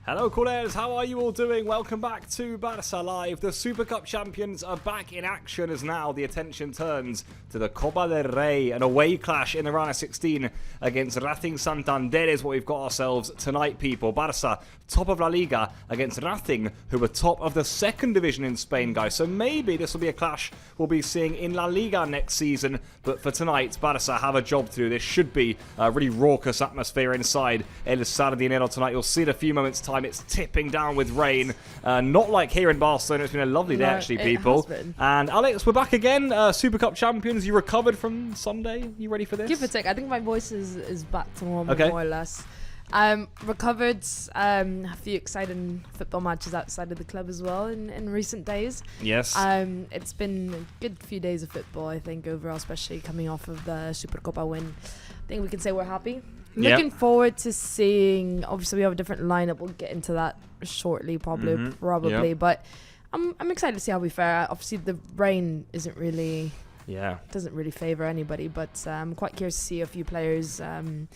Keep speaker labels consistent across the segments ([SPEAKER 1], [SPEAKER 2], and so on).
[SPEAKER 1] Hello Corners, how are you all doing? Welcome back to Barça Live. The Super Cup champions are back in action as now the attention turns to the Copa del Rey. An away clash in the round of 16 against Racing Santander is what we've got ourselves tonight, people. Barça, top of La Liga, against Racing, who are top of the second division in Spain, guys. So maybe this will be a clash we'll be seeing in La Liga next season. But for tonight, Barça have a job to do. This should be a really raucous atmosphere inside El Sardinero tonight. You'll see in a few moments' time. It's tipping down with rain. Not like here in Barcelona. It's been a lovely day, actually, people. And Alex, we're back again. Super Cup champions. You recovered from Sunday? You ready for this?
[SPEAKER 2] Give it a sec. I think my voice is back to normal, more or less. Recovered. A few exciting football matches outside of the club as well in recent days.
[SPEAKER 1] Yes.
[SPEAKER 2] It's been a good few days of football, I think, overall, especially coming off of the Supercopa win. I think we can say we're happy. Looking forward to seeing. Obviously, we have a different lineup. We'll get into that shortly, probably. But I'm excited to see how we fare. Obviously, the rain isn't really. Doesn't really favour anybody, but I'm quite curious to see a few players and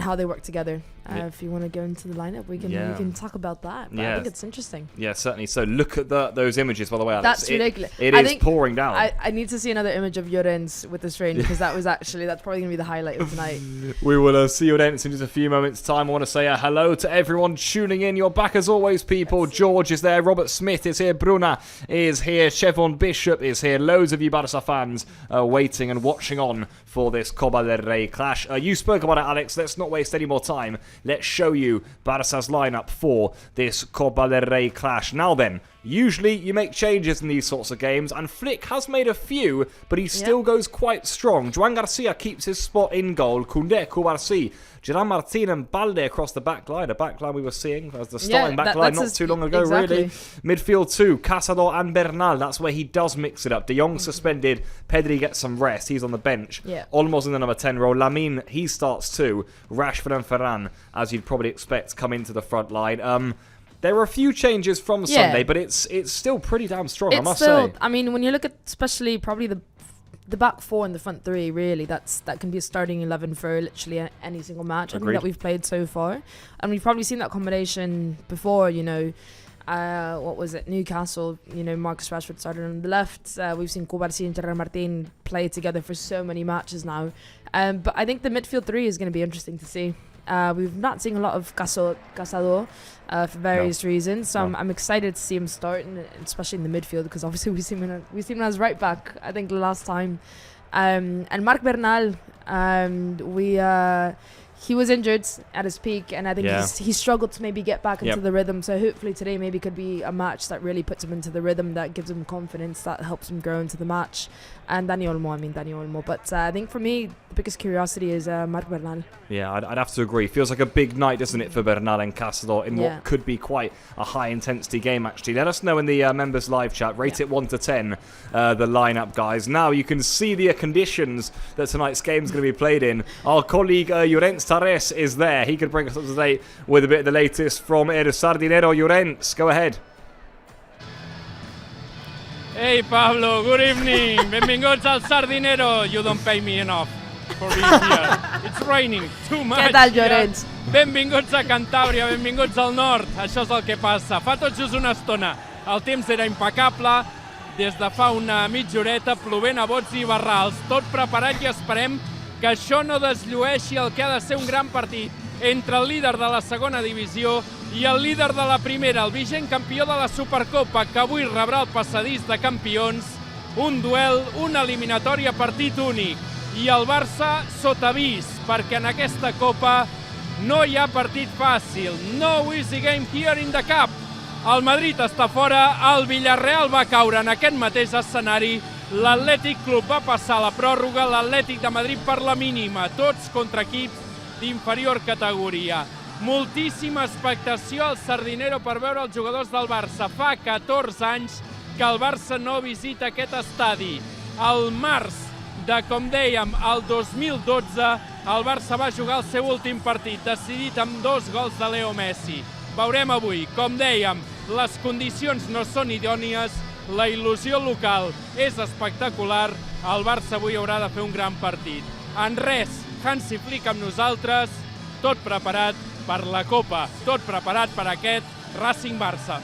[SPEAKER 2] how they work together. If you want to go into the lineup, we can talk about that. But I think it's interesting. Yeah,
[SPEAKER 1] certainly. So look at those images, by the way, Alex.
[SPEAKER 2] That's ridiculous.
[SPEAKER 1] It is pouring down.
[SPEAKER 2] I need to see another image of Llorens with this rain because that's probably going to be the highlight of tonight.
[SPEAKER 1] We will see Llorens in just a few moments' time. I want to say hello to everyone tuning in. You're back as always, people. George is there. Robert Smith is here. Bruna is here. Chevon Bishop is here. Loads of you Barça fans waiting and watching on for this Copa del Rey clash. You spoke about it, Alex. Let's not waste any more time. Let's show you Barça's lineup for this Copa del Rey clash. Now then, usually you make changes in these sorts of games, and Flick has made a few, but he still goes quite strong. Joan Garcia keeps his spot in goal. Koundé, Cubarsí, Gerard Martin and Balde across the back line. A back line we were seeing as the starting back line not too long ago, really. Midfield 2, Casado and Bernal. That's where he does mix it up. De Jong suspended. Pedri gets some rest. He's on the bench. Olmo's in the number 10 role. Lamine, he starts too. Rashford and Ferran, as you'd probably expect, come into the front line. There were a few changes from Sunday, but it's still pretty damn strong, I must say.
[SPEAKER 2] I mean, when you look at especially probably the back four and the front three, really, that can be a starting 11 for literally any single match I think that we've played so far. And we've probably seen that combination before, what was it, Newcastle, Marcus Rashford started on the left. We've seen Cubarsí and Gerard Martin play together for so many matches now. But I think the midfield three is going to be interesting to see. We've not seen a lot of Casado for various reasons, so I'm excited to see him start, especially in the midfield, because obviously we've seen him as right back, I think, the last time. And Marc Bernal, he was injured at his peak, and I think he struggled to maybe get back into the rhythm. So hopefully today maybe could be a match that really puts him into the rhythm, that gives him confidence, that helps him grow into the match. And Dani Olmo. But I think for me, the biggest curiosity is Marc Bernal.
[SPEAKER 1] Yeah, I'd have to agree. Feels like a big night, doesn't it, for Bernal and Casado in what could be quite a high-intensity game, actually. Let us know in the members live chat. Rate it 1 to 10, the lineup, guys. Now you can see the conditions that tonight's game is going to be played in. Our colleague Llorens Tarres is there. He could bring us up to date with a bit of the latest from El Sardinero. Llorens, go ahead.
[SPEAKER 3] Hey Pablo, good evening. Benvinguts al Sardinero. You don't pay me enough for being here. It's raining too much.
[SPEAKER 2] Què tal, Llorens?
[SPEAKER 3] Benvinguts a Cantàbria, benvinguts al nord. Això és el que passa. Fa tot just una estona el temps era impecable. Des de fa una mitja horeta plovent a bots i barrals. Tot preparat i esperem que això no desllueixi el que ha de ser un gran partit entre el líder de la segona divisió i el líder de la primera, el vigent campió de la Supercopa, que avui rebrà el passadís de campions. Un duel, una eliminatòria partit únic. I el Barça sota avís, perquè en aquesta Copa no hi ha partit fàcil. No easy game here in the Cup. El Madrid està fora, el Villarreal va caure en aquest mateix escenari, l'Atlètic Club va passar a la pròrroga, l'Atlètic de Madrid per la mínima, tots contra equips d'inferior categoria. Moltíssima expectació al Sardinero per veure els jugadors del Barça. Fa 14 anys que el Barça no visita aquest estadi. Al març de, com dèiem, el 2012, el Barça va jugar el seu últim partit, decidit amb 2 gols de Leo Messi. Veurem avui, com dèiem, les condicions no són idònies, la il·lusió local és espectacular, el Barça avui haurà de fer un gran partit. En res, Hansi Flick amb nosaltres, tot preparat per la Copa. Tot preparat per aquest Racing Barça.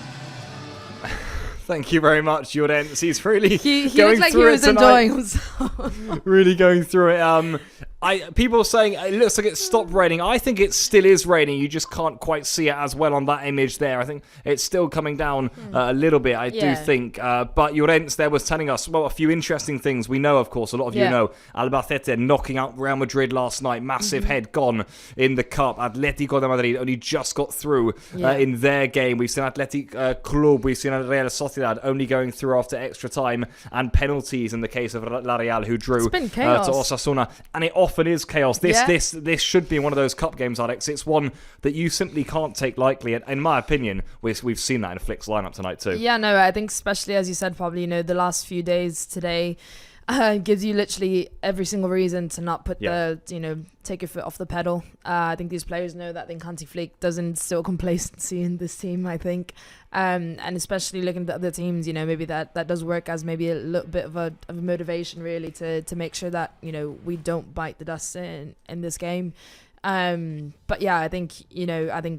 [SPEAKER 1] Thank you very much, Llorens. He's really
[SPEAKER 2] He
[SPEAKER 1] going
[SPEAKER 2] looked like
[SPEAKER 1] through
[SPEAKER 2] he was
[SPEAKER 1] it tonight.
[SPEAKER 2] enjoying himself.
[SPEAKER 1] Really going through it. People are saying it looks like it's stopped raining. I think it still is raining. You just can't quite see it as well on that image there. I think it's still coming down a little bit, I do think. But Llorens there was telling us, well, a few interesting things. We know, of course, a lot of you know, Albacete knocking out Real Madrid last night. Massive head gone in the cup. Atletico de Madrid only just got through in their game. We've seen Athletic Club. We've seen Real Sociedad only going through after extra time and penalties in the case of La Real, who drew to Osasuna. And it often is chaos. This should be one of those cup games, Alex. It's one that you simply can't take lightly. And in my opinion, we've seen that in Flick's lineup tonight too.
[SPEAKER 2] Yeah, no, I think especially as you said, probably, the last few days today gives you literally every single reason to not put take your foot off the pedal. I think these players know that. I think Hansi Flick doesn't instill complacency in this team, I think. And especially looking at the other teams, maybe that does work as maybe a little bit of a motivation really to make sure that, we don't bite the dust in this game. But yeah, I think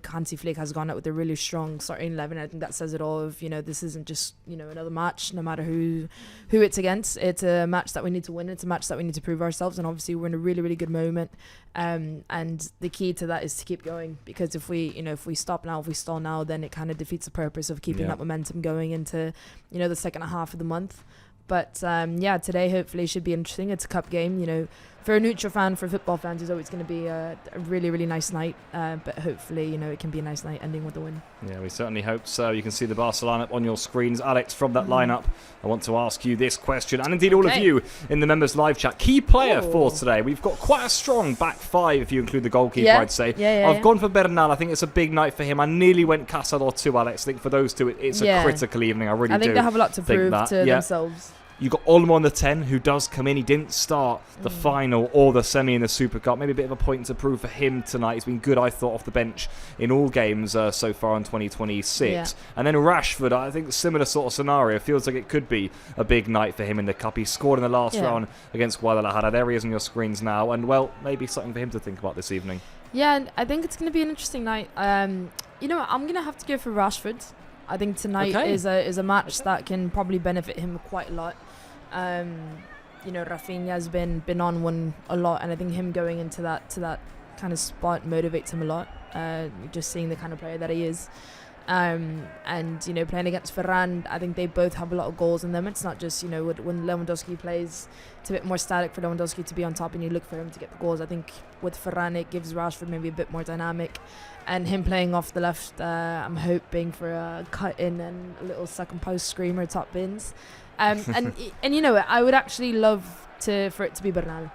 [SPEAKER 2] Hansi Flick has gone out with a really strong starting 11. I think that says it all of, this isn't just, another match, no matter who it's against. It's a match that we need to win. It's a match that we need to prove ourselves. And obviously we're in a really, really good moment. And the key to that is to keep going, because if we stop now, if we stall now, then it kind of defeats the purpose of keeping that momentum going into, the second half of the month. But today hopefully should be interesting. It's a cup game, for a neutral fan, for football fans, it's always going to be a really, really nice night. But hopefully, it can be a nice night ending with a win. Yeah,
[SPEAKER 1] we certainly hope so. You can see the Barca lineup on your screens. Alex, from that lineup, I want to ask you this question, and indeed all of you in the members live chat. Key player for today. We've got quite a strong back five, if you include the goalkeeper, I'd say. I've gone for Bernal. I think it's a big night for him. I nearly went Cazador too, Alex. I think for those two, it's a critical evening. I think
[SPEAKER 2] they have a lot to prove to themselves.
[SPEAKER 1] You got Olmo on the 10, who does come in. He didn't start the final or the semi in the Super Cup. Maybe a bit of a point to prove for him tonight. He's been good, I thought, off the bench in all games so far in 2026. Yeah. And then Rashford, I think similar sort of scenario. Feels like it could be a big night for him in the Cup. He scored in the last round against Guadalajara. There he is on your screens now. And, well, maybe something for him to think about this evening. Yeah, I think it's going to be an interesting night. I'm going to have to go for Rashford. I think tonight is a match that can probably benefit him quite a lot. Rafinha's been on one a lot, and I think him going into that kind of spot motivates him a lot. Just seeing the kind of player that he is. And playing against Varane, I think they both have a lot of goals in them. It's not just when Lewandowski plays, it's a bit more static for Lewandowski to be on top and you look for him to get the goals. I think with Varane it gives Rashford maybe a bit more dynamic, and him playing off the left, I'm hoping for a cut in and a little second post screamer top bins. And I would actually love for it to be Bernal.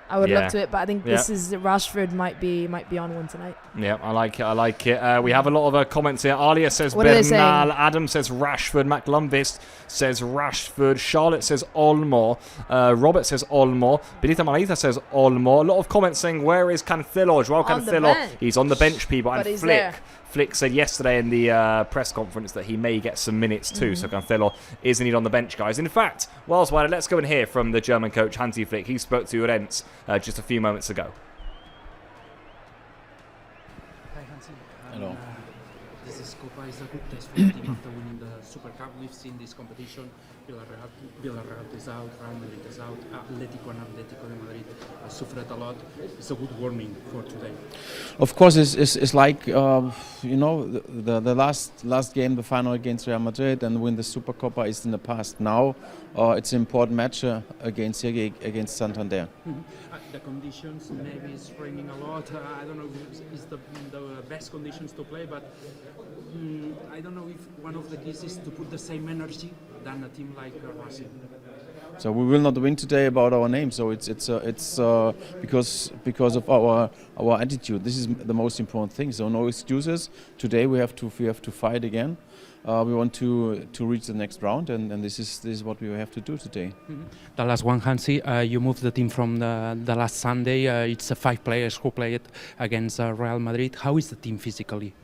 [SPEAKER 1] I would love to it, but I think this is Rashford might be on one tonight. Yeah, I like it. We have a lot of comments here. Alia says Bernal. Adam says Rashford. Mac Lumbist says Rashford. Charlotte says Olmo. Robert says Olmo. Benita Manita says Olmo. A lot of comments saying, where is Cancelo? Joao Cancelo. He's on the bench, people. And Flick said yesterday in the press conference that he may get some minutes too. So Cancelo is indeed on the bench, guys. In fact, whilst we're let's go and hear from the German coach Hansi Flick. He spoke to Llorens just a few moments ago.
[SPEAKER 4] Hi Hansi. Hello. This is Copa is a good test for the team after winning the Super Cup. We've seen this competition. Villarreal is out, Real Madrid is out, Atletico de Madrid suffered a lot. It's a good warning for today.
[SPEAKER 5] Of course, it's like the last game, the final against Real Madrid, and win the Super Copa is in the past. Now it's an important match against Santander.
[SPEAKER 4] The conditions, maybe it's raining a lot. I don't know if it's the best conditions to play, but I don't know if one of the keys is to put the same energy than a team like Racing.
[SPEAKER 5] So we will not win today about our name. So it's because of our attitude. This is the most important thing. So no excuses. Today we have to fight again. We want to reach the next round, and this is what we have to do today.
[SPEAKER 4] The last one, Hansi, you moved the team from the last Sunday. It's 5 players who played against Real Madrid. How is the team physically?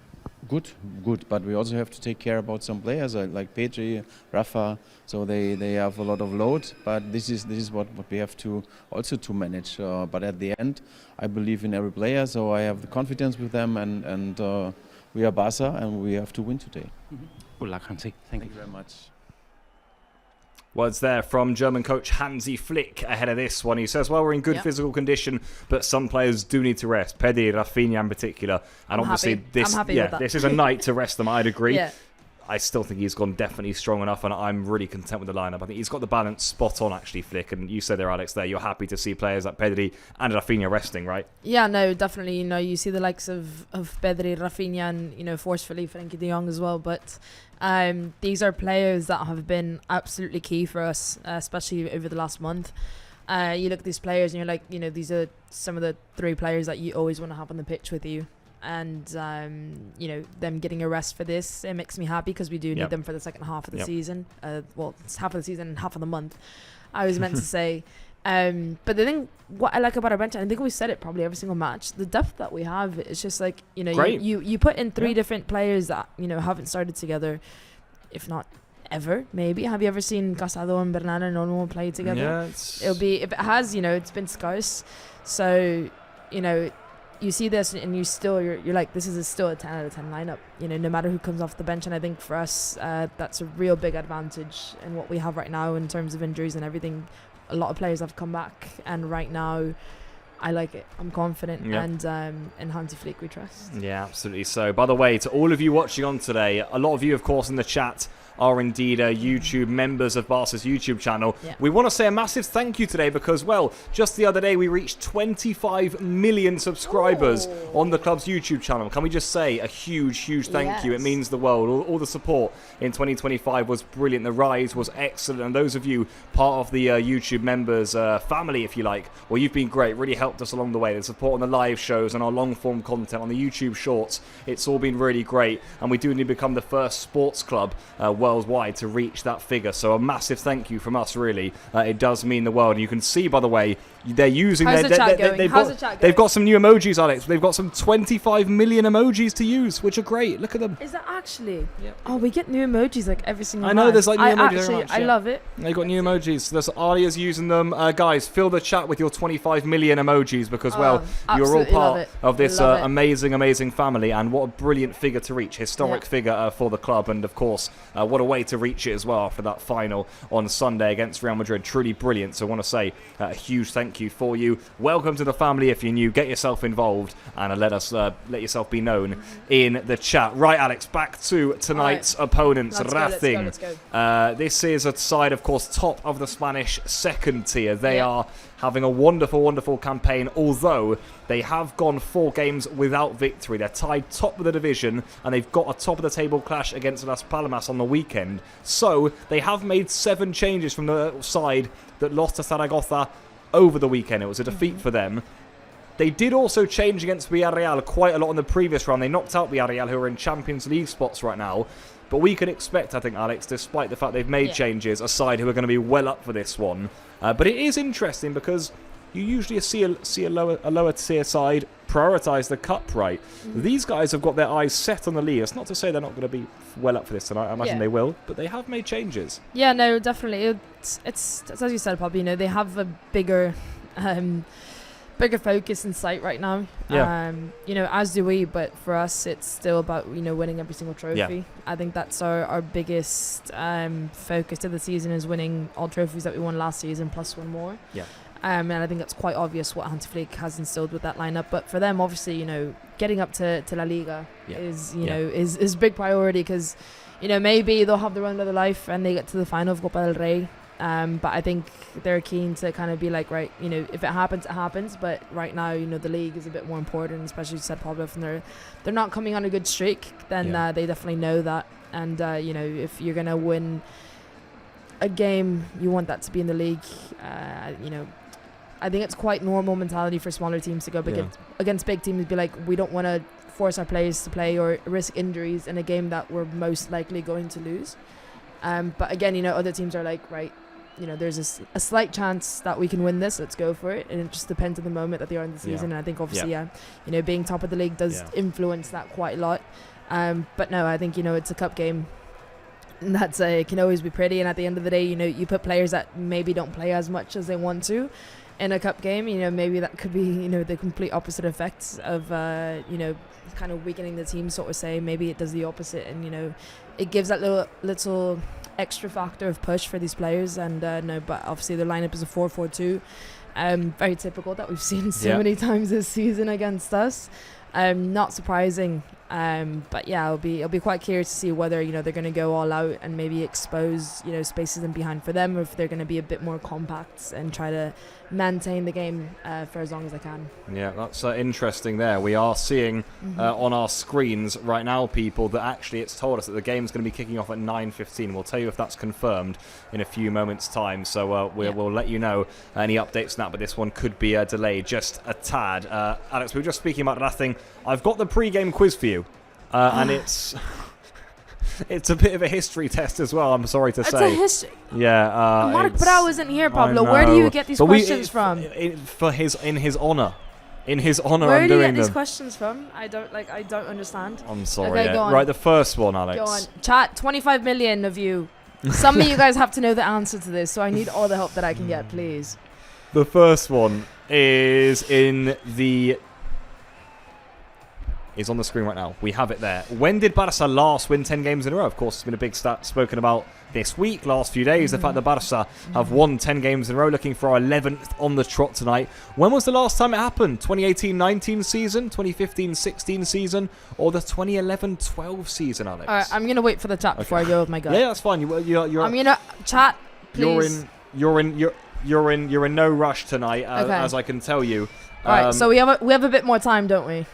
[SPEAKER 5] good. But we also have to take care about some players like Pedri, Rafa. So they have a lot of load. But this is what we have to also to manage. But at the end, I believe in every player. So I have the confidence with them, and we are Barça, and we have to win today.
[SPEAKER 4] Good luck, Hansi. Thank you
[SPEAKER 5] very much.
[SPEAKER 1] Words there from German coach Hansi Flick ahead of this one. He says, well, we're in good physical condition, but some players do need to rest. Pedri, Rafinha in particular. And obviously this is a night to rest them, I'd agree.
[SPEAKER 2] Yeah.
[SPEAKER 1] I still think he's gone definitely strong enough, and I'm really content with the lineup. I think he's got the balance spot on, actually, Flick. And you said there, Alex, there, you're happy to see players like Pedri and Rafinha resting, right?
[SPEAKER 2] Yeah, no, definitely. You know, you see the likes of Pedri, Rafinha, and, you know, forcefully Frenkie de Jong as well. But these are players that have been absolutely key for us, especially over the last month. You look at these players and you're like, you know, these are some of the 3 players that you always want to have on the pitch with you. And, you know, them getting a rest for this, it makes me happy because we do need them for the second half of the season. Well, it's half of the season and half of the month, I was meant to say. But the thing, what I like about our bench, and I think we said it probably every single match, the depth that we have, it's just like, you know, you put in 3 different players that, you know, haven't started together, if not ever, maybe. Have you ever seen Casado and Bernal and Olmo play together?
[SPEAKER 1] Yeah,
[SPEAKER 2] it'll be, if it has, you know, it's been scarce. So, you know, you see this and you're like, this is still a 10 out of 10 lineup, you know, no matter who comes off the bench. And I think for us, that's a real big advantage in what we have right now in terms of injuries and everything. A lot of players have come back, and right now I like it. I'm confident, and in Hansi Flick we trust.
[SPEAKER 1] Yeah, absolutely. So, by the way, to all of you watching on today, a lot of you, of course, in the chat are indeed YouTube members of Barca's YouTube channel. Yeah. We want to say a massive thank you today because, well, just the other day we reached 25 million subscribers on the club's YouTube channel. Can we just say a huge thank you? It means the world. All the support in 2025 was brilliant. The rise was excellent. And those of you part of the YouTube members family, if you like, well, you've been great. Really helped us along the way. The support on the live shows and our long-form content on the YouTube shorts. It's all been really great. And we do need to become the first sports club worldwide to reach that figure. So a massive thank you from us, really. It does mean the world. And you can see, by the way, they're using they've got some new emojis, Alex. They've got some 25 million emojis to use, which are great. Look at them.
[SPEAKER 2] Is that actually? Yep. Oh, we get new emojis like every single
[SPEAKER 1] I know
[SPEAKER 2] month.
[SPEAKER 1] there's like new emojis.
[SPEAKER 2] I love it.
[SPEAKER 1] They've got new emojis. So there's Alia's using them. Guys, fill the chat with your 25 million emojis because, well, you're all part of this amazing family, and what a brilliant figure to reach. Historic figure for the club, and of course, what a way to reach it as well for that final on Sunday against Real Madrid. Truly brilliant. So I want to say a huge thank you for you. Welcome to the family. If you're new, get yourself involved and let yourself be known in the chat. Right, Alex, back to tonight's opponents. Racing. Let's go. This is a side, of course, top of the Spanish second tier. They are having a wonderful campaign, although they have gone 4 games without victory. They're tied top of the division, and they've got a top-of-the-table clash against Las Palmas on the weekend. So they have made 7 changes from the side that lost to Zaragoza over the weekend. It was a defeat for them. They did also change against Villarreal quite a lot in the previous round. They knocked out Villarreal, who are in Champions League spots right now. But we can expect, I think, Alex, despite the fact they've made changes, a side who are going to be well up for this one. But it is interesting because you usually see a lower tier side prioritise the cup, right? These guys have got their eyes set on the league. It's not to say they're not going to be well up for this tonight. I imagine they will, but they have made changes. Yeah,
[SPEAKER 2] no, definitely. It's as you said, probably. You know, they have a bigger focus in sight right now. You know, as do we, but for us it's still about, you know, winning every single trophy. I think that's our biggest focus of the season, is winning all trophies that we won last season plus 1 more. And I think that's quite obvious what Hansi Flick has instilled with that lineup. But for them, obviously, you know, getting up to La Liga is, you know, is big priority, because, you know, maybe they'll have the run of their life and they get to the final of Copa del Rey. But I think they're keen to kind of be like, right, you know, if it happens, it happens. But right now, you know, the league is a bit more important, especially, you said, Pablo, if they're not coming on a good streak, then they definitely know that. And, you know, if you're going to win a game, you want that to be in the league. You know, I think it's quite normal mentality for smaller teams to go against big teams, be like, we don't want to force our players to play or risk injuries in a game that we're most likely going to lose. But again, you know, other teams are like, right, you know, there's a slight chance that we can win this, let's go for it. And it just depends on the moment that they are in the season. And I think obviously, you know, being top of the league does influence that quite a lot. But no, I think, it's a cup game. And that's it can always be pretty. And at the end of the day, you put players that maybe don't play as much as they want to in a cup game. Maybe that could be, the complete opposite effects of, kind of weakening the team, sort of say. Maybe it does the opposite, and, it gives that little extra factor of push for these players. And no, but obviously the lineup is a 4-4-2. Very typical that we've seen so many times this season against us. Not surprising. But yeah, it'll be quite curious to see whether they're going to go all out and maybe expose spaces in behind for them, or if they're going to be a bit more compact and try to maintain the game for as long as they can.
[SPEAKER 1] Yeah, that's interesting there. We are seeing on our screens right now, people, that actually it's told us that the game's going to be kicking off at 9:15. We'll tell you if that's confirmed in a few moments' time. So we'll let you know any updates on that, but this one could be delayed just a tad. Alex, we were just speaking about Racing. I've got the pre-game quiz for you, and it's a bit of a history test as well, I'm sorry to say.
[SPEAKER 2] It's a history.
[SPEAKER 1] Yeah.
[SPEAKER 2] Mark Brau isn't here, Pablo. Where do you get these questions from?
[SPEAKER 1] In his honor. In his honor,
[SPEAKER 2] Where
[SPEAKER 1] I'm
[SPEAKER 2] do you
[SPEAKER 1] doing
[SPEAKER 2] get these
[SPEAKER 1] them.
[SPEAKER 2] questions from? I don't understand.
[SPEAKER 1] I'm sorry.
[SPEAKER 2] Okay, go on.
[SPEAKER 1] Right, the first one, Alex.
[SPEAKER 2] Go on. Chat, 25 million of you. Some of you guys have to know the answer to this, so I need all the help that I can get, please.
[SPEAKER 1] The first one is on the screen right now. We have it there. When did Barça last win 10 games in a row? Of course, it's been a big stat spoken about this week, last few days. The fact that Barça have won 10 games in a row, looking for our 11th on the trot tonight. When was the last time it happened? 2018-19 season? 2015-16 season? Or the 2011-12 season, Alex?
[SPEAKER 2] All right, I'm going to wait for the chat before I go with my gut.
[SPEAKER 1] Yeah, that's fine. You're
[SPEAKER 2] I'm going to chat, please.
[SPEAKER 1] You're in no rush tonight,
[SPEAKER 2] Okay.
[SPEAKER 1] as I can tell you.
[SPEAKER 2] All right, so we have a bit more time, don't we?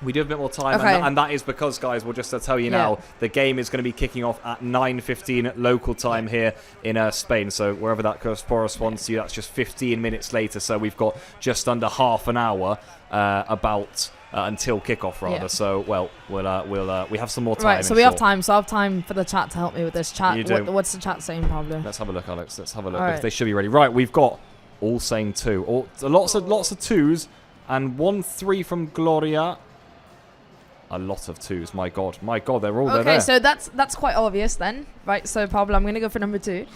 [SPEAKER 1] We do have a bit more time,
[SPEAKER 2] Okay.
[SPEAKER 1] and that is because, guys, we'll just tell you now, the game is going to be kicking off at 9:15 local time here in Spain. So wherever that corresponds to you, that's just 15 minutes later. So we've got just under half an hour until kickoff, rather.
[SPEAKER 2] Yeah.
[SPEAKER 1] So we have some more time.
[SPEAKER 2] Right, so we have time. So I have time for the chat to help me with this chat.
[SPEAKER 1] You do.
[SPEAKER 2] What's the chat saying, Pablo?
[SPEAKER 1] Let's have a look, Alex. Let's have a look.
[SPEAKER 2] All
[SPEAKER 1] Because
[SPEAKER 2] right.
[SPEAKER 1] they should be ready. Right, we've got all saying 2. Lots of 2s, and 1-3 from Gloria. A lot of 2s, my God, they're all there.
[SPEAKER 2] Okay, so that's quite obvious then, right? So Pablo, I'm gonna go for number 2.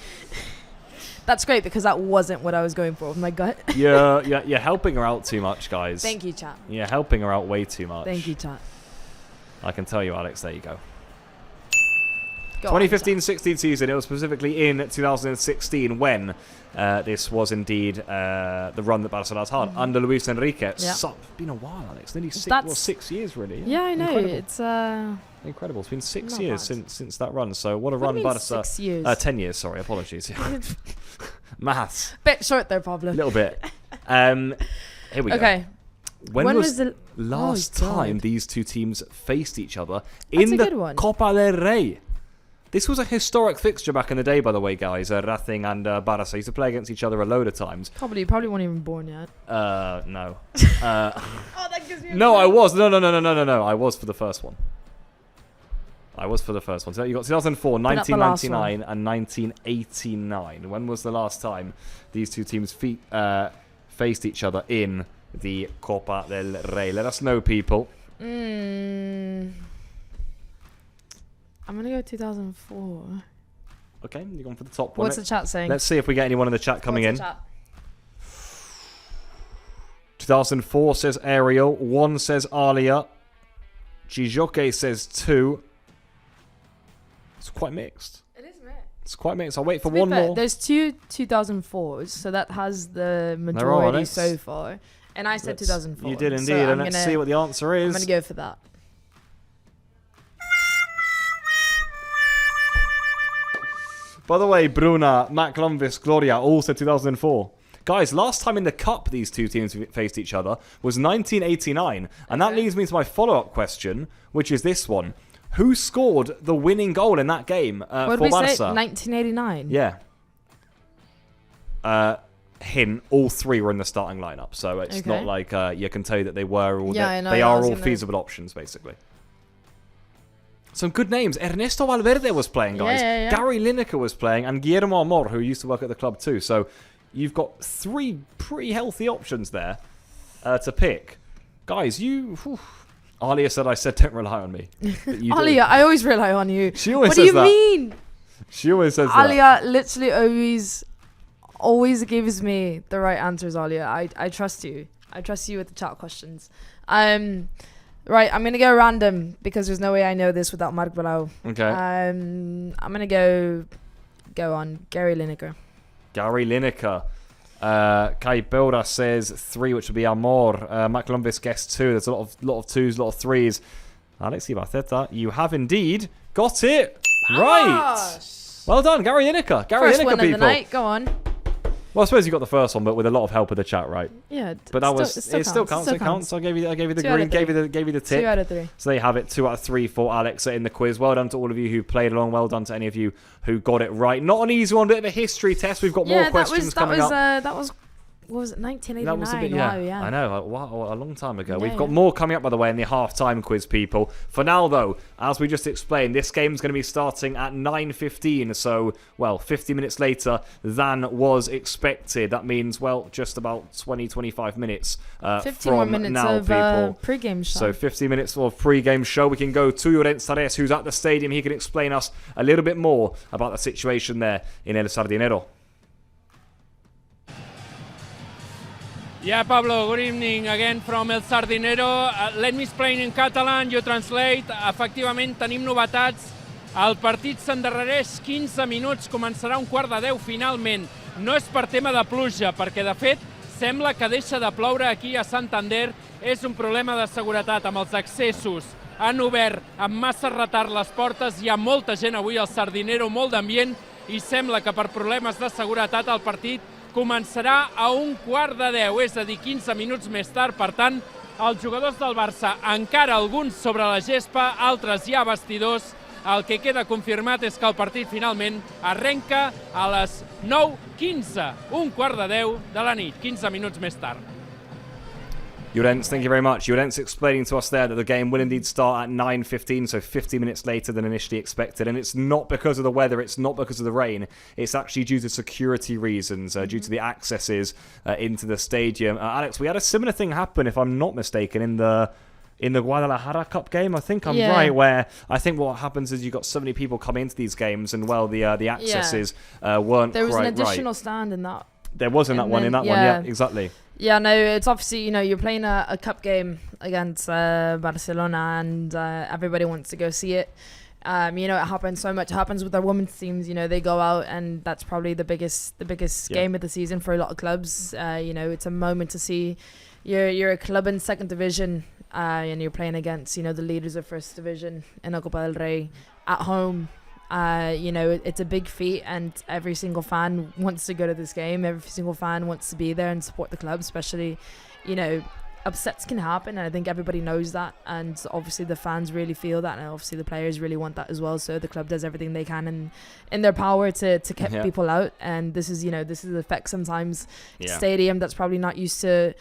[SPEAKER 2] That's great because that wasn't what I was going for with my gut.
[SPEAKER 1] You're helping her out too much, guys.
[SPEAKER 2] Thank you, chat.
[SPEAKER 1] You're helping her out way too much.
[SPEAKER 2] Thank you, chat.
[SPEAKER 1] I can tell you, Alex. There you go.
[SPEAKER 2] Go on,
[SPEAKER 1] 2015-16 season. It was specifically in 2016 when this was indeed the run that Barcelona had under Luis Enrique.
[SPEAKER 2] Yeah.
[SPEAKER 1] It's been a while, Alex. Nearly 6 years, really.
[SPEAKER 2] Yeah, I know.
[SPEAKER 1] Incredible.
[SPEAKER 2] It's
[SPEAKER 1] incredible. It's been 6
[SPEAKER 2] Not
[SPEAKER 1] years
[SPEAKER 2] bad.
[SPEAKER 1] since that run. So what a
[SPEAKER 2] What
[SPEAKER 1] run,
[SPEAKER 2] do you mean
[SPEAKER 1] Barca.
[SPEAKER 2] 6 years?
[SPEAKER 1] 10 years. Sorry, apologies. Maths.
[SPEAKER 2] Bit short there, Pablo.
[SPEAKER 1] A little bit. Here we go.
[SPEAKER 2] Okay.
[SPEAKER 1] When was
[SPEAKER 2] the
[SPEAKER 1] last
[SPEAKER 2] Oh, God.
[SPEAKER 1] time these two teams faced each other
[SPEAKER 2] That's
[SPEAKER 1] in
[SPEAKER 2] a
[SPEAKER 1] the
[SPEAKER 2] good one.
[SPEAKER 1] Copa del Rey? This was a historic fixture back in the day, by the way, guys. Racing and Barça used to play against each other a load of times.
[SPEAKER 2] Probably weren't even born yet.
[SPEAKER 1] No.
[SPEAKER 2] Oh, that gives me.
[SPEAKER 1] No, I was. No. I was for the first one. So you got 2004,
[SPEAKER 2] Put up the last
[SPEAKER 1] 1999, and 1989. When was the last time these two teams faced each other in the Copa del Rey? Let us know, people.
[SPEAKER 2] I'm gonna go 2004.
[SPEAKER 1] Okay, you're going for the top one.
[SPEAKER 2] What's the chat saying?
[SPEAKER 1] Let's see if we get anyone in the chat coming
[SPEAKER 2] What's
[SPEAKER 1] in.
[SPEAKER 2] the chat?
[SPEAKER 1] 2004 says Ariel. 1 says Alia. Chijoke says 2. It's quite mixed.
[SPEAKER 2] It is mixed.
[SPEAKER 1] It's quite mixed. I'll wait for
[SPEAKER 2] To be
[SPEAKER 1] one
[SPEAKER 2] fair,
[SPEAKER 1] more.
[SPEAKER 2] There's 2 2004s, so that has the
[SPEAKER 1] There are,
[SPEAKER 2] majority
[SPEAKER 1] Alex.
[SPEAKER 2] so far. And I said 2004.
[SPEAKER 1] You did indeed,
[SPEAKER 2] so
[SPEAKER 1] and let's see what the answer is.
[SPEAKER 2] I'm gonna go for that.
[SPEAKER 1] By the way, Bruna, Mac Lumvis, Gloria all said 2004. Guys, last time in the Cup these two teams faced each other was 1989. And that leads me to my follow-up question, which is this one. Who scored the winning goal in that game
[SPEAKER 2] What
[SPEAKER 1] for
[SPEAKER 2] did we
[SPEAKER 1] Barça?
[SPEAKER 2] say? 1989?
[SPEAKER 1] Yeah. Hint, all 3 were in the starting lineup. So it's
[SPEAKER 2] Okay.
[SPEAKER 1] not like you can tell you that they were all
[SPEAKER 2] Yeah, I know,
[SPEAKER 1] they
[SPEAKER 2] I
[SPEAKER 1] are
[SPEAKER 2] was
[SPEAKER 1] all
[SPEAKER 2] gonna-
[SPEAKER 1] feasible options, basically. Some good names. Ernesto Valverde was playing, guys.
[SPEAKER 2] Yeah.
[SPEAKER 1] Gary Lineker was playing, and Guillermo Amor, who used to work at the club too. So you've got 3 pretty healthy options there to pick. Guys, you Alia said I said don't rely on me. But you do.
[SPEAKER 2] Alia, I always rely on you.
[SPEAKER 1] She always
[SPEAKER 2] what
[SPEAKER 1] says
[SPEAKER 2] do you
[SPEAKER 1] that.
[SPEAKER 2] mean?
[SPEAKER 1] She always says that.
[SPEAKER 2] Alia literally always gives me the right answers, Alia. I trust you. I trust you with the chat questions. Right, I'm going to go random because there's no way I know this without Marc Barão.
[SPEAKER 1] Okay.
[SPEAKER 2] I'm going to go on Gary Lineker.
[SPEAKER 1] Gary Lineker. Kai Bilda says 3, which would be Amor. Matt Columbus guessed 2. There's a lot of 2s, a lot of 3s. Alexi Barteta, you have indeed got it right. Well done, Gary Lineker. Gary
[SPEAKER 2] First
[SPEAKER 1] Lineker,
[SPEAKER 2] one of the
[SPEAKER 1] people.
[SPEAKER 2] night. Go on.
[SPEAKER 1] Well, I suppose you got the first one, but with a lot of help of the chat, right?
[SPEAKER 2] Yeah,
[SPEAKER 1] but it still counts. I gave you the green, gave you the tip.
[SPEAKER 2] 2 out of 3.
[SPEAKER 1] So they have it 2 out of 3 for Alexa in the quiz. Well done to all of you who played along. Well done to any of you who got it right. Not an easy one, bit of a history test. We've got more questions coming up.
[SPEAKER 2] That was. What was it, 1989?
[SPEAKER 1] That was a bit, yeah.
[SPEAKER 2] Wow, yeah.
[SPEAKER 1] I know, a long time ago.
[SPEAKER 2] Yeah,
[SPEAKER 1] We've got more coming up, by the way, in the half-time quiz, people. For now, though, as we just explained, this game's going to be starting at 9:15, so, 50 minutes later than was expected. That means, just about 20-25 minutes
[SPEAKER 2] 15 more
[SPEAKER 1] from
[SPEAKER 2] minutes
[SPEAKER 1] now,
[SPEAKER 2] of
[SPEAKER 1] people.
[SPEAKER 2] pre-game show.
[SPEAKER 1] So 50 minutes of pre-game show. We can go to Llorenç Tarés, who's at the stadium. He can explain us a little bit more about the situation there in El Sardinero.
[SPEAKER 3] Yeah, Pablo, good evening again from El Sardinero. Let me explain in Catalan, you translate. Efectivament, tenim novetats. El partit s'endarrereix 15 minuts, començarà 9:45 finalment. No és per tema de pluja, perquè de fet sembla que deixa de ploure aquí a Santander. És un problema de seguretat amb els accessos. Han obert amb massa retard les portes, hi ha molta gent avui al Sardinero, molt d'ambient, i sembla que per problemes de seguretat el partit començarà a 9:45, és a dir, 15 minuts més tard. Per tant, els jugadors del Barça, encara alguns sobre la gespa, altres ja vestidors. El que queda confirmat és que el partit finalment arrenca a les 9:15, 9:45 de la nit, 15 minuts més tard.
[SPEAKER 1] Llorenç, thank you very much. Llorenç explaining to us there that the game will indeed start at 9:15, so 50 minutes later than initially expected. And it's not because of the weather, it's not because of the rain. It's actually due to security reasons, due to the accesses into the stadium. Alex, we had a similar thing happen, if I'm not mistaken, in the Guadalajara Cup game. I think I'm right, where I think what happens is you've got so many people come into these games, and the accesses weren't quite right.
[SPEAKER 2] There was an additional stand in that.
[SPEAKER 1] There was in that one, yeah, exactly.
[SPEAKER 2] Yeah, no, it's obviously, you're playing a cup game against Barcelona, and everybody wants to go see it. It happens so much. It happens with our women's teams. They go out, and that's probably the biggest game of the season for a lot of clubs. It's a moment to see you're a club in second division, and you're playing against the leaders of first division in the COPA del Rey at home. It's a big feat, and every single fan wants to go to this game. Every single fan wants to be there and support the club, especially, upsets can happen, and I think everybody knows that, and obviously the fans really feel that, and obviously the players really want that as well, so the club does everything they can in their power to keep people out. And this is the effect sometimes. Stadium that's probably not used to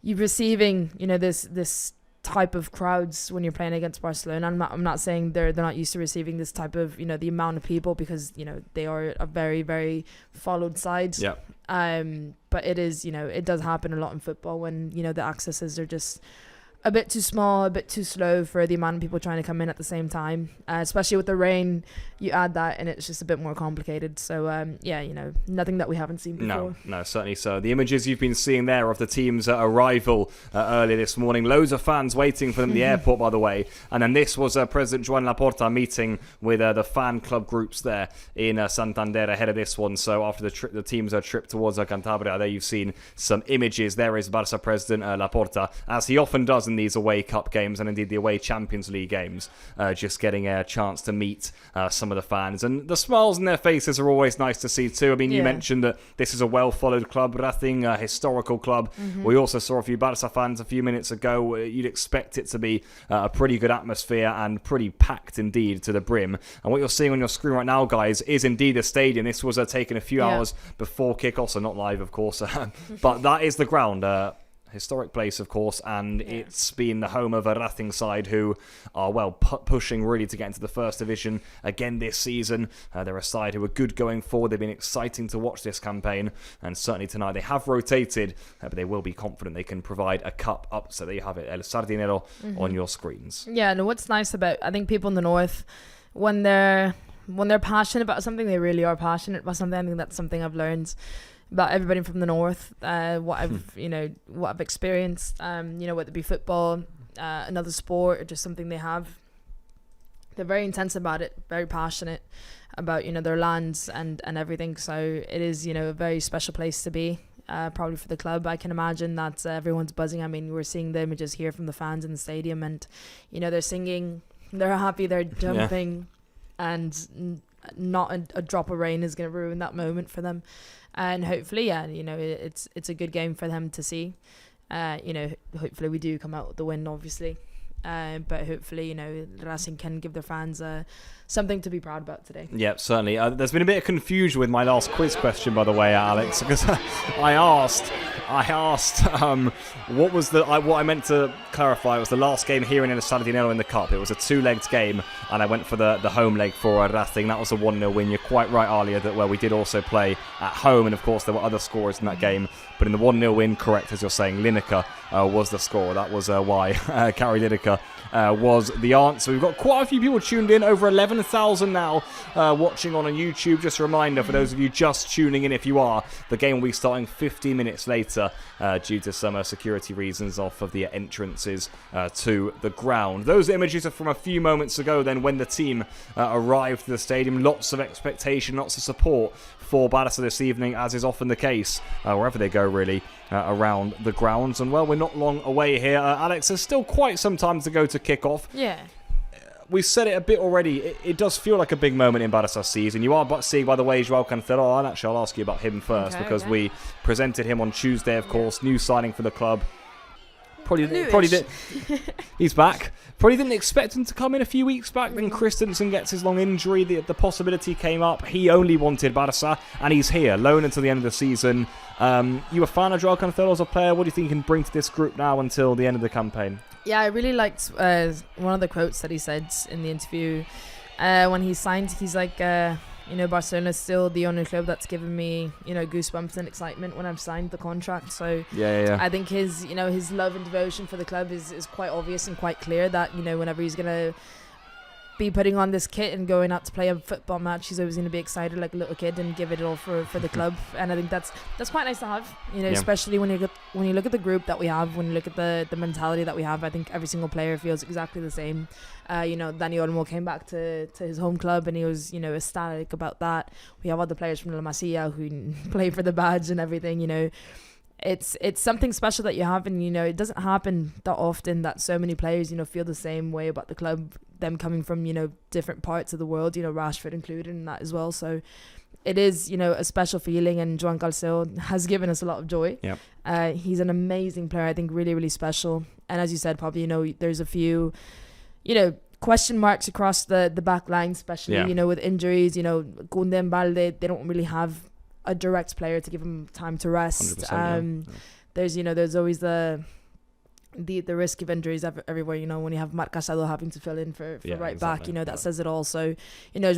[SPEAKER 2] you receiving this type of crowds when you're playing against Barcelona. I'm not saying they're not used to receiving this type of the amount of people, because they are a very, very followed side.
[SPEAKER 1] Yeah.
[SPEAKER 2] But it is it does happen a lot in football when the accesses are just a bit too small, a bit too slow for the amount of people trying to come in at the same time. Especially with the rain, you add that, and it's just a bit more complicated. So nothing that we haven't seen before.
[SPEAKER 1] No, certainly so. The images you've been seeing there of the team's arrival earlier this morning. Loads of fans waiting for them at the airport, by the way. And then this was President Joan Laporta meeting with the fan club groups there in Santander ahead of this one. So after the team's trip towards Cantabria, there you've seen some images. There is Barça President Laporta, as he often does in these away cup games, and indeed the away Champions League games, just getting a chance to meet some of the fans, and the smiles on their faces are always nice to see too. I mean, you mentioned that this is a well-followed club, Racing, a historical club. We also saw a few Barça fans a few minutes ago. You'd expect it to be a pretty good atmosphere and pretty packed indeed to the brim. And what you're seeing on your screen right now, guys, is indeed a stadium. This was taken a few hours before kickoff, so not live, of course, but that is the ground. historic place, of course, and it's been the home of a Racing side who are, well, pushing really to get into the first division again this season. They're a side who are good going forward. They've been exciting to watch this campaign, and certainly tonight they have rotated, but they will be confident they can provide a cup up. So there you have it, El Sardinero on your screens.
[SPEAKER 2] Yeah, and what's nice about, I think people in the north, when they're passionate about something, they really are passionate about something. I think that's something I've learned about everybody from the north. What I've experienced, whether it be football, another sport, or just something they have. They're very intense about it, very passionate about their lands and everything. So it is a very special place to be. Probably for the club. I can imagine that everyone's buzzing. I mean, we're seeing the images here from the fans in the stadium, and they're singing, they're happy, they're jumping, and not a drop of rain is going to ruin that moment for them. And hopefully, it's a good game for them to see. Hopefully we do come out with the win, obviously. But hopefully, Racing can give their fans something to be proud about today.
[SPEAKER 1] Yeah, certainly. There's been a bit of confusion with my last quiz question, by the way, Alex, because I asked what I meant to clarify was the last game here in El Sardinero in the Cup. It was a two-legged game, and I went for the home leg for Racing. That was a 1-0 win. You're quite right, Alia, that we did also play at home, and of course there were other scorers in that game. But in the 1-0 win, correct as you're saying, Lineker was the scorer. That was why Kari Lineker was the answer. We've got quite a few people tuned in, over 11,000 now watching on YouTube. Just a reminder for those of you just tuning in, if you are, the game will be starting 15 minutes later due to some security reasons off of the entrances to the ground. Those images are from a few moments ago then, when the team arrived to the stadium. Lots of expectation, lots of support for Barça this evening, as is often the case wherever they go, really, around the grounds. And, well, we're not long away here. Alex, there's still quite some time to go to kick-off.
[SPEAKER 2] Yeah.
[SPEAKER 1] We've said it a bit already. It does feel like a big moment in Barça's season. You are seeing, by the way, Joao Cancelo. And actually, I'll ask you about him first, because we presented him on Tuesday, of course. New signing for the club. Probably did. He's back. Probably didn't expect him to come in a few weeks back. Then Christensen gets his long injury. The possibility came up. He only wanted Barça, and he's here, loan until the end of the season. You a fan of Joao Cancelo as a player? What do you think he can bring to this group now until the end of the campaign?
[SPEAKER 2] Yeah, I really liked one of the quotes that he said in the interview when he signed. He's like, Barcelona is still the only club that's given me, goosebumps and excitement when I've signed the contract. So I think his love and devotion for the club is quite obvious and quite clear. That whenever he's gonna be putting on this kit and going out to play a football match, he's always going to be excited like a little kid and give it all for the club. And I think that's quite nice to have, especially when you look at the group that we have, when you look at the mentality that we have. I think every single player feels exactly the same. Dani Olmo came back to his home club, and he was ecstatic about that. We have other players from La Masia who play for the badge and everything. It's something special that you have, and it doesn't happen that often that so many players feel the same way about the club, them coming from different parts of the world, Rashford included in that as well. So it is a special feeling, and Joao Cancelo has given us a lot of joy. He's an amazing player, I think, really, really special. And as you said, probably there's a few question marks across the back line, especially with injuries. Koundé and Balde, they don't really have a direct player to give him time to rest. There's always the risk of injuries everywhere, when you have Marc Casado having to fill in for right back, that says it all. So, Joao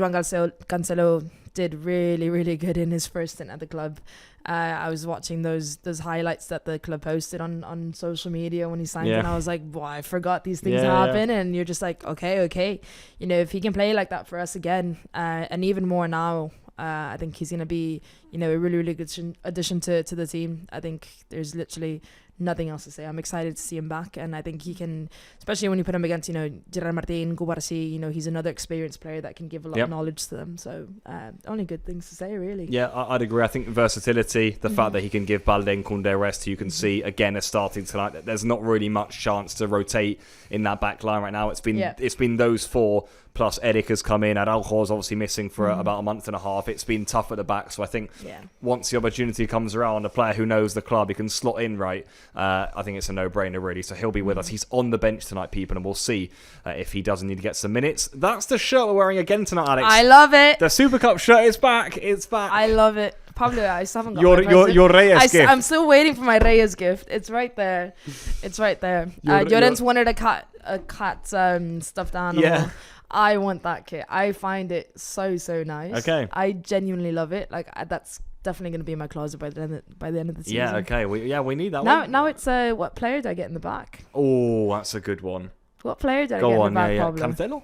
[SPEAKER 2] Cancelo did really, really good in his first stint at the club. I was watching those highlights that the club posted on social media when he signed, and I was like, boy, I forgot these things happen. And you're just like, okay, if he can play like that for us again, and even more now, I think he's going to be, a really, really good addition to the team. I think there's literally nothing else to say. I'm excited to see him back, and I think he can, especially when you put him against, Gerard Martin, Gubarsi, he's another experienced player that can give a lot of knowledge to them. So only good things to say, really. Yeah,
[SPEAKER 1] I'd agree. I think versatility, the fact that he can give Balde and Koundé rest, you can see again as starting tonight. There's not really much chance to rotate in that back line right now. It's been those four. Plus Eric has come in. Araujo's obviously missing for about a month and a half. It's been tough at the back. So I think once the opportunity comes around, a player who knows the club, he can slot in right. I think it's a no-brainer, really. So he'll be with us. He's on the bench tonight, people, and we'll see if he doesn't need to get some minutes. That's the shirt we're wearing again tonight, Alex.
[SPEAKER 2] I love it.
[SPEAKER 1] The Super Cup shirt is back. It's back.
[SPEAKER 2] I love it. Pablo, I still haven't got
[SPEAKER 1] Your
[SPEAKER 2] my present.
[SPEAKER 1] your Reyes gift.
[SPEAKER 2] I'm still waiting for my Reyes gift. It's right there. It's right there. Jordan's wanted a cat stuffed animal.
[SPEAKER 1] Yeah.
[SPEAKER 2] I want that kit. I find it so nice.
[SPEAKER 1] Okay.
[SPEAKER 2] I genuinely love it. Like that's definitely going to be in my closet by the end of the season.
[SPEAKER 1] Yeah. Okay. We need that one.
[SPEAKER 2] Now it's what player do I get in the back?
[SPEAKER 1] Oh, that's a good one.
[SPEAKER 2] What player do I
[SPEAKER 1] Go
[SPEAKER 2] get
[SPEAKER 1] on.
[SPEAKER 2] in the back?
[SPEAKER 1] Yeah.
[SPEAKER 2] Pablo?
[SPEAKER 1] Cancelo.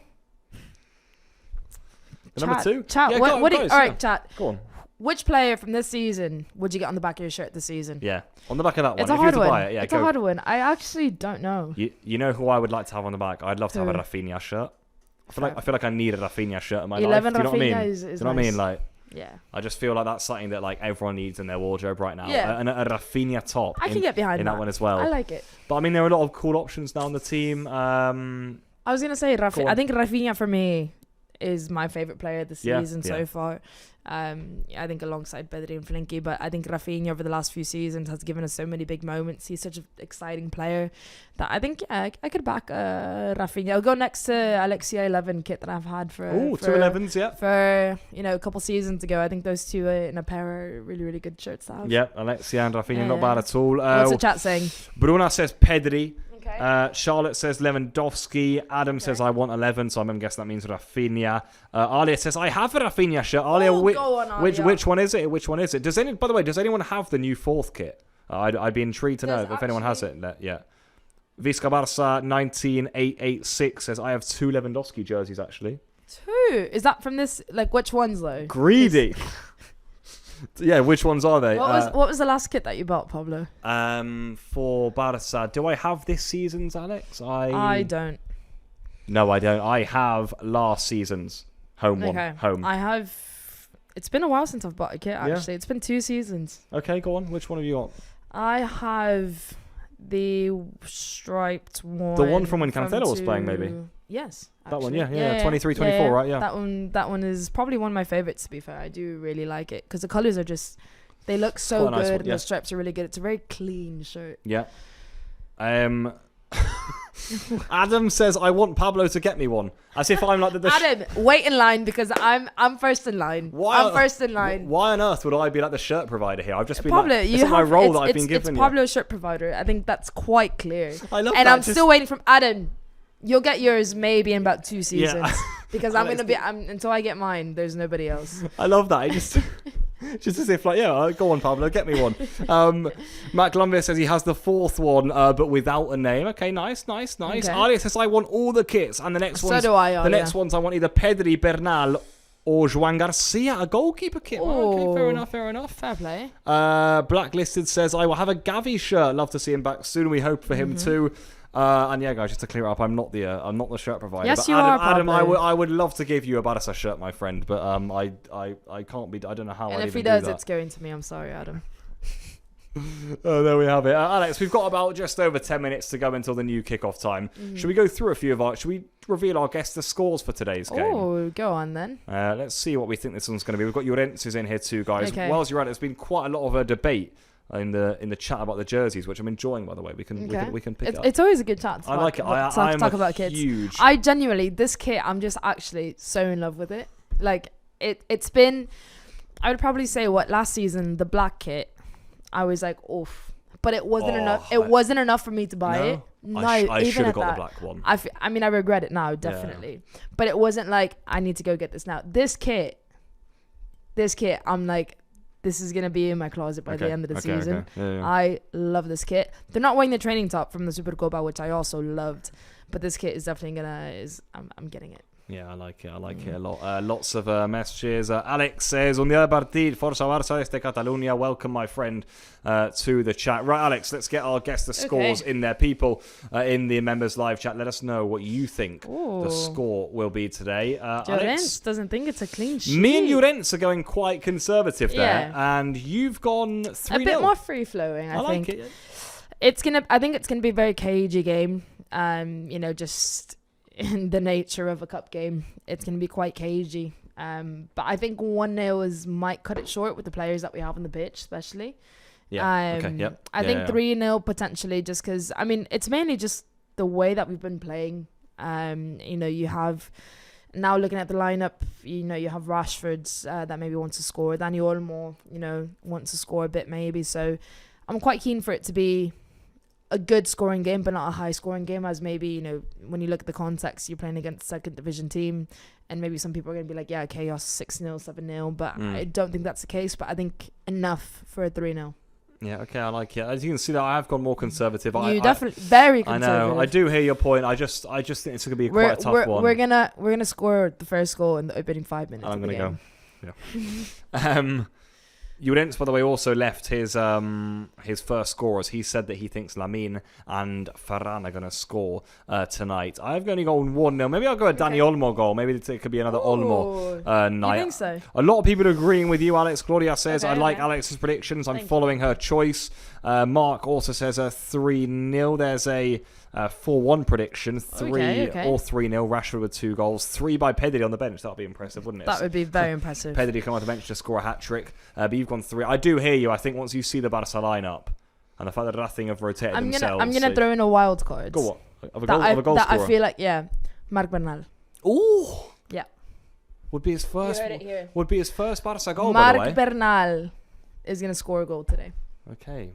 [SPEAKER 1] Number 2.
[SPEAKER 2] Chat.
[SPEAKER 1] Yeah,
[SPEAKER 2] All right, chat.
[SPEAKER 1] Go on.
[SPEAKER 2] Which player from this season would you get on the back of your shirt this season?
[SPEAKER 1] Yeah. On the back of that one.
[SPEAKER 2] It's a
[SPEAKER 1] if you
[SPEAKER 2] hard
[SPEAKER 1] were to
[SPEAKER 2] one.
[SPEAKER 1] buy it, yeah,
[SPEAKER 2] It's a hard one. I actually don't know.
[SPEAKER 1] You know who I would like to have on the back? I'd love to have a
[SPEAKER 2] Who?
[SPEAKER 1] Rafinha shirt. I feel like I need a Rafinha shirt in my
[SPEAKER 2] 11
[SPEAKER 1] life. Do you know what I
[SPEAKER 2] Rafinha
[SPEAKER 1] mean?
[SPEAKER 2] is
[SPEAKER 1] Do you know what I
[SPEAKER 2] nice.
[SPEAKER 1] mean? Like,
[SPEAKER 2] Yeah.
[SPEAKER 1] I just feel like that's something that like everyone needs in their wardrobe right now.
[SPEAKER 2] Yeah.
[SPEAKER 1] And a Rafinha top.
[SPEAKER 2] I can get behind
[SPEAKER 1] in that one as well.
[SPEAKER 2] I like it.
[SPEAKER 1] But I mean, there are a lot of cool options now on the team.
[SPEAKER 2] I was going to say,
[SPEAKER 1] Go on.
[SPEAKER 2] I think Rafinha for me is my favourite player this
[SPEAKER 1] Yeah,
[SPEAKER 2] season so far. I think alongside Pedri and Flinky, but I think Rafinha over the last few seasons has given us so many big moments. He's such an exciting player that I think I could back Rafinha. I'll go next to Alexia 11 kit that I've had for
[SPEAKER 1] 211s, yeah.
[SPEAKER 2] for a couple seasons ago. I think those two in a pair are really good shirts to have.
[SPEAKER 1] Yeah, Alexia and Rafinha, not
[SPEAKER 2] Yeah.
[SPEAKER 1] bad at all.
[SPEAKER 2] What's the chat saying?
[SPEAKER 1] Bruna says Pedri.
[SPEAKER 2] Okay.
[SPEAKER 1] Charlotte says Lewandowski. Adam says I want 11, so I'm guessing that means Rafinha. Alia says I have a Rafinha shirt. Alia,
[SPEAKER 2] go on, Alia.
[SPEAKER 1] which one is it? Which one is it? By the way, does anyone have the new 4th kit? I'd be intrigued to know if anyone has it. Yeah. Visca Barça 19886 says I have 2 Lewandowski jerseys actually.
[SPEAKER 2] 2? Is that from this? Like which ones though?
[SPEAKER 1] Greedy. Yeah, which ones are they?
[SPEAKER 2] What was the last kit that you bought, Pablo?
[SPEAKER 1] For Barça, do I have this season's, Alex?
[SPEAKER 2] I don't.
[SPEAKER 1] No, I don't. I have last season's home one. Home.
[SPEAKER 2] I have. It's been a while since I've bought a kit. Actually,
[SPEAKER 1] Yeah.
[SPEAKER 2] It's been 2 seasons.
[SPEAKER 1] Okay, go on. Which one have you got?
[SPEAKER 2] I have the striped one.
[SPEAKER 1] The one from when Cancelo was playing, maybe?
[SPEAKER 2] Yes.
[SPEAKER 1] That one,
[SPEAKER 2] actually.
[SPEAKER 1] yeah. 23, 24, right? Yeah.
[SPEAKER 2] That one is probably one of my favorites, to be fair. I do really like it because the colors are just, they look so
[SPEAKER 1] quite a nice
[SPEAKER 2] good
[SPEAKER 1] one,
[SPEAKER 2] and
[SPEAKER 1] yeah.
[SPEAKER 2] the stripes are really good. It's a very clean shirt.
[SPEAKER 1] Yeah. Adam says I want Pablo to get me one, as if I'm like the
[SPEAKER 2] Adam, wait in line because I'm first in line. I'm first in line.
[SPEAKER 1] Why on earth would I be like the shirt provider here? I've just been
[SPEAKER 2] Pablo,
[SPEAKER 1] like,
[SPEAKER 2] you
[SPEAKER 1] it's
[SPEAKER 2] have
[SPEAKER 1] my role
[SPEAKER 2] it's,
[SPEAKER 1] that I've
[SPEAKER 2] it's,
[SPEAKER 1] been given.
[SPEAKER 2] It's Pablo's shirt provider. I think that's quite clear.
[SPEAKER 1] I love
[SPEAKER 2] and
[SPEAKER 1] that.
[SPEAKER 2] I'm still waiting from Adam. You'll get yours maybe in about 2 seasons because I'm gonna be until I get mine. There's nobody else.
[SPEAKER 1] I love that. I just as if like, go on, Pablo, get me one. Matt Lumbier says he has the 4th one, but without a name. Okay, nice.
[SPEAKER 2] Okay.
[SPEAKER 1] Alia says I want all the kits, and the next ones.
[SPEAKER 2] So do I.
[SPEAKER 1] The next ones I want either Pedri, Bernal, or Joan Garcia, a goalkeeper kit. Okay, fair enough.
[SPEAKER 2] Fair play.
[SPEAKER 1] Blacklisted says I will have a Gavi shirt. Love to see him back soon. We hope for him too. And yeah, guys, just to clear up, I'm not the shirt provider.
[SPEAKER 2] Yes,
[SPEAKER 1] but
[SPEAKER 2] you
[SPEAKER 1] Adam,
[SPEAKER 2] are.
[SPEAKER 1] I would love to give you a Barca shirt, my friend, but I can't be. I don't know how.
[SPEAKER 2] And
[SPEAKER 1] I'd
[SPEAKER 2] if he
[SPEAKER 1] even do
[SPEAKER 2] does,
[SPEAKER 1] that.
[SPEAKER 2] it's going to me. I'm sorry, Adam.
[SPEAKER 1] Oh, there we have it. Alex, we've got about just over 10 minutes to go until the new kickoff time. Should we go through a few of our... Should we reveal our guests the scores for today's game?
[SPEAKER 2] Oh, go on then.
[SPEAKER 1] Let's see what we think this one's going to be. We've got Llorentz's in here too, guys.
[SPEAKER 2] Okay.
[SPEAKER 1] Whilst you're at it, there's been quite a lot of a debate in the chat about the jerseys, which I'm enjoying, by the way. We can pick it up.
[SPEAKER 2] It's always a good chat to
[SPEAKER 1] I like it.
[SPEAKER 2] talk about kids.
[SPEAKER 1] Huge...
[SPEAKER 2] I genuinely, this kit, I'm just actually so in love with it. Like, it's been... I would probably say, last season, the black kit, I was like, oof. But it wasn't enough. It wasn't enough for me to buy it. No,
[SPEAKER 1] I should
[SPEAKER 2] even
[SPEAKER 1] have got
[SPEAKER 2] at
[SPEAKER 1] the
[SPEAKER 2] that.
[SPEAKER 1] black one.
[SPEAKER 2] I mean, I regret it now, definitely. But it wasn't like, I need to go get this now. This kit, I'm like, this is going to be in my closet by the end of the season.
[SPEAKER 1] Okay. Yeah.
[SPEAKER 2] I love this kit. They're not wearing the training top from the Super Copa, which I also loved. But this kit is definitely I'm getting it.
[SPEAKER 1] Yeah, I like it a lot. Lots of messages. Alex says, un día de partir, Forza Barça desde Catalunya. Welcome, my friend, to the chat. Right, Alex, let's get our guess the scores in there. People in the members live chat, let us know what you think the score will be today. Alex
[SPEAKER 2] doesn't think it's a clean sheet.
[SPEAKER 1] Me and Llorens are going quite conservative there, and you've gone 3-0.
[SPEAKER 2] A bit more free flowing, I think.
[SPEAKER 1] Like it.
[SPEAKER 2] I think it's gonna be a very cagey game. Just in the nature of a cup game, it's going to be quite cagey. But I think 1-0 might cut it short with the players that we have on the pitch, especially.
[SPEAKER 1] Yeah. Okay. Yep.
[SPEAKER 2] I think 3-0 potentially, just because, I mean, it's mainly just the way that we've been playing. You have Now looking at the lineup, you have Rashford that maybe wants to score. Dani Olmo, wants to score a bit maybe. So I'm quite keen for it to be a good scoring game, but not a high scoring game, as maybe, when you look at the context, you're playing against a second division team, and maybe some people are going to be like, yeah, chaos, 6-0, 7-0, but I don't think that's the case, but I think enough for a 3-0.
[SPEAKER 1] Yeah, okay, I like it. As you can see, that I have gone more conservative.
[SPEAKER 2] Definitely very conservative.
[SPEAKER 1] I know. I do hear your point. I just think it's going to be quite a tough one.
[SPEAKER 2] We're gonna score the first goal in the opening 5 minutes.
[SPEAKER 1] I'm going to go. Yeah. Llorens, by the way, also left his first scorers. He said that he thinks Lamine and Ferran are going to score tonight. I've only gone 1-0. Maybe I'll go a Dani Olmo goal. Maybe it could be another Olmo night.
[SPEAKER 2] You think so?
[SPEAKER 1] A lot of people are agreeing with you, Alex. Gloria says, I like Alex's predictions. I'm following her choice. Mark also says a 3-0. There's a 4-1 prediction. 3 or 3-0. Rashford with 2 goals. 3 by Pedri on the bench. That would be impressive, wouldn't it?
[SPEAKER 2] That would be very impressive.
[SPEAKER 1] Pedri come off the bench to score a hat-trick. But you've gone 3. I do hear you. I think once you see the Barça lineup and the fact that Racing have rotated themselves.
[SPEAKER 2] I'm going to throw in a wild card.
[SPEAKER 1] Go on. Of a goal scorer.
[SPEAKER 2] I feel like, Marc Bernal.
[SPEAKER 1] Ooh.
[SPEAKER 2] Yeah.
[SPEAKER 1] Would be his first.
[SPEAKER 2] You heard it here.
[SPEAKER 1] Would be his first Barça goal, by the way.
[SPEAKER 2] Marc Bernal is going to score a goal today.
[SPEAKER 1] Okay,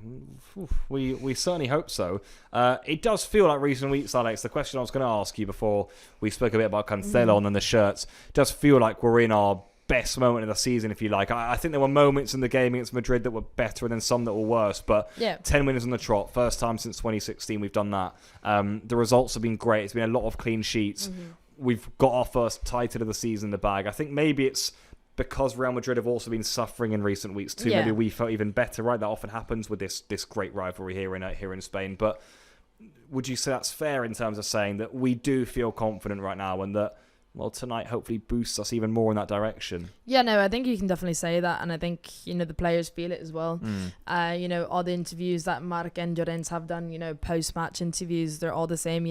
[SPEAKER 1] we certainly hope so. It does feel like recent weeks, Alex. The question I was going to ask you before we spoke a bit about Cancelo and the shirts, does feel like we're in our best moment of the season, if you like. I think there were moments in the game against Madrid that were better and then some that were worse, but 10 winners on the trot, first time since 2016 we've done that. The results have been great. It's been a lot of clean sheets. We've got our first title of the season in the bag. I think maybe it's because Real Madrid have also been suffering in recent weeks too. Maybe we felt even better, right? That often happens with this great rivalry here in Spain. But would you say that's fair in terms of saying that we do feel confident right now and that, well, tonight hopefully boosts us even more in that direction?
[SPEAKER 2] Yeah, no, I think you can definitely say that, and I think, the players feel it as well. All the interviews that Marc and Llorens have done, post-match interviews, they're all the same.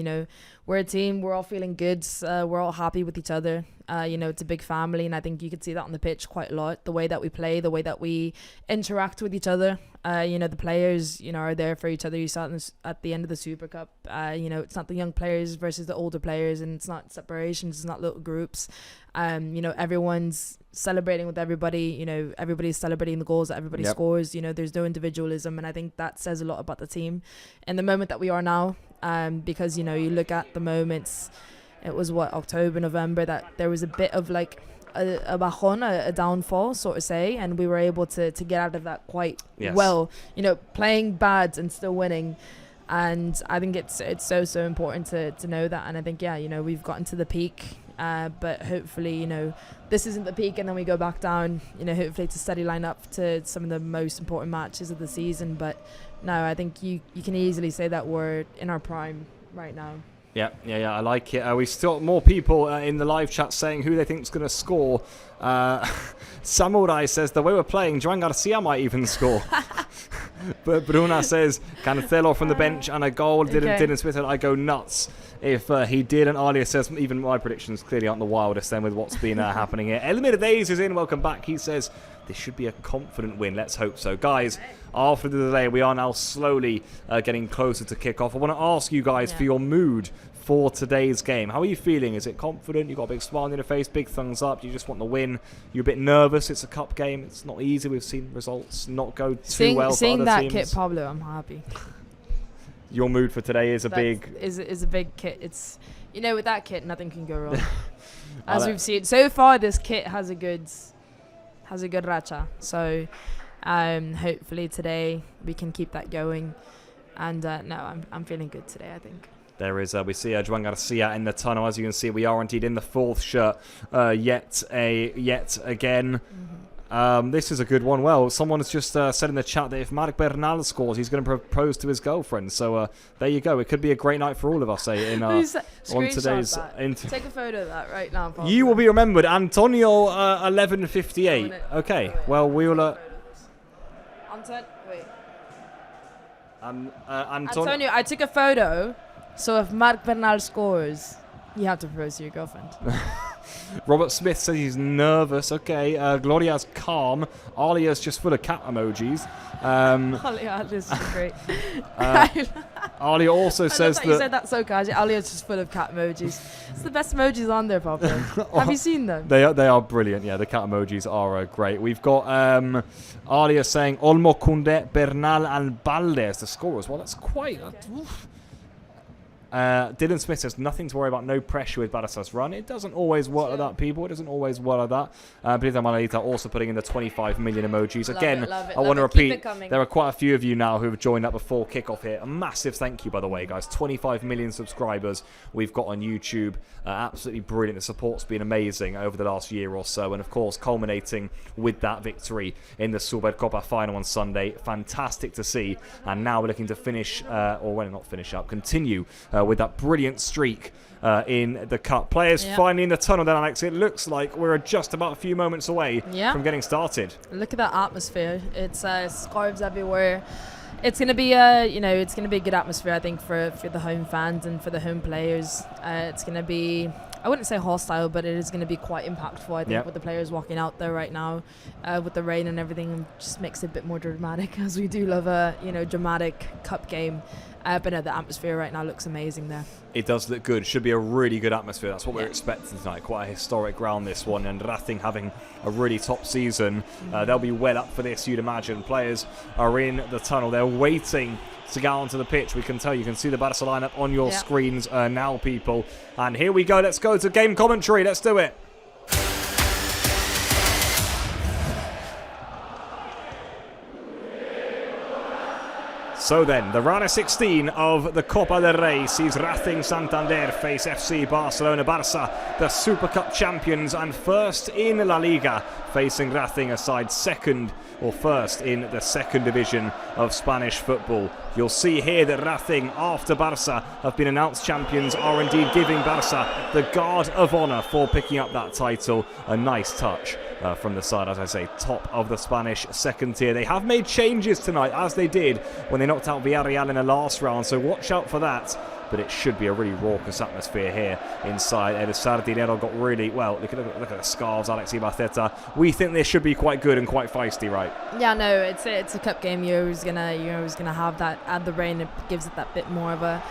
[SPEAKER 2] We're a team, we're all feeling good, we're all happy with each other. It's a big family, and I think you could see that on the pitch quite a lot. The way that we play, the way that we interact with each other. The players, are there for each other. You saw it at the end of the Super Cup. It's not the young players versus the older players, and it's not separations, it's not little groups. Everyone's celebrating with everybody. Everybody's celebrating the goals that everybody scores. There's no individualism, and I think that says a lot about the team in the moment that we are now. Because you look at the moments. It was October, November, that there was a bit of like a bajón, a downfall, sort of say, and we were able to get out of that quite well. Playing bad and still winning, and I think it's so important to know that. And I think we've gotten to the peak, but hopefully this isn't the peak, and then we go back down. Hopefully it's a steady line up to some of the most important matches of the season. But no, I think you can easily say that we're in our prime right now.
[SPEAKER 1] Yeah, I like it. We've still more people in the live chat saying who they think is going to score. Samurai says, the way we're playing, Joan Garcia might even score. But Bruna says, Cancelo from the bench and a goal. Didn't Smith, I go nuts if he did. And Alia says, even my predictions clearly aren't the wildest then with what's been happening here. Elmir Days is in, welcome back. He says, this should be a confident win. Let's hope so. Guys, after the delay, we are now slowly getting closer to kickoff. I want to ask you guys for your mood for today's game. How are you feeling? Is it confident? You've got a big smile on your face, big thumbs up. You just want the win. You're a bit nervous. It's a cup game. It's not easy. We've seen results not go too well for other teams.
[SPEAKER 2] Seeing that kit, Pablo, I'm happy.
[SPEAKER 1] Your mood for today is a big
[SPEAKER 2] kit. It's with that kit, nothing can go wrong. As we've seen so far, this kit has a good racha. So hopefully today we can keep that going. And no, I'm feeling good today, I think.
[SPEAKER 1] There is, we see Joan Garcia in the tunnel. As you can see, we are indeed in the fourth shirt yet again. This is a good one. Well, someone has just said in the chat that if Marc Bernal scores, he's going to propose to his girlfriend. So there you go. It could be a great night for all of us. On today's
[SPEAKER 2] take a photo of that right now. Paul.
[SPEAKER 1] You will be remembered. Antonio 1158. Okay. Well, we will.
[SPEAKER 2] Antonio, I took a photo. So if Marc Bernal scores, you have to propose to your girlfriend.
[SPEAKER 1] Robert Smith says he's nervous. Okay. Gloria's calm. Alia's just full of cat emojis.
[SPEAKER 2] Alia, this is great.
[SPEAKER 1] Alia also says
[SPEAKER 2] you said that so casually. Alia's just full of cat emojis. It's the best emojis on there, Papa. Have you seen them?
[SPEAKER 1] They are brilliant. Yeah, the cat emojis are great. We've got Alia saying Olmo, Koundé, Bernal and Balde as the scorers. Well, that's quite... Dylan Smith says nothing to worry about, no pressure with Barça's run. It doesn't always work like that, people. It doesn't always work like that. Brita Malalita also putting in the 25 million emojis. Again, I want to repeat, there are quite a few of you now who have joined up before kickoff here. A massive thank you, by the way, guys. 25 million subscribers we've got on YouTube. Absolutely brilliant. The support's been amazing over the last year or so. And, of course, culminating with that victory in the Supercopa final on Sunday. Fantastic to see. And now we're looking to finish, continue with that brilliant streak in the cup. Players finally in the tunnel then, Alex. It looks like we're just about a few moments away from getting started.
[SPEAKER 2] Look at that atmosphere. It's scarves everywhere. It's gonna be it's gonna be a good atmosphere, I think, for the home fans and for the home players. It's gonna be, I wouldn't say hostile, but it is going to be quite impactful, I think, with the players walking out there right now, with the rain and everything. Just makes it a bit more dramatic, as we do love a dramatic cup game. But no, the atmosphere right now looks amazing there.
[SPEAKER 1] It does look good. Should be a really good atmosphere. That's what we're expecting tonight. Quite a historic ground, this one. And Racing having a really top season. They'll be well up for this, you'd imagine. Players are in the tunnel. They're waiting to get onto the pitch. We can tell, you can see the Barca lineup on your screens now, people. And here we go. Let's go to game commentary. Let's do it. So then, the round of 16 of the Copa del Rey sees Racing Santander face FC Barcelona. Barça, the Super Cup champions and first in La Liga, facing Racing, a side second or first in the second division of Spanish football. You'll see here that Racing, after Barça have been announced champions, are indeed giving Barça the guard of honour for picking up that title. A nice touch from the side, as I say, top of the Spanish second tier. They have made changes tonight, as they did when they knocked out Villarreal in the last round, so watch out for that. But it should be a really raucous atmosphere here inside. El Sardinero got really, well, look at the scarves, Alex Ibaceta. We think this should be quite good and quite feisty, right?
[SPEAKER 2] Yeah, no, it's a cup game. You're always gonna have that. Add the rain, it gives it that bit more of a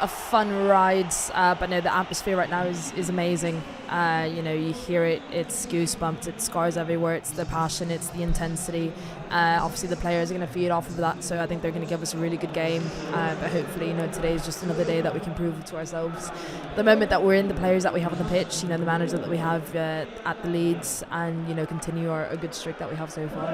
[SPEAKER 2] fun ride. But no, the atmosphere right now is amazing. You hear it. It's goosebumps. It's scars everywhere. It's the passion. It's the intensity. Obviously, the players are going to feed off of that. So I think they're going to give us a really good game. But hopefully, today is just another day that we can prove to ourselves the moment that we're in, the players that we have on the pitch, the manager that we have at the leads, and continue a good streak that we have so far.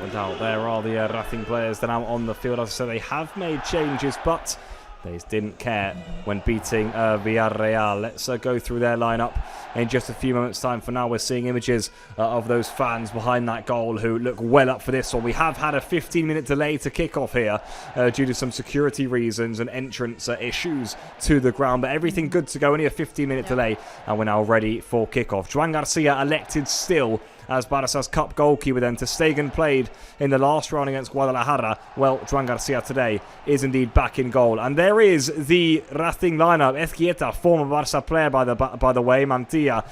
[SPEAKER 1] Without doubt, there are the Racing players that are on the field. As I said, they have made changes, but they didn't care when beating Villarreal. Let's go through their lineup in just a few moments' time. For now, we're seeing images of those fans behind that goal who look well up for this one. We have had a 15-minute delay to kick off here due to some security reasons and entrance issues to the ground, but everything good to go. Only a 15-minute delay, and we're now ready for kickoff. Joan Garcia elected still as Barça's cup goalkeeper then. Ter Stegen played in the last round against Guadalajara. Well, Joan Garcia today is indeed back in goal. And there is the Racing lineup. Ezquieta, former Barça player by the way. Mantilla,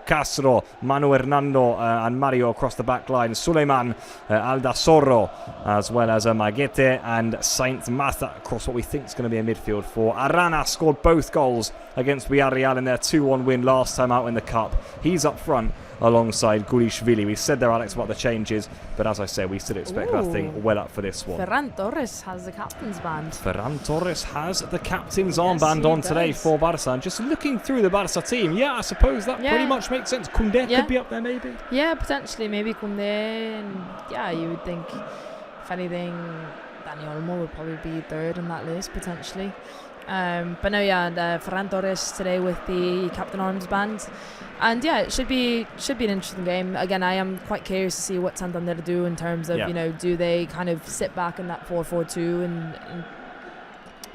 [SPEAKER 1] Castro, Manu Hernando and Mario across the back line. Suleiman, Aldasoro, as well as Maguete and Saint Mata across what we think is going to be a midfield four. Arana scored both goals against Villarreal in their 2-1 win last time out in the cup. He's up front alongside Gulishvili. We said there, Alex, about the changes, but as I say, we still expect Racing well up for this one.
[SPEAKER 2] Ferran Torres has the captain's band.
[SPEAKER 1] Ferran Torres has the captain's armband on today for Barça. And just looking through the Barça team, I suppose that pretty much makes sense. Koundé could be up there, maybe. Yeah,
[SPEAKER 2] potentially, maybe Koundé. And you would think, if anything, Dani Olmo would probably be third on that list, potentially. But no, Ferran Torres today with the captain armband. And it should be an interesting game. Again, I am quite curious to see what Santander do in terms of, do they kind of sit back in that 4-4-2 and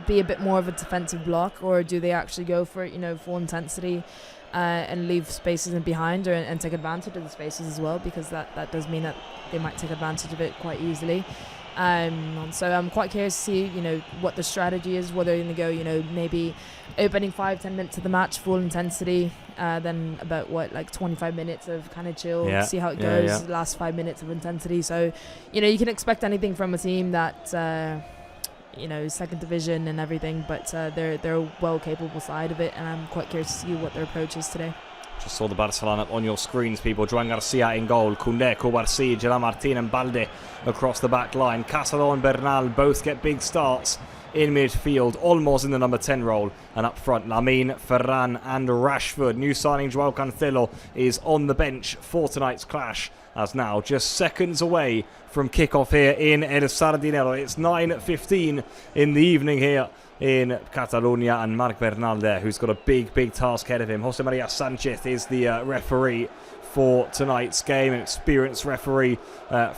[SPEAKER 2] be a bit more of a defensive block, or do they actually go for it, full intensity and leave spaces in behind and take advantage of the spaces as well, because that does mean that they might take advantage of it quite easily. So I'm quite curious to see, what the strategy is, whether they're going to go, maybe opening 5-10 minutes of the match, full intensity, then about 25 minutes of kind of chill, see how it goes, last 5 minutes of intensity. So, you can expect anything from a team that second division and everything, but they're a well capable side of it, and I'm quite curious to see what their approach is today.
[SPEAKER 1] Just saw the Barca lineup on your screens, people. Joan Garcia in goal. Koundé, Cubarsí, Gerard Martin and Balde across the back line. Casado and Bernal both get big starts in midfield. Olmos in the number 10 role. And up front, Lamine, Ferran and Rashford. New signing Joao Cancelo is on the bench for tonight's clash, as now just seconds away from kickoff here in El Sardinero. It's 9:15 in the evening here in Catalonia, and Marc Bernal there, who's got a big task ahead of him. Jose Maria Sanchez is the referee for tonight's game, an experienced referee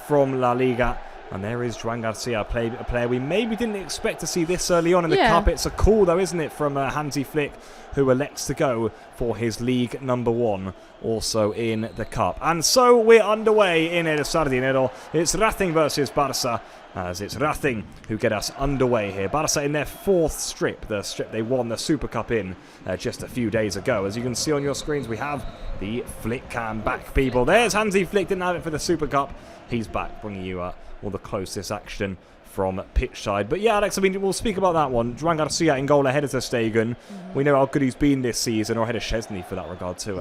[SPEAKER 1] from La Liga. And there is Joan Garcia, a player we maybe didn't expect to see this early on in the cup. It's a call, though, isn't it, from Hansi Flick, who elects to go for his league number 1, also in the cup. And so we're underway in El Sardinero. It's Racing versus Barça, as it's Racing who get us underway here. Barça in their 4th strip, the strip they won the Super Cup in just a few days ago. As you can see on your screens, we have the Flick cam back, people. There's Hansi Flick, didn't have it for the Super Cup. He's back, bringing you all the closest action from pitch side. But yeah, Alex, I mean, we'll speak about that one. Joan Garcia in goal ahead of Ter Stegen. We know how good he's been this season, or ahead of Szczesny for that regard too.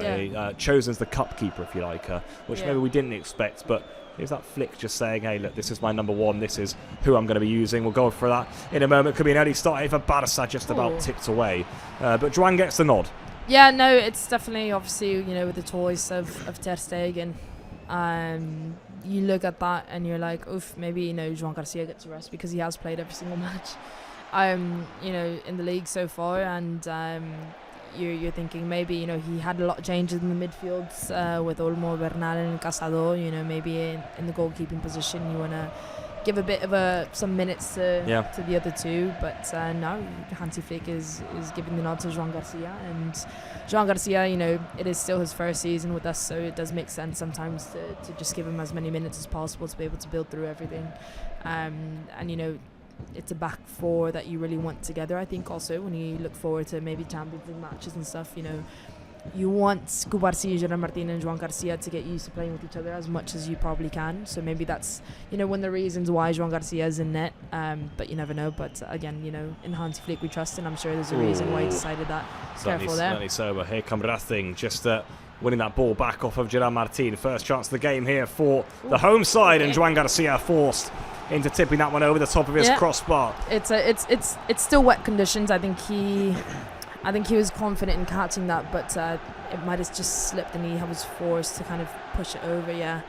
[SPEAKER 1] Chosen as the cup keeper, if you like, which maybe we didn't expect. But here's that Flick just saying, hey, look, this is my number 1. This is who I'm going to be using. We'll go for that in a moment. Could be an early start here for Barca, just about tipped away. But Joan gets the nod.
[SPEAKER 2] Yeah, no, it's definitely, obviously, with the choice of Ter Stegen. You look at that and you're like, oof, maybe, Joan Garcia gets a rest, because he has played every single match, in the league so far. And you're thinking maybe, he had a lot of changes in the midfields with Olmo, Bernal and Casado. Maybe in the goalkeeping position you want to give a bit of some minutes to the other two, but no, Hansi Flick is giving the nod to Joan Garcia, and Joan Garcia, it is still his first season with us, so it does make sense sometimes to just give him as many minutes as possible to be able to build through everything, and it's a back 4 that you really want together. I think also when you look forward to maybe Champions League matches and stuff, you want Cubarsí, Gerard Martin and Joan Garcia to get used to playing with each other as much as you probably can. So maybe that's, one of the reasons why Joan Garcia is in net. But you never know. But again, in Hansi Flick we trust, and I'm sure there's a reason why he decided that.
[SPEAKER 1] Certainly so. But here comes Racing, just winning that ball back off of Gerard Martin. First chance of the game here for the home side, and Joan Garcia forced into tipping that one over the top of his crossbar.
[SPEAKER 2] It's still wet conditions. I think he was confident in catching that, but it might have just slipped and he was forced to kind of push it over,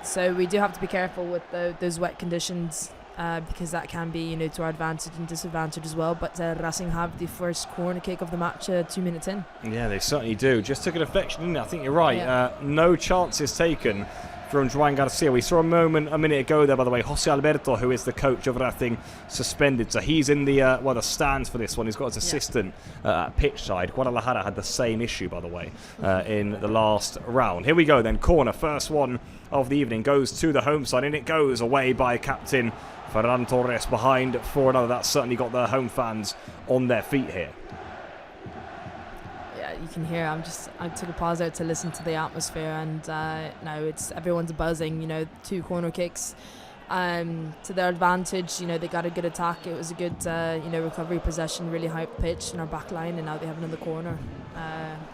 [SPEAKER 2] so we do have to be careful with those wet conditions, because that can be, to our advantage and disadvantage as well. But Racing have the first corner kick of the match 2 minutes in. Yeah,
[SPEAKER 1] they certainly do. Just took a deflection, didn't it? I think you're right. No chances taken from Joan Garcia. We saw a minute ago there, by the way, Jose Alberto, who is the coach of Racing, suspended. So he's in the stands for this one. He's got his assistant at pitch side. Guadalajara had the same issue, by the way, in the last round. Here we go then. Corner, first one of the evening, goes to the home side, and it goes away by captain Ferran Torres behind for another. That's certainly got the home fans on their feet here.
[SPEAKER 2] You can hear, I took a pause out to listen to the atmosphere, and no, everyone's buzzing. 2 corner kicks to their advantage. They got a good attack. It was a good recovery possession, really high pitch in our back line, and now they have another corner.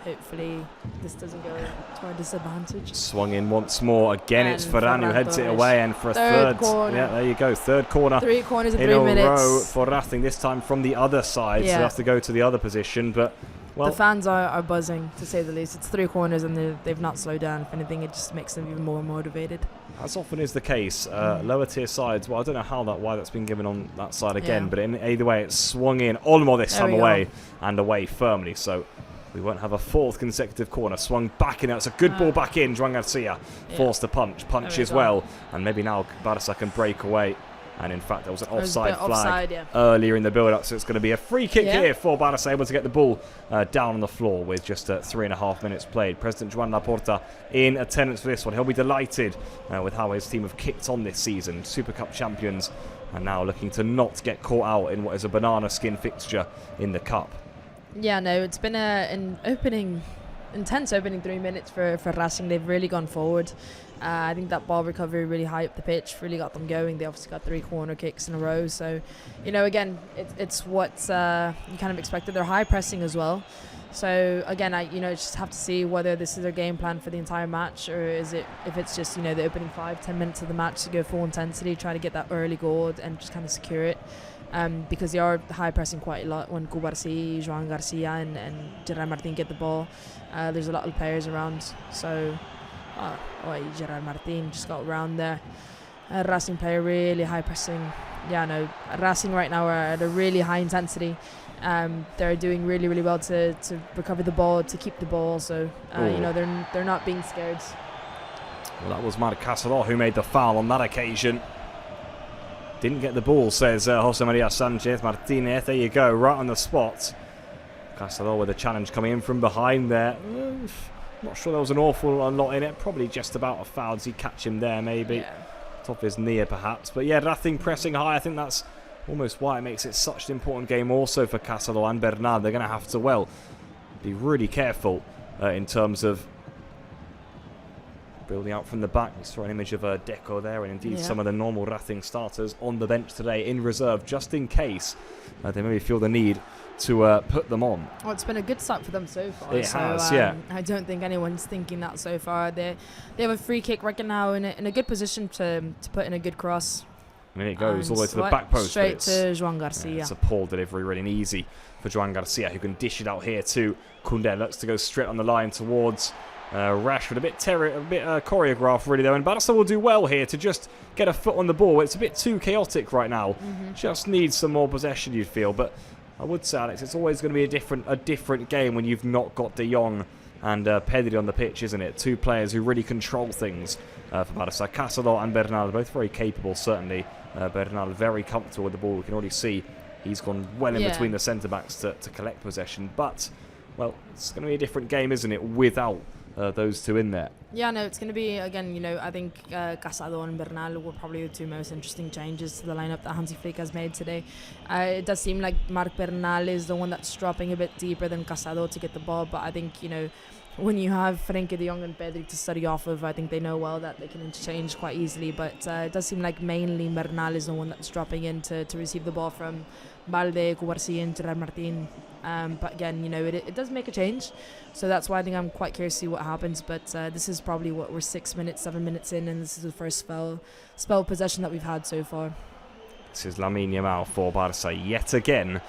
[SPEAKER 2] Hopefully this doesn't go to our disadvantage.
[SPEAKER 1] Swung in once more. Again, it's Ferran who heads it away, and for a third corner. Yeah, there you go. Third corner.
[SPEAKER 2] 3 corners in 3
[SPEAKER 1] a
[SPEAKER 2] minutes.
[SPEAKER 1] Row for Racing, this time from the other side. So they have to go to the other position, but well,
[SPEAKER 2] the fans are buzzing, to say the least. It's 3 corners and they've not slowed down. If anything, it just makes them even more motivated.
[SPEAKER 1] As often is the case, lower tier sides, well, I don't know why that's been given on that side again, but in either way, it's swung in. Olmo this time away, and away firmly. So we won't have a 4th consecutive corner. Swung back in. It's a good ball back in. Joan Garcia forced to punch as well. And maybe now Barça can break away. And in fact, there was an offside flag earlier in the build-up, so it's going to be a free kick here for Barça, able to get the ball down on the floor with just 3.5 minutes played. President Joan Laporta in attendance for this one. He'll be delighted with how his team have kicked on this season. Super Cup champions, and now looking to not get caught out in what is a banana skin fixture in the Cup.
[SPEAKER 2] Yeah, no, it's been an opening intense opening 3 minutes for Racing. They've really gone forward. I think that ball recovery really high up the pitch really got them going. They obviously got 3 corner kicks in a row. So, again, it's what you kind of expected. They're high pressing as well. So again, I just have to see whether this is their game plan for the entire match, or if it's just the opening 5-10 minutes of the match to go full intensity, try to get that early goal and just kind of secure it. Because they are high pressing quite a lot when Cubarsí, Joan Garcia and Gerard Martin get the ball. There's a lot of players around, so Gerard Martin just got around there. Racing player really high pressing. Racing right now are at a really high intensity. They're doing really, really well to recover the ball, to keep the ball. So they're not being scared.
[SPEAKER 1] Well, that was Marc Casador who made the foul on that occasion. Didn't get the ball, says Jose Maria Sanchez Martinez. There you go, right on the spot. Casador with a challenge coming in from behind there. Not sure there was an awful lot in it. Probably just about a foul. Does he catch him there, maybe?
[SPEAKER 2] Yeah.
[SPEAKER 1] Top of his knee, perhaps. But yeah, Racing pressing high. I think that's almost why it makes it such an important game also for Casador and Bernal. They're going to have to, be really careful in terms of building out from the back. We saw an image of Deco there, and indeed some of the normal Racing starters on the bench today in reserve, just in case they maybe feel the need to put them on.
[SPEAKER 2] Well, it's been a good start for them so far.
[SPEAKER 1] It has, yeah.
[SPEAKER 2] I don't think anyone's thinking that so far. They have a free kick right now in a good position to put in a good cross.
[SPEAKER 1] I mean, it goes all the way to the back post.
[SPEAKER 2] Straight to Joan Garcia.
[SPEAKER 1] Yeah, it's a poor delivery, really easy for Joan Garcia, who can dish it out here to Koundé. Looks to go straight on the line towards Rashford. A bit choreographed, really, though. And Barca will do well here to just get a foot on the ball. It's a bit too chaotic right now. Just needs some more possession, you'd feel. But I would say, Alex, it's always going to be a different game when you've not got De Jong and Pedri on the pitch, isn't it? 2 players who really control things for Barca. Casador and Bernal, both very capable, certainly. Bernal very comfortable with the ball. We can already see he's gone well in between the centre-backs to collect possession. But, it's going to be a different game, isn't it, without those 2 in there. Yeah,
[SPEAKER 2] no, it's going to be, again, I think Casador and Bernal were probably the 2 most interesting changes to the lineup that Hansi Flick has made today. It does seem like Marc Bernal is the one that's dropping a bit deeper than Casador to get the ball, but I think, when you have Frenkie de Jong and Pedri to study off of, I think they know well that they can interchange quite easily, but it does seem like mainly Bernal is the one that's dropping in to receive the ball from Balde, Cubarsí and Gerard Martin. But again, it does make a change, so that's why I think I'm quite curious to see what happens. But this is probably we're 6 minutes, 7 minutes in, and this is the first spell possession that we've had so far.
[SPEAKER 1] This is Lamine Yamal for Barca yet again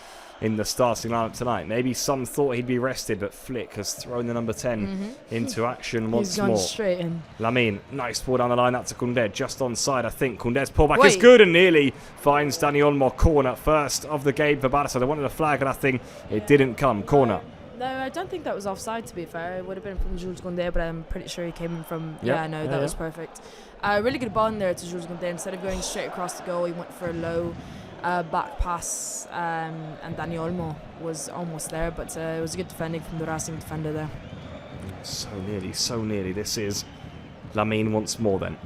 [SPEAKER 1] in the starting lineup tonight. Maybe some thought he'd be rested, but Flick has thrown the number 10 into action once more.
[SPEAKER 2] He's gone straight in.
[SPEAKER 1] Lamine, nice ball down the line. That's to Koundé, just onside, I think. Koundé's pullback is good and nearly finds Dani Olmo. Corner, first of the game for Barca. They wanted a flag, and I think it didn't come. Corner.
[SPEAKER 2] No, I don't think that was offside, to be fair. It would have been from Jules Koundé, but I'm pretty sure he came in from... That was perfect. Really good ball in there to Jules Koundé. Instead of going straight across the goal, he went for a low back pass, and Dani Olmo was almost there, but it was a good defending from the Racing defender there.
[SPEAKER 1] So nearly. This is Lamine once more then.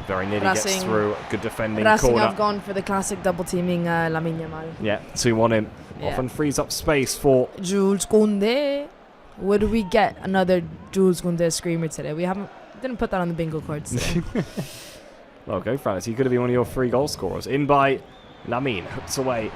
[SPEAKER 1] Very nearly gets through. Good defending.
[SPEAKER 2] Racing
[SPEAKER 1] corner.
[SPEAKER 2] have gone for the classic double teaming Lamine Yamal.
[SPEAKER 1] Yeah, 2-1 him. Often frees up space for
[SPEAKER 2] Jules Koundé. Would we get another Jules Koundé screamer today? We didn't put that on the bingo cards today.
[SPEAKER 1] Well, go for it. He could have been one of your 3 goal scorers. In by Lamine, hooks away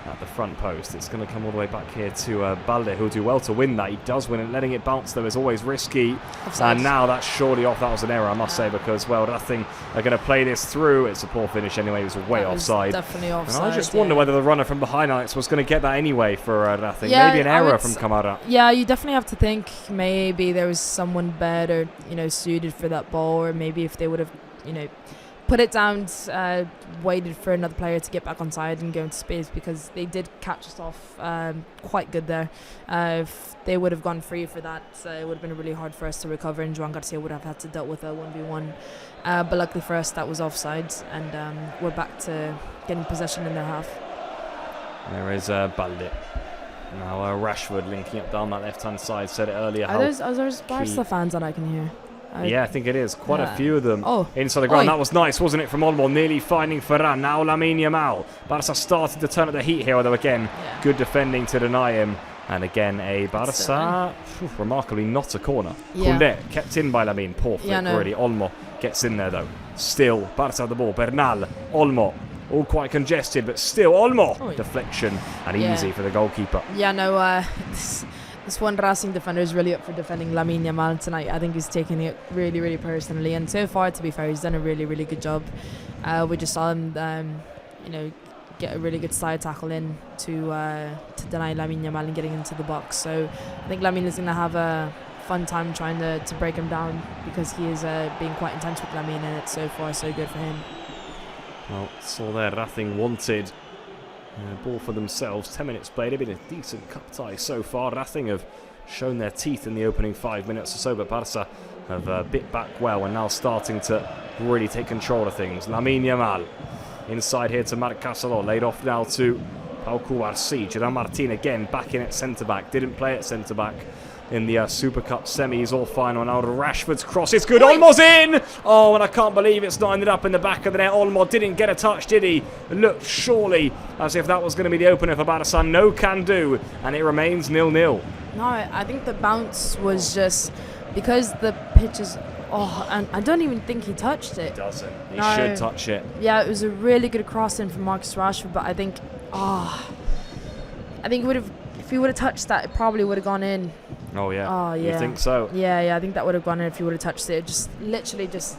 [SPEAKER 1] at the front post. It's going to come all the way back here to Balde, who'll do well to win that. He does win it. Letting it bounce, though, is always risky.
[SPEAKER 2] Offside.
[SPEAKER 1] And now that's surely off. That was an error, I must say, because, Racing are going to play this through. It's a poor finish anyway. It was way offside.
[SPEAKER 2] Definitely offside.
[SPEAKER 1] And I just wonder whether the runner from behind, Alex, was going to get that anyway for Racing. Maybe an error from Kamara.
[SPEAKER 2] Yeah, you definitely have to think maybe there was someone better, suited for that ball, or maybe if they would have, put it down, waited for another player to get back on side and go into space, because they did catch us off quite good there. If they would have gone free for that, it would have been really hard for us to recover, and Joan Garcia would have had to deal with a 1v1. But luckily for us, that was offside, and we're back to getting possession in their half.
[SPEAKER 1] There is Balde. Now Rashford linking up down that left-hand side. Said it earlier.
[SPEAKER 2] Are those Barca fans that I can hear?
[SPEAKER 1] Yeah, I think it is. Quite a few of them inside the ground. That was nice, wasn't it, from Olmo? Nearly finding Ferran. Now Lamine Yamal. Barca started to turn up the heat here, although again, good defending to deny him. And again, a Barça, remarkably not a corner.
[SPEAKER 2] Yeah.
[SPEAKER 1] Koundé kept in by Lamine. Poor flick, really. Olmo gets in there, though. Still, Barça have the ball. Bernal, Olmo, all quite congested, but still, Olmo. Deflection, and easy for the goalkeeper.
[SPEAKER 2] Yeah, no, this one Racing defender is really up for defending Lamine Yamal tonight. I think he's taking it really, really personally. And so far, to be fair, he's done a really, really good job. We just saw him, get a really good side tackle in to deny Lamine Yamal and getting into the box. So I think Lamine is going to have a fun time trying to break him down, because he is being quite intense with Lamine, and it's so far so good for him.
[SPEAKER 1] Well, saw there, Racing wanted ball for themselves. 10 minutes played. It's been a decent cup tie so far. Racing have shown their teeth in the opening 5 minutes or so, but Barça have bit back well and now starting to really take control of things. Lamine Yamal inside here to Marc Casalot, laid off now to Pau Cubarsí. Gerard Martin again back in at centre-back. Didn't play at centre-back in the Super Cup semis or final. Now Rashford's cross, it's good. Olmo's in! Oh, and I can't believe it's not ended up in the back of the net. Olmo didn't get a touch, did he? It looked surely as if that was going to be the opener for Barça. No can do, and it remains 0-0.
[SPEAKER 2] No, I think the bounce was just because the pitch is... Oh, and I don't even think he touched it.
[SPEAKER 1] He doesn't. He should touch it.
[SPEAKER 2] Yeah, it was a really good cross in from Marcus Rashford, but I think... I think if he would have touched that, it probably would have gone in.
[SPEAKER 1] Oh, yeah.
[SPEAKER 2] Oh, yeah.
[SPEAKER 1] You think so?
[SPEAKER 2] Yeah, I think that would have gone in if he would have touched it. Just literally just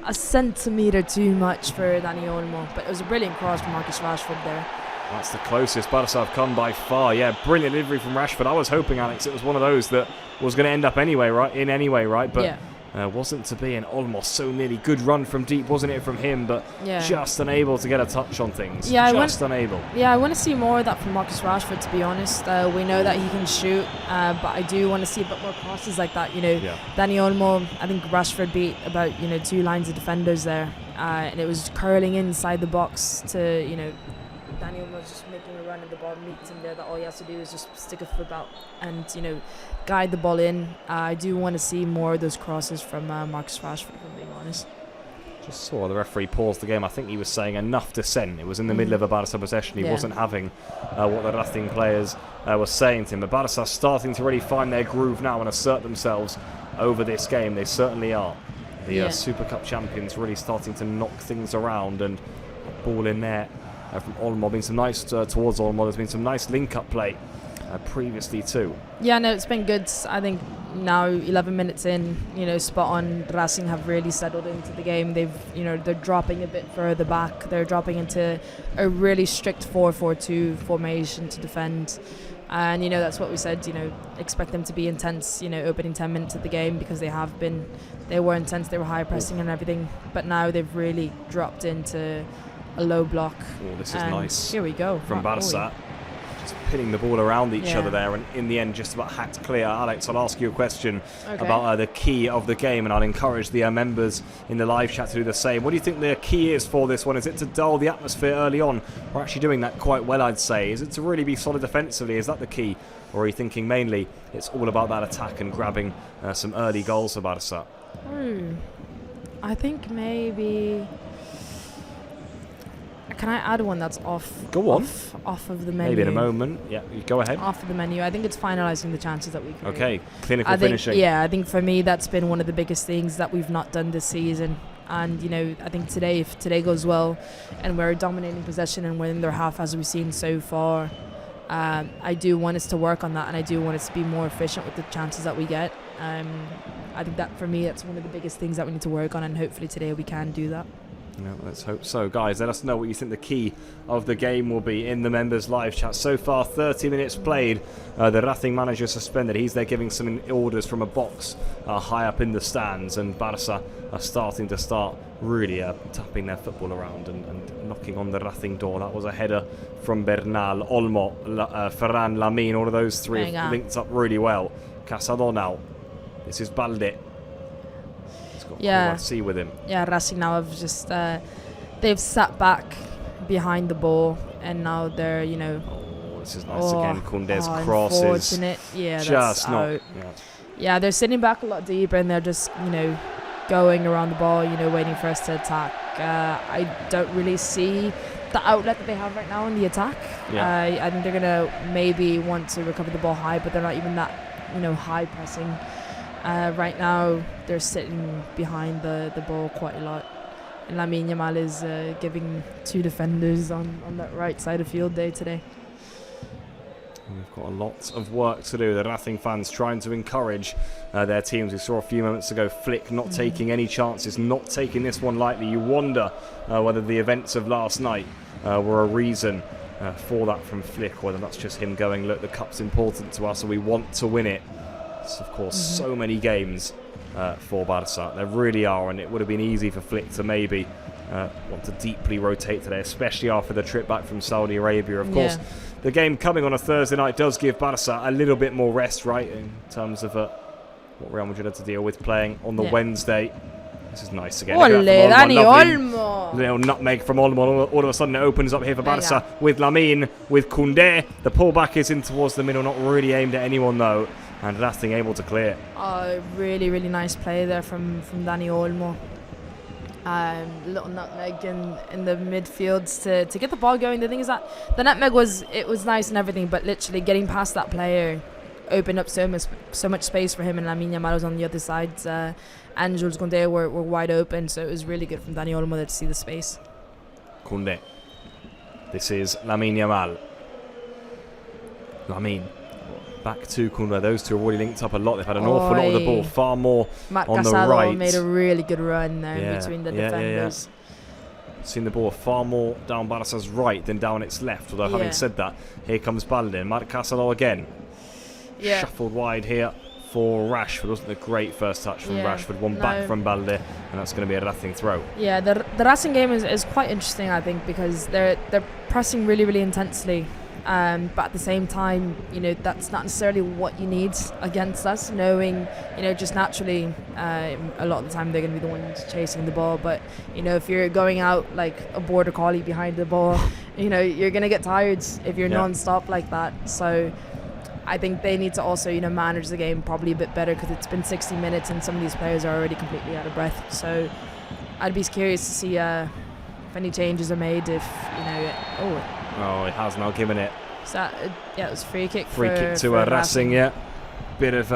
[SPEAKER 2] a centimetre too much for Dani Olmo. But it was a brilliant cross from Marcus Rashford there. That's
[SPEAKER 1] the closest Barça have come by far. Yeah, brilliant delivery from Rashford. I was hoping, Alex, it was one of those that was going to end up anyway, right? But wasn't to be, and Olmo so nearly. Good run from deep, wasn't it, from him? But just unable to get a touch on things. Yeah, unable.
[SPEAKER 2] Yeah, I want to see more of that from Marcus Rashford, to be honest. We know that he can shoot, but I do want to see a bit more crosses like that. Dani Olmo, I think Rashford beat about 2 lines of defenders there, and it was curling inside the box to Dani Olmo was just making a run and the ball meets him there, that all he has to do is just stick a foot out and guide the ball in. I do want to see more of those crosses from Marcus Rashford, if I'm being honest.
[SPEAKER 1] Just saw the referee pause the game. I think he was saying enough dissent. It was in the middle of a Barça possession. He wasn't having what the Racing players were saying to him. But Barça starting to really find their groove now and assert themselves over this game. They certainly are. The Super Cup champions really starting to knock things around, and ball in there from Olmo. Been some nice towards Olmo. There's been some nice link-up play previously too.
[SPEAKER 2] Yeah, no, it's been good. I think now 11 minutes in, spot on. Racing have really settled into the game. They've, they're dropping a bit further back. They're dropping into a really strict 4-4-2 formation to defend. And, that's what we said, expect them to be intense, opening 10 minutes of the game, because they were intense, they were high pressing and everything. But now they've really dropped into a low block.
[SPEAKER 1] Oh, this is nice.
[SPEAKER 2] Here we go.
[SPEAKER 1] From Barça. Just pinning the ball around each other there, and in the end just about hacked clear. Alex, I'll ask you a question about the key of the game, and I'll encourage the members in the live chat to do the same. What do you think the key is for this one? Is it to dull the atmosphere early on? We're actually doing that quite well, I'd say. Is it to really be solid defensively? Is that the key? Or are you thinking mainly it's all about that attack and grabbing some early goals for Barça?
[SPEAKER 2] I think maybe... Can I add one that's off?
[SPEAKER 1] Go on.
[SPEAKER 2] Off of the menu.
[SPEAKER 1] Maybe in a moment. Yeah, go ahead.
[SPEAKER 2] Off of the menu. I think it's finalising the chances that we create.
[SPEAKER 1] Okay, clinical finishing.
[SPEAKER 2] Yeah, I think for me that's been one of the biggest things that we've not done this season. And, I think today, if today goes well and we're dominating possession and winning their half as we've seen so far, I do want us to work on that, and I do want us to be more efficient with the chances that we get. I think that for me, that's one of the biggest things that we need to work on, and hopefully today we can do that.
[SPEAKER 1] Let's hope so. Guys, let us know what you think the key of the game will be in the members live chat. So far, 30 minutes played. The Racing manager suspended. He's there giving some orders from a box high up in the stands, and Barça are starting to really tapping their football around and knocking on the Racing door. That was a header from Bernal, Olmo, Ferran, Lamine. All of those three have linked up really well. Casalot now. This is Balde. See with him.
[SPEAKER 2] Yeah, Racing now have just they've sat back behind the ball, and now they're
[SPEAKER 1] Oh, this is nice again. Koundé's crosses.
[SPEAKER 2] Unfortunate. Yeah,
[SPEAKER 1] just
[SPEAKER 2] that's
[SPEAKER 1] not.
[SPEAKER 2] Yeah, they're sitting back a lot deeper, and they're just going around the ball, waiting for us to attack. I don't really see outlet that they have right now in the attack.
[SPEAKER 1] Yeah.
[SPEAKER 2] I think they're gonna maybe want to recover the ball high, but they're not even that high pressing. Right now they're sitting behind the ball quite a lot. And Lamine Yamal is giving 2 defenders on that right side of field day today.
[SPEAKER 1] We've got a lot of work to do. The Racing fans trying to encourage their teams. We saw a few moments ago Flick not taking any chances, not taking this one lightly. You wonder whether the events of last night were a reason for that from Flick, whether that's just him going, look, the cup's important to us and we want to win it. It's, of course, so many games for Barça. There really are, and it would have been easy for Flick to maybe want to deeply rotate today, especially after the trip back from Saudi Arabia. Of course, the game coming on a Thursday night does give Barça a little bit more rest, right, in terms of what Real Madrid had to deal with playing on the Wednesday. This is nice again.
[SPEAKER 2] Ole, Dani Olmo.
[SPEAKER 1] Little nutmeg from Olmo. All of a sudden it opens up here for Barça with Lamine, with Koundé. The pullback is in towards the middle, not really aimed at anyone though. And Racing able to clear.
[SPEAKER 2] Really, really nice play there from Dani Olmo. Little nutmeg in the midfield to get the ball going. The thing is that the nutmeg was nice and everything, but literally getting past that player opened up so much space for him, and Lamine Yamal was on the other side. And Jules Koundé were wide open, so it was really good from Dani Olmo there to see the space.
[SPEAKER 1] Koundé. This is Lamine Yamal. Lamine. Back to Koundé. Those two are already linked up a lot. They've had an awful lot of the ball, far more
[SPEAKER 2] Matt
[SPEAKER 1] on
[SPEAKER 2] Casado
[SPEAKER 1] the right.
[SPEAKER 2] made a really good run there between the defenders.
[SPEAKER 1] Seen the ball far more down Barca's right than down its left. Although having said that, here comes Balde. Marc Casado again. Shuffled wide here for Rashford. Wasn't a great first touch from Rashford. One back from Balde, and that's going to be a Racing throw. Yeah,
[SPEAKER 2] the Racing game is quite interesting, I think, because they're pressing really, really intensely. But at the same time, that's not necessarily what you need against us, knowing, just naturally, a lot of the time they're going to be the ones chasing the ball. But, if you're going out like a border collie behind the ball, you're going to get tired if you're non-stop like that. So I think they need to also, manage the game probably a bit better, because it's been 60 minutes and some of these players are already completely out of breath. So I'd be curious to see if any changes are made, if,
[SPEAKER 1] Oh, it has now given it.
[SPEAKER 2] So it was free kick.
[SPEAKER 1] Free kick to Racing, Bit of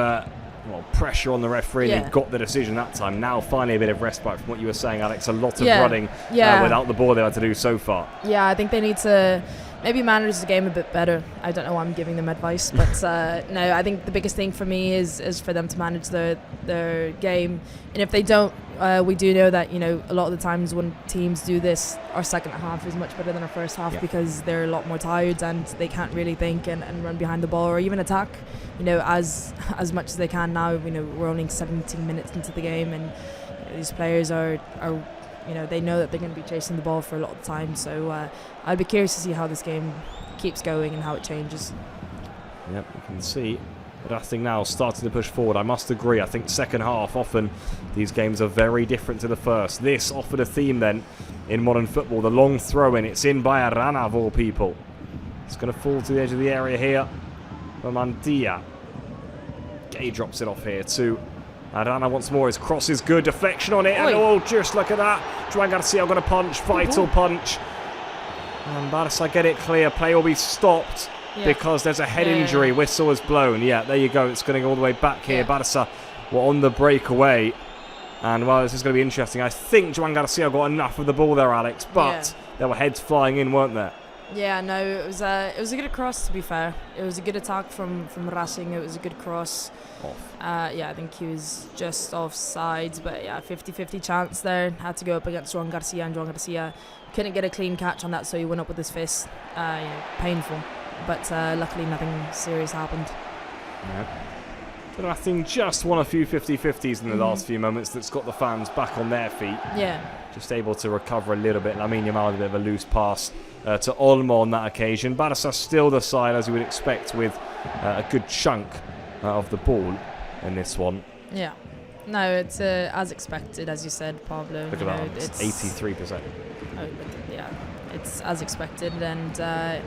[SPEAKER 1] pressure on the referee, and he got the decision that time. Now finally a bit of respite from what you were saying, Alex. A lot of running without the ball they had to do so far. Yeah,
[SPEAKER 2] I think they need to maybe manage the game a bit better. I don't know why I'm giving them advice, but no, I think the biggest thing for me is for them to manage their game. And if they don't, we do know that a lot of the times when teams do this, our second half is much better than our first half, because they're a lot more tired and they can't really think and run behind the ball or even attack as much as they can now. We're only 17 minutes into the game, and these players are they know that they're going to be chasing the ball for a lot of the time. So I'd be curious to see how this game keeps going and how it changes.
[SPEAKER 1] Yep, you can see Racing now starting to push forward. I must agree, I think second half often these games are very different to the first. This offered a theme then in modern football. The long throw in, it's in by Arana of all people. It's going to fall to the edge of the area here for Mandia. Gay drops it off here too. Arana once more, his cross is good, deflection on it, and just look at that. Joan Garcia got a punch, vital punch. And Barça get it clear, play will be stopped because there's a head injury, whistle is blown. Yeah, there you go, it's going to go all the way back here. Barça were on the breakaway. And this is going to be interesting. I think Joan Garcia got enough of the ball there, Alex, but there were heads flying in, weren't there? Yeah, no, it was a good cross, to be fair. It was a good attack from Racing. It was a good cross. Off. I think he was just offside, but 50-50 chance there. Had to go up against Joan Garcia, and Joan Garcia couldn't get a clean catch on that, so he went up with his fist. Painful, but luckily nothing serious happened. But I think just won a few 50-50s in the last few moments that's got the fans back on their feet. Just able to recover a little bit. Lamine Yamal had a bit of a loose pass to Olmo on that occasion. Barça still the side, as you would expect, with a good chunk of the ball in this one. Yeah. No, it's as expected, as you said, Pablo. Look at that, it's 83%. It's as expected. And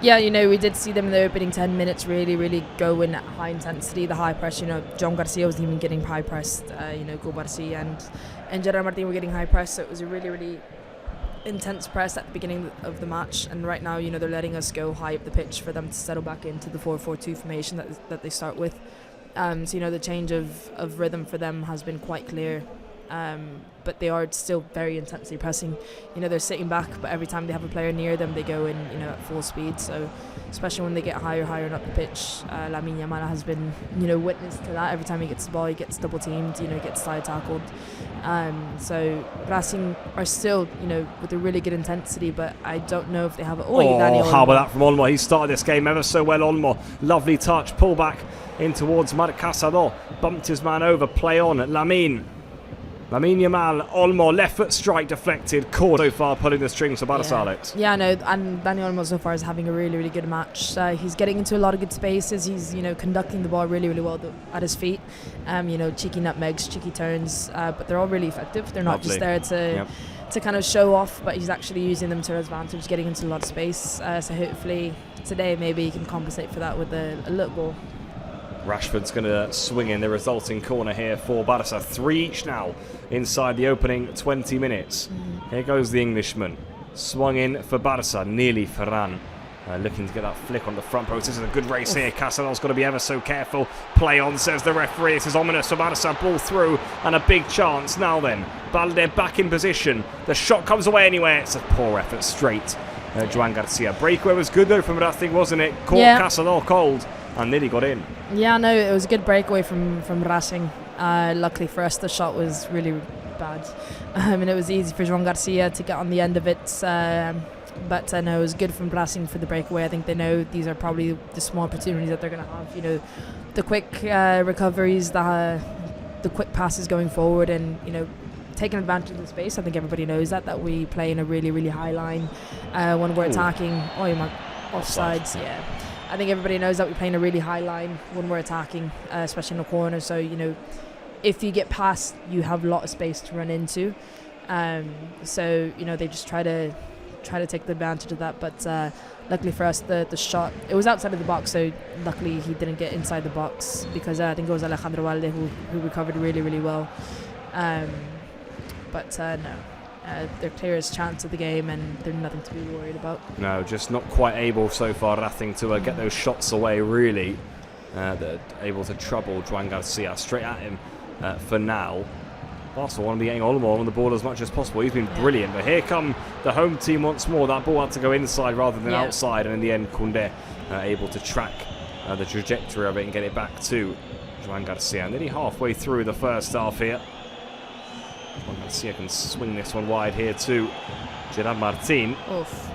[SPEAKER 1] we did see them in the opening 10 minutes really, really go in at high intensity, the high press. Joan Garcia wasn't even getting high pressed. Go Barcia and Gerard Martin were getting high press. So it was a really, really
[SPEAKER 2] intense press at the beginning of the match, and right now, you know, they're letting us go high up the pitch for them to settle back into the 4-4-2 formation that they start with. So, you know, the change of rhythm for them has been quite clear. But they are still very intensely pressing. You know, they're sitting back, but every time they have a player near them, they go in, you know, at full speed. So, especially when they get higher and up the pitch, Lamine Yamal has been, you know, witness to that. Every time he gets the ball, he gets double teamed, you know, gets side tackled. So Racing are still, you know, with a really good intensity, but I don't know if they have it.
[SPEAKER 1] How about that from Olmo? He started this game ever so well, Olmo. Lovely touch, pull back in towards Marc Casado. Bumped his man over, play on at Lamine Yamal, Olmo, left foot strike deflected. Caught so far, pulling the strings for Barça, Alex.
[SPEAKER 2] Yeah, no, and Dani Olmo so far is having a really, really good match. He's getting into a lot of good spaces. He's, you know, conducting the ball really, really well at his feet. You know, cheeky nutmegs, cheeky turns, but they're all really effective. They're not just there to kind of show off, but he's actually using them to his advantage, getting into a lot of space. So hopefully today maybe he can compensate for that with a little goal.
[SPEAKER 1] Rashford's going to swing in the resulting corner here for Barça. 3 each now inside the opening 20 minutes. Here goes the Englishman. Swung in for Barça, nearly Ferran. Looking to get that flick on the front post. This is a good race here. Casado's got to be ever so careful. Play on, says the referee. This is ominous for Barça. Ball through and a big chance. Now then, Balde back in position. The shot comes away anyway. It's a poor effort straight. Joan Garcia. Breakaway was good though from Racing, wasn't it? Caught Casado cold and nearly got in.
[SPEAKER 2] Yeah, no, it was a good breakaway from Racing. Luckily for us, the shot was really bad. And it was easy for Joan Garcia to get on the end of it. But no, it was good from Racing for the breakaway. I think they know these are probably the small opportunities that they're going to have. You know, the quick recoveries, the quick passes going forward, and, you know, taking advantage of the space. I think everybody knows that we play in a really, really high line when we're attacking. Oh, you might offsides, yeah. I think everybody knows that we play in a really high line when we're attacking, especially in the corner. So, you know, if you get past, you have a lot of space to run into. So, you know, they just try to take the advantage of that. But luckily for us, the shot, it was outside of the box. So luckily he didn't get inside the box, because I think it was Alejandro Valde who recovered really, really well. But no. Their clearest chance of the game, and they're nothing to be worried about. No,
[SPEAKER 1] just not quite able so far, Racing, to get those shots away, really. They're able to trouble Joan Garcia straight at him for now. Barca want to be getting Olmo on the ball as much as possible. He's been brilliant, but here come the home team once more. That ball had to go inside rather than outside, and in the end, Koundé able to track the trajectory of it and get it back to Joan Garcia. Nearly halfway through the first half here. Garcia can swing this one wide here to Gerard Martin.
[SPEAKER 2] Oof.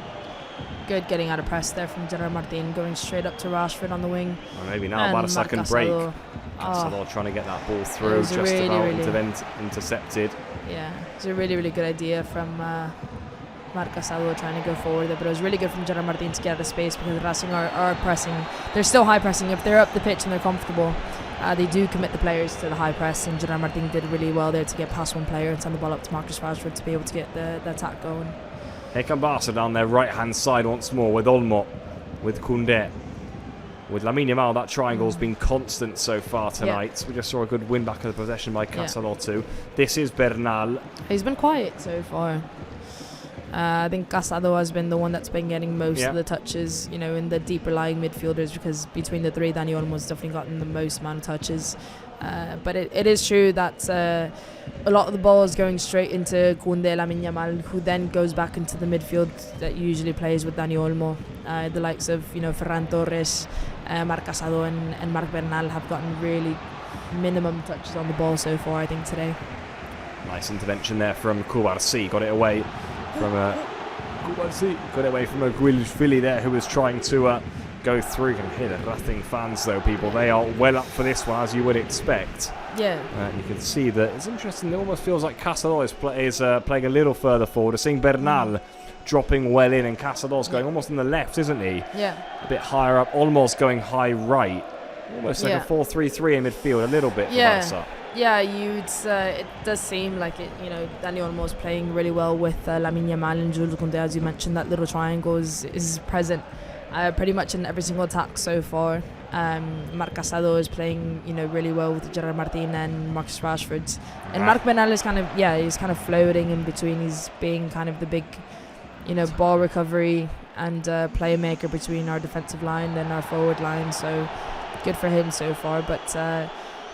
[SPEAKER 2] Good getting out of press there from Gerard Martin, going straight up to Rashford on the wing.
[SPEAKER 1] Well, maybe now Barça can break. Casado trying to get that ball through, just really, about intercepted.
[SPEAKER 2] Yeah, it's a really, really good idea from Marc Casado trying to go forward there, but it was really good from Gerard Martin to get out of space, because Racing are pressing. They're still high pressing. If they're up the pitch and they're comfortable, they do commit the players to the high press, and Gerard Martin did really well there to get past one player and send the ball up to Marcus Rashford to be able to get the attack going.
[SPEAKER 1] Here come Barca down their right-hand side once more with Olmo, with Koundé. With Lamine Yamal, that triangle's been constant so far tonight. We just saw a good win back of the possession by Casado too. This is Bernal.
[SPEAKER 2] He's been quiet so far. I think Casado has been the one that's been getting most of the touches, you know, in the deeper lying midfielders, because between the three, Dani Olmo's definitely gotten the most amount of touches. But it is true that a lot of the ball is going straight into Koundé, Lamine Yamal, who then goes back into the midfield that usually plays with Dani Olmo. The likes of, you know, Ferran Torres, Marc Casado and Marc Bernal have gotten really minimum touches on the ball so far, I think, today.
[SPEAKER 1] Nice intervention there from Kouarsi. Got it away from Guilfili there, who was trying to go through. You can hear the Racing fans though, people. They are well up for this one, as you would expect.
[SPEAKER 2] Yeah.
[SPEAKER 1] You can see that it's interesting. It almost feels like Casado is playing a little further forward. We're seeing Bernal dropping well in, and Casado's going almost on the left, isn't he?
[SPEAKER 2] Yeah.
[SPEAKER 1] A bit higher up, almost going high right. Almost like a 4-3-3 in midfield, a little bit for Barca.
[SPEAKER 2] Yeah, it does seem like it. You know, Dani Olmo's playing really well with Lamine Yamal and Jules Koundé, as you mentioned. That little triangle is present pretty much in every single attack so far. Marc Casado is playing, you know, really well with Gerard Martin and Marcus Rashford. And Marc Bernal is kind of floating in between. He's being kind of the big ball recovery and playmaker between our defensive line and our forward line. So good for him so far. But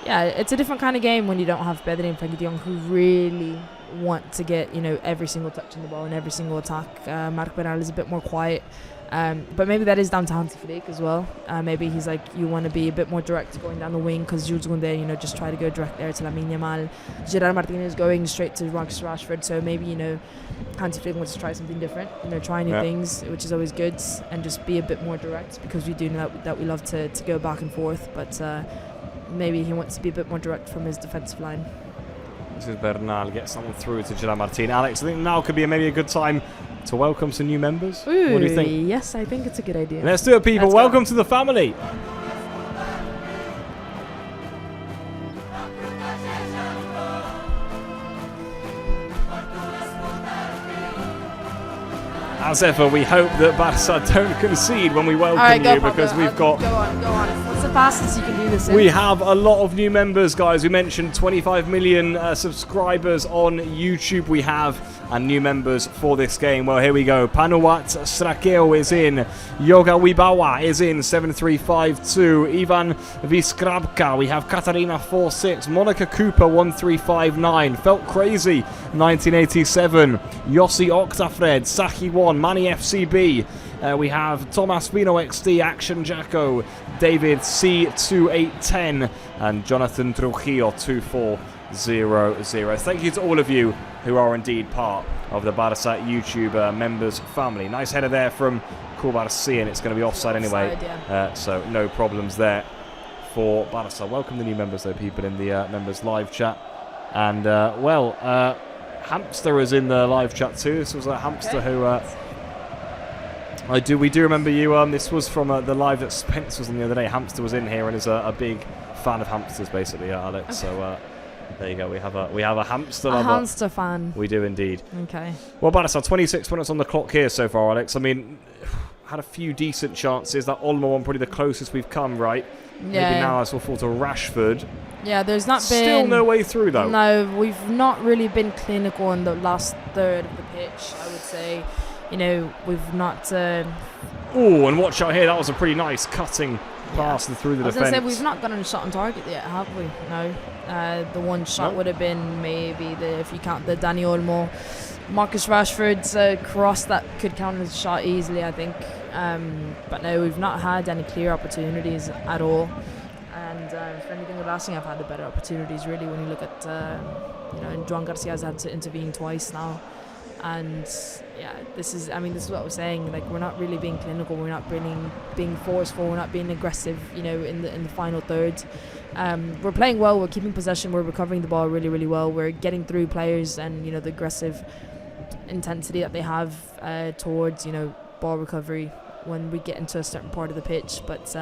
[SPEAKER 2] it's a different kind of game when you don't have Pedri and Frenkie de Jong who really want to get every single touch on the ball and every single attack. Marc Bernal is a bit more quiet. But maybe that is down to Hansi Flick as well. Maybe he's like, you want to be a bit more direct going down the wing, because Jules Koundé, just try to go direct there to Lamine Yamal. Gerard Martinez going straight to Marcus Rashford. So maybe, Hansi Flick wants to try something different, try new things, which is always good, and just be a bit more direct, because we do know that we love to go back and forth. But maybe he wants to be a bit more direct from his defensive line.
[SPEAKER 1] This is Bernal, gets someone through to Gerard Martin. Alex, I think now could be maybe a good time to welcome some new members.
[SPEAKER 2] Ooh,
[SPEAKER 1] what do you think?
[SPEAKER 2] Yes, I think it's a good idea.
[SPEAKER 1] Let's do it, people.
[SPEAKER 2] Let's
[SPEAKER 1] welcome
[SPEAKER 2] go.
[SPEAKER 1] to the family. As ever, we hope that Barça don't concede when we welcome you, because we've got...
[SPEAKER 2] Go on. What's the fastest you can do this in?
[SPEAKER 1] We have a lot of new members, guys. We mentioned 25 million subscribers on YouTube we have, and new members for this game. Well, here we go. Panuat Strakeo is in. Yoga Wibawa is in. 7352. Ivan Viskrabka. We have Katarina 46. Monica Cooper 1359. Felt Crazy 1987. Yossi Octafred. Saki 1. Manny FCB. We have Thomas Vino XD, Action Jacko, David C2810, and Jonathan Trujillo 2400. Thank you to all of you who are indeed part of the Barça YouTube members family. Nice header there from Kubarsi, and it's going to be offside anyway, so no problems there for Barça. Welcome the new members, though, people in the members live chat. And, Hamster is in the live chat too. This was a Hamster who... we do remember you. This was from the live that Spence was on the other day. Hamster was in here and is a big fan of hamsters, basically, Alex. Okay. So there you go. We have a hamster lover.
[SPEAKER 2] A hamster fan.
[SPEAKER 1] We do indeed.
[SPEAKER 2] Okay.
[SPEAKER 1] Well, Barça, 26 minutes on the clock here so far, Alex. I mean, had a few decent chances. That Olmo one probably the closest we've come, right?
[SPEAKER 2] Yeah.
[SPEAKER 1] Maybe now as we'll fall to Rashford.
[SPEAKER 2] Yeah, there's not been...
[SPEAKER 1] Still no way through, though.
[SPEAKER 2] No, we've not really been clinical in the last third of the pitch, I would say. We've not...
[SPEAKER 1] Oh, and watch out here. That was a pretty nice cutting pass through the defence.
[SPEAKER 2] I was going to say, we've not gotten a shot on target yet, have we? No. The one shot would have been maybe, if you count the Dani Olmo, Marcus Rashford's cross, that could count as a shot easily, I think. But no, we've not had any clear opportunities at all. And if anything, the last thing I've had the better opportunities, really, when you look at, Joan Garcia's had to intervene twice now. And yeah, this is what we're saying. Like, we're not really being clinical. We're not really being forceful. We're not being aggressive. In the final third, we're playing well. We're keeping possession. We're recovering the ball really, really well. We're getting through players, and the aggressive intensity that they have towards ball recovery when we get into a certain part of the pitch. But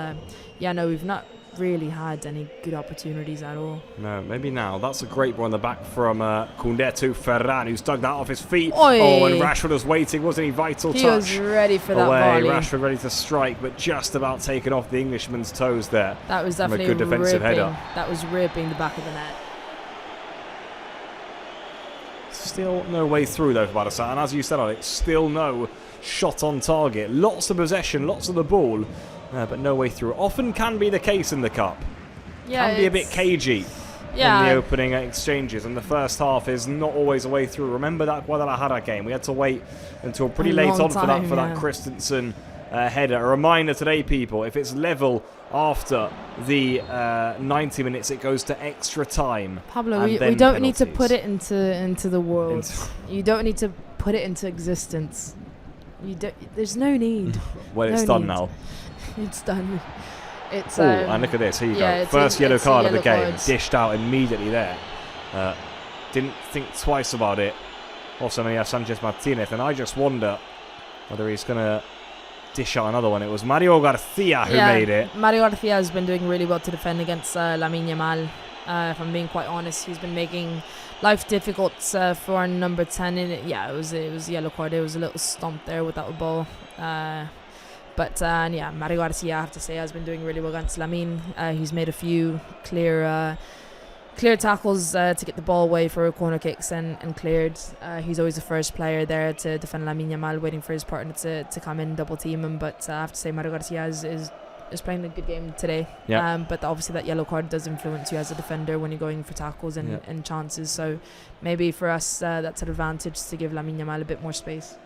[SPEAKER 2] we've not really had any good opportunities at all. No,
[SPEAKER 1] maybe now. That's a great one on the back from Koundé to Ferran, who's dug that off his feet.
[SPEAKER 2] Oy.
[SPEAKER 1] Oh, and Rashford was waiting. Wasn't he? Vital touch.
[SPEAKER 2] He was ready for that volley.
[SPEAKER 1] Rashford ready to strike, but just about taken off the Englishman's toes there.
[SPEAKER 2] That was definitely
[SPEAKER 1] a good defensive header.
[SPEAKER 2] That was ripping the back of the net.
[SPEAKER 1] Still no way through, though, for Barça. And as you said, Alex, still no shot on target. Lots of possession, lots of the ball. But no way through. Often can be the case in the Cup.
[SPEAKER 2] Yeah,
[SPEAKER 1] can be a bit cagey in the opening exchanges, and the first half is not always a way through. Remember that Guadalajara game? We had to wait until pretty late on for that Christensen header. A reminder today, people, if it's level after the 90 minutes, it goes to extra time.
[SPEAKER 2] Pablo, we don't
[SPEAKER 1] penalties.
[SPEAKER 2] need to put it into the world. You don't need to put it into existence. There's no need.
[SPEAKER 1] Well, it's done now.
[SPEAKER 2] It's done. It's
[SPEAKER 1] and look at this. Here you go. First yellow card of the game. Dished out immediately there. Didn't think twice about it. Also, we have Sanchez Martinez, and I just wonder whether he's going to dish out another one. It was Mario Garcia who made it. Mario
[SPEAKER 2] Garcia has been doing really well to defend against Lamine Yamal. If I'm being quite honest, he's been making life difficult for number 10 in it. Yeah, it was yellow card. It was a little stomp there without the ball. But Mario Garcia, I have to say, has been doing really well against Lamine. He's made a few clear clear tackles to get the ball away for corner kicks and cleared. He's always the first player there to defend Lamine Yamal, waiting for his partner to come in, double team him. But I have to say, Mario Garcia is playing a good game today. But obviously that yellow card does influence you as a defender when you're going for tackles and chances. So maybe for us that's an advantage to give Lamine Yamal a bit more space.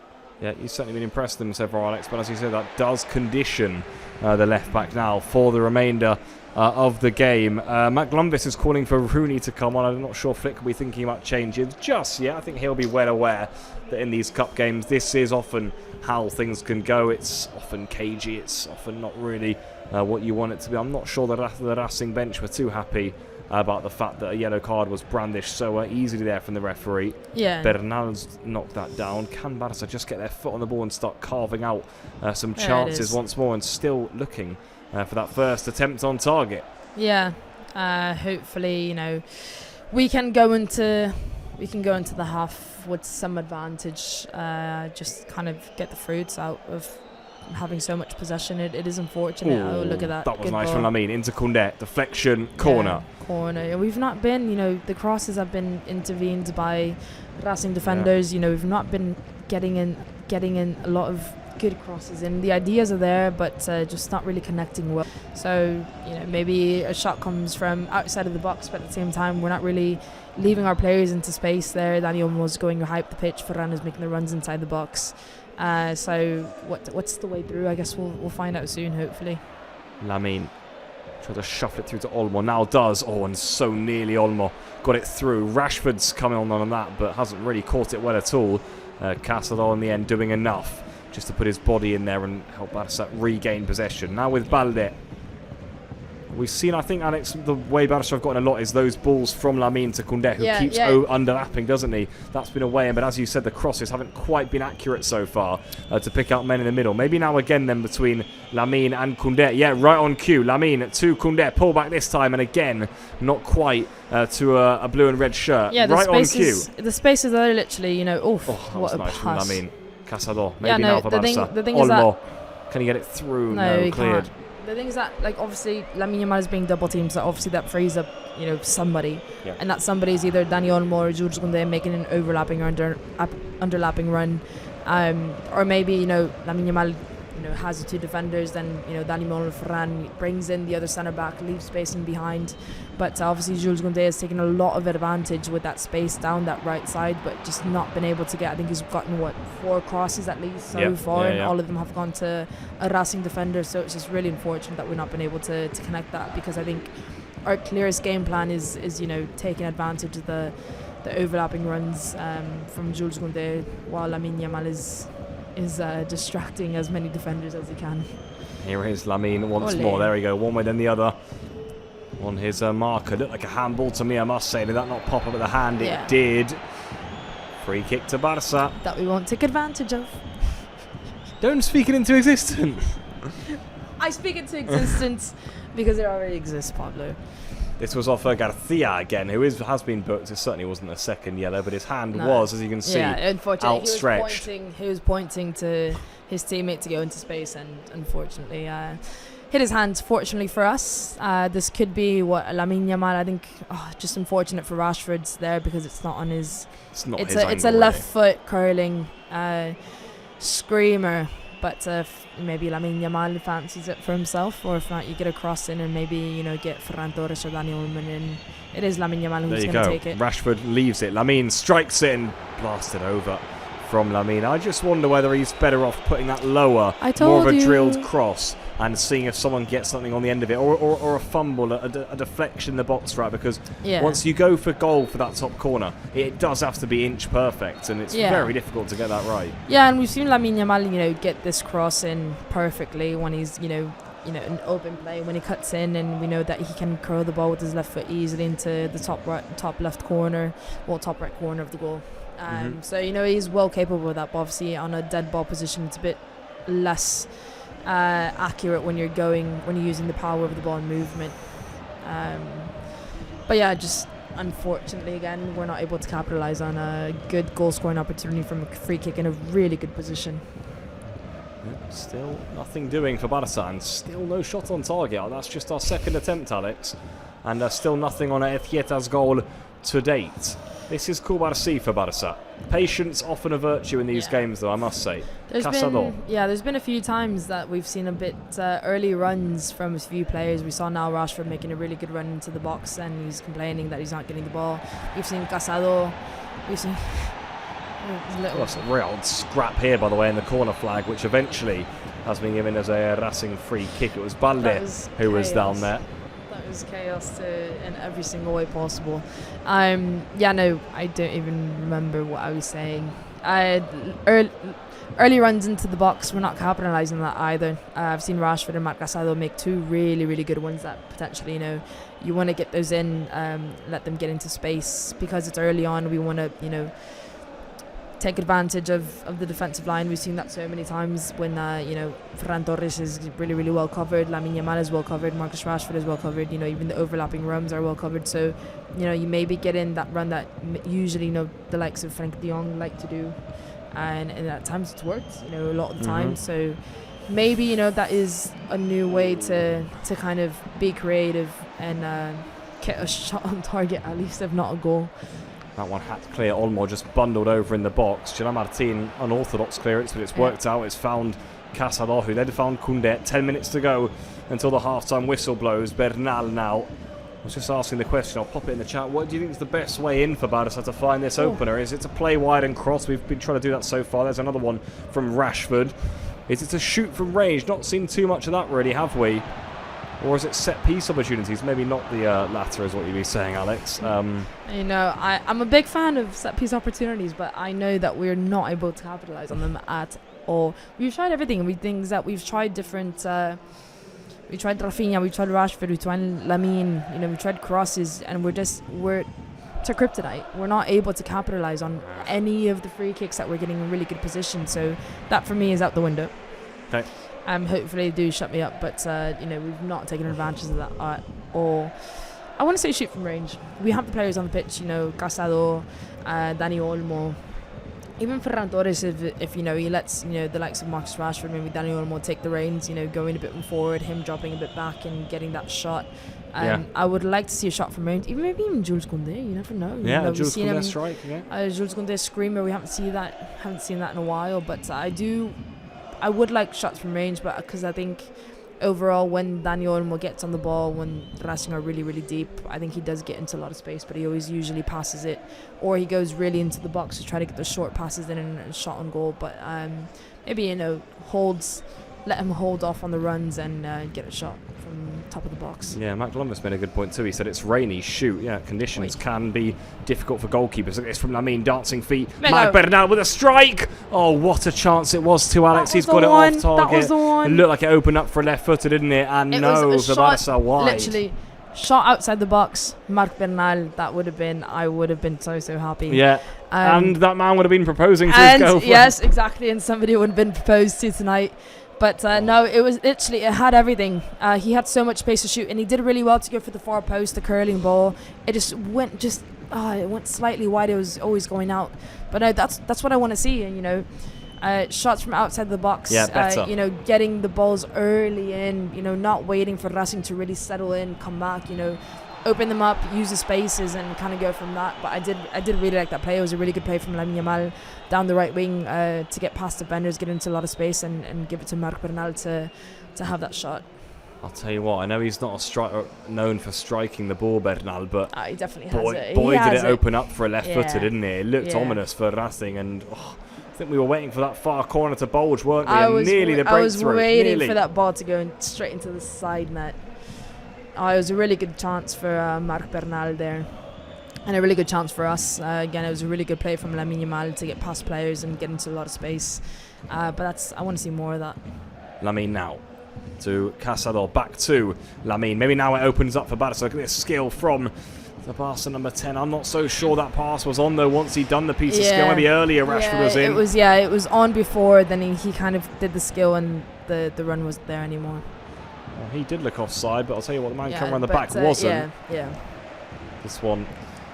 [SPEAKER 1] Yeah, he's certainly been impressed with him so far, Alex. But as you said, that does condition the left back now for the remainder of the game. Matt Glumbis is calling for Rooney to come on. I'm not sure Flick will be thinking about changes just yet. I think he'll be well aware that in these cup games, this is often how things can go. It's often cagey. It's often not really what you want it to be. I'm not sure that the Racing bench were too happy about the fact that a yellow card was brandished so easily there from the referee.
[SPEAKER 2] Yeah.
[SPEAKER 1] Bernal's knocked that down. Can Barça just get their foot on the ball and start carving out some chances once more, and still looking for that first attempt on target?
[SPEAKER 2] Yeah. Hopefully, we can go into the half with some advantage. Just kind of get the fruits out of having so much possession. It is unfortunate.
[SPEAKER 1] Ooh,
[SPEAKER 2] oh, look at that.
[SPEAKER 1] That was
[SPEAKER 2] Good
[SPEAKER 1] nice
[SPEAKER 2] ball.
[SPEAKER 1] from Lamine into Koundé. Deflection, corner.
[SPEAKER 2] Yeah, corner. We've not been, the crosses have been intervened by Racing defenders. We've not been getting in a lot of good crosses in. The ideas are there, but just not really connecting well. So, maybe a shot comes from outside of the box, but at the same time, we're not really leaving our players into space there. Dani Olmo's going to hype the pitch. Ferran is making the runs inside the box. So what's the way through? I guess we'll find out soon, hopefully.
[SPEAKER 1] Lamine tried to shuffle it through to Olmo. Now does. Oh, and so nearly Olmo got it through. Rashford's coming on that, but hasn't really caught it well at all. Casado in the end doing enough just to put his body in there and help Barça regain possession. Now with Balde. We've seen, I think, Alex, the way Barça have gotten a lot is those balls from Lamine to Koundé, who keeps underlapping, doesn't he? That's been away, but as you said, the crosses haven't quite been accurate so far to pick out men in the middle. Maybe now again then between Lamine and Koundé. Yeah, right on cue. Lamine to Koundé. Pull back this time, and again, not quite to a blue and red shirt.
[SPEAKER 2] Yeah,
[SPEAKER 1] right on cue.
[SPEAKER 2] The space is there, literally,
[SPEAKER 1] that
[SPEAKER 2] what
[SPEAKER 1] was
[SPEAKER 2] a
[SPEAKER 1] nice
[SPEAKER 2] pass.
[SPEAKER 1] from Lamine. Casado, maybe now for
[SPEAKER 2] the
[SPEAKER 1] Barça.
[SPEAKER 2] thing
[SPEAKER 1] Olmo,
[SPEAKER 2] is
[SPEAKER 1] can he get it through?
[SPEAKER 2] No, he
[SPEAKER 1] cleared.
[SPEAKER 2] can't. The thing is that, obviously, Lamine Yamal is being double teamed, so obviously that frees up, somebody.
[SPEAKER 1] Yeah.
[SPEAKER 2] And that somebody is either Dani Olmo or Jules Koundé making an overlapping or underlapping run. Or maybe, Lamine Yamal, has the two defenders, then, Dani Olmo and Ferran brings in the other centre-back, leaves space in behind. But obviously Jules Koundé has taken a lot of advantage with that space down that right side, but just not been able to get, I think he's gotten, 4 crosses at least so far, and all of them have gone to a Racing defender, so it's just really unfortunate that we've not been able to connect that, because I think our clearest game plan is taking advantage of the overlapping runs from Jules Koundé, while Lamine Yamal is distracting as many defenders as he can.
[SPEAKER 1] Here is Lamine once more. There we go. One way then the other. On his marker. Looked like a handball to me, I must say. Did that not pop up with the hand? It did. Free kick to Barça.
[SPEAKER 2] That we won't take advantage of.
[SPEAKER 1] Don't speak it into existence.
[SPEAKER 2] I speak into existence because it already exists, Pablo.
[SPEAKER 1] This was off Garcia again, who has been booked. It certainly wasn't a second yellow, but his hand was, as you can see,
[SPEAKER 2] outstretched. He was pointing to his teammate to go into space, and unfortunately hit his hand. Fortunately for us, this could be what Lamine Yamal. I think just unfortunate for Rashford's there, because it's not on his. It's a left foot curling screamer. But maybe Lamine Yamal fancies it for himself, or if not, you get a cross in and maybe get Ferran Torres or Dani Olmo in. It is Lamine Yamal who's going to take it.
[SPEAKER 1] Rashford leaves it. Lamine strikes it and blasted over from Lamine. I just wonder whether he's better off putting that lower, more of a drilled cross, and seeing if someone gets something on the end of it, or a fumble, a deflection in the box, right? Because once you go for goal for that top corner, it does have to be inch perfect, and it's very difficult to get that right.
[SPEAKER 2] Yeah, and we've seen Lamine Yamal, get this cross in perfectly when he's, an open play, when he cuts in, and we know that he can curl the ball with his left foot easily into the top left corner, or top right corner of the goal. So he's well capable of that, but obviously on a dead ball position it's a bit less accurate when you're using the power of the ball and movement. But yeah, just unfortunately again we're not able to capitalize on a good goal scoring opportunity from a free kick in a really good position.
[SPEAKER 1] Still nothing doing for Barça, and still no shot on target. That's just our second attempt, Alex. and still nothing on Etieta's goal to date. This is cool to see for Barça. Patience often a virtue in these games, though, I must say.
[SPEAKER 2] There's been a few times that we've seen a bit early runs from a few players. We saw now Rashford making a really good run into the box, and he's complaining that he's not getting the ball. We've seen Casado. We've seen
[SPEAKER 1] That's a real scrap here, by the way, in the corner flag, which eventually has been given as a Racing free kick. It was Balde who was down there.
[SPEAKER 2] That was chaos in every single way possible. I don't even remember what I was saying. Early runs into the box, we're not capitalising on that either. I've seen Rashford and Marc Casado make 2 really, really good ones that potentially, you want to get those in, let them get into space. Because it's early on, we want to, take advantage of the defensive line. We've seen that so many times when, Ferran Torres is really, really well covered, Lamine Yamal is well covered, Marcus Rashford is well covered, even the overlapping runs are well covered. So, you maybe get in that run that usually, the likes of Frank de Jong like to do. And at times it's worked, a lot of the time. So maybe, that is a new way to kind of be creative and get a shot on target, at least, if not a goal.
[SPEAKER 1] That one had to clear. Olmo just bundled over in the box. Gerard Martin, unorthodox clearance, but it's worked out. It's found Casado, who then found Koundé. 10 minutes to go until the half-time whistle blows. Bernal now. I was just asking the question, I'll pop it in the chat. What do you think is the best way in for Barça to find this opener? Is it to play wide and cross? We've been trying to do that so far. There's another one from Rashford. Is it to shoot from range? Not seen too much of that really, have we? Or is it set-piece opportunities? Maybe not the latter is what you'd be saying, Alex.
[SPEAKER 2] I'm a big fan of set-piece opportunities, but I know that we're not able to capitalise on them at all. We've tried everything. We've tried different... we tried Rafinha, we tried Rashford, we tried Lamine, we tried crosses, and we're to kryptonite. We're not able to capitalise on any of the free kicks that we're getting in really good position. So that for me is out the window.
[SPEAKER 1] Okay.
[SPEAKER 2] Hopefully they do shut me up, but we've not taken advantage of that at all. I want to say shoot from range. We have the players on the pitch, Casado, Dani Olmo, even Ferran Torres, if he lets the likes of Marcus Rashford, maybe Dani Olmo take the reins, going a bit forward, him dropping a bit back and getting that shot. I would like to see a shot from range, maybe even Jules Koundé. You never know.
[SPEAKER 1] Jules Koundé strike.
[SPEAKER 2] Jules Koundé screamer. We haven't seen that in a while, but I would like shots from range, but because I think overall when Dani Olmo gets on the ball, when Racing are really, really deep, I think he does get into a lot of space, but he always usually passes it, or he goes really into the box to try to get those short passes in and a shot on goal. But maybe let him hold off on the runs and get a shot from top of the box.
[SPEAKER 1] Yeah, Matt Columbus made a good point too. He said it's rainy, shoot. Yeah, conditions can be difficult for goalkeepers. It's from Lamine, dancing feet. Mike Bernal with a strike. Oh, what a chance it was to Alex. He's got it off target.
[SPEAKER 2] That was the one.
[SPEAKER 1] It looked like it opened up for left footer, didn't it? And no, for Barça wide.
[SPEAKER 2] Literally, shot outside the box. Marc Bernal, I would have been so happy.
[SPEAKER 1] Yeah. And that man would have been proposing to his girlfriend.
[SPEAKER 2] Yes, exactly. And somebody would have been proposed to tonight. But no, it was literally, it had everything. He had so much space to shoot, and he did really well to go for the far post, the curling ball. It just went it went slightly wide. It was always going out. But no, that's what I want to see. And shots from outside the box.
[SPEAKER 1] Yeah, better.
[SPEAKER 2] Getting the balls early in. Not waiting for Racing to really settle in, come back. Open them up, use the spaces, and kind of go from that. But I did really like that play. It was a really good play from Lamine Yamal down the right wing to get past defenders, get into a lot of space, and give it to Marc Bernal to have that shot.
[SPEAKER 1] I'll tell you what, I know he's not a striker known for striking the ball, Bernal, but
[SPEAKER 2] he definitely has it.
[SPEAKER 1] Boy, did it open up for a left-footer, didn't it? It looked ominous for Racing, and I think we were waiting for that far corner to bulge, weren't we? Nearly the breakthrough.
[SPEAKER 2] I was waiting for that ball to go straight into the side net. It was a really good chance for Marc Bernal there, and a really good chance for us. Again, it was a really good play from Lamine Yamal to get past players and get into a lot of space. But I want to see more of that.
[SPEAKER 1] Lamine now to Casado, back to Lamine. Maybe now it opens up for Barça. Look at this skill from the Barca number 10. I'm not so sure that pass was on though. Once he'd done the piece of skill, maybe earlier Rashford was in.
[SPEAKER 2] It was on before. Then he kind of did the skill, and the run wasn't there anymore.
[SPEAKER 1] Well, he did look offside, but I'll tell you what, the man coming around the back wasn't.
[SPEAKER 2] Yeah.
[SPEAKER 1] This one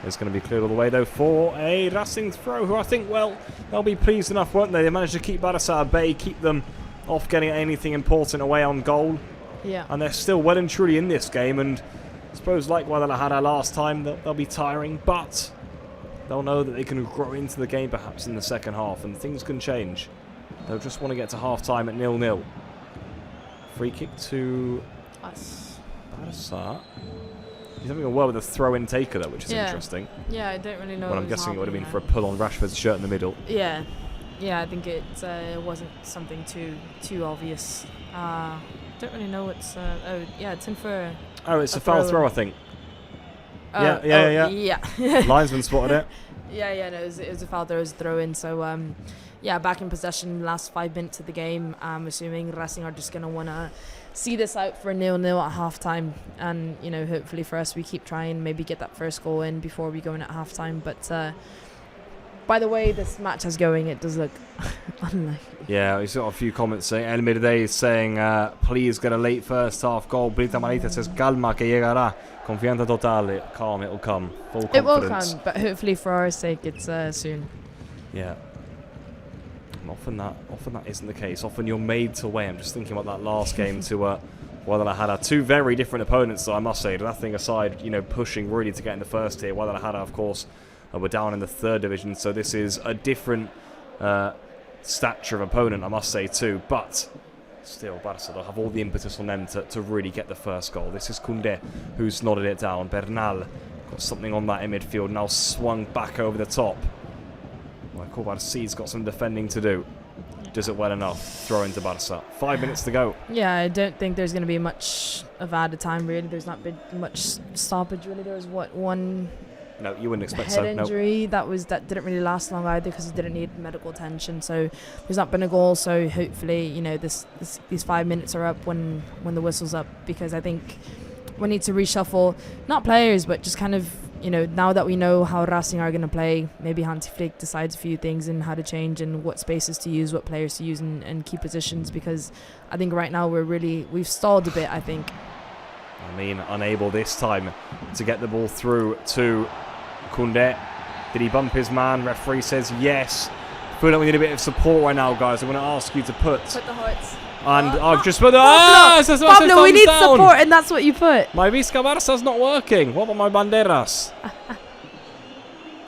[SPEAKER 1] is going to be cleared all the way, though, for a Racing throw, who I think, they'll be pleased enough, won't they? They managed to keep Barça at bay, keep them off getting anything important away on goal.
[SPEAKER 2] Yeah.
[SPEAKER 1] And they're still well and truly in this game, and I suppose like Guadalajara last time, they'll be tiring, but they'll know that they can grow into the game perhaps in the second half, and things can change. They'll just want to get to half-time at 0-0. Free kick to Barça. He's having a word with a throw-in taker though, which is interesting.
[SPEAKER 2] Yeah, I don't really know.
[SPEAKER 1] Well, I'm guessing it would have been for a pull on Rashford's shirt in the middle.
[SPEAKER 2] Yeah, I think it wasn't something too obvious. Don't really know what's. It's in for.
[SPEAKER 1] Oh, it's a foul throw, I think.
[SPEAKER 2] Yeah.
[SPEAKER 1] Linesman spotted it.
[SPEAKER 2] No, it was a foul. There was a throw in. So, back in possession. Last 5 minutes of the game. I'm assuming Racing are just gonna wanna see this out for 0-0 at half time, and hopefully for us we keep trying, maybe get that first goal in before we go in at half time. But by the way this match is going, it does look unlikely. Yeah,
[SPEAKER 1] we saw a few comments saying El Mirde saying please get a late first half goal. Brita Marita says calma que llegará. Confianza totale. Calm, it'll come. Full confidence.
[SPEAKER 2] It will come, but hopefully for our sake it's soon.
[SPEAKER 1] Yeah. Often that isn't the case. Often you're made to win. I'm just thinking about that last game to Guadalajara. Two very different opponents, though, I must say. Nothing aside, pushing really to get in the first tier. Guadalajara, of course, were down in the 3rd division, so this is a different stature of opponent, I must say, too. But still, Barça, they'll have all the impetus on them to really get the first goal. This is Koundé, who's nodded it down. Bernal got something on that in midfield, now swung back over the top. Well, Barca's got some defending to do. Does it well enough. Throw into Barça. 5 minutes to go.
[SPEAKER 2] Yeah, I don't think there's going to be much of added time, really. There's not been much stoppage, really. There was, one...
[SPEAKER 1] No, you wouldn't expect
[SPEAKER 2] head injury. That didn't really last long either because it didn't need medical attention. So there's not been a goal. So hopefully, these 5 minutes are up when the whistle's up, because I think we need to reshuffle, not players, but just kind of, now that we know how Racing are going to play, maybe Hansi Flick decides a few things and how to change and what spaces to use, what players to use and key positions, because I think right now we've stalled a bit, I think.
[SPEAKER 1] Unable this time to get the ball through to Koundé. Did he bump his man? Referee says yes. I feel like we need a bit of support right now, guys. I'm going to ask you to put
[SPEAKER 2] the hearts.
[SPEAKER 1] And I've just put
[SPEAKER 2] Pablo, we need support, and that's what you put.
[SPEAKER 1] My Visca Barça's not working. What about my banderas?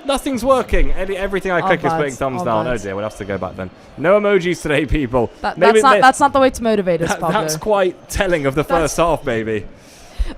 [SPEAKER 1] Nothing's working. Everything I click is putting thumbs down. Oh dear, we'll have to go back then. No emojis today, people.
[SPEAKER 2] That's not the way to motivate us, Pablo.
[SPEAKER 1] That's quite telling of the first half, baby.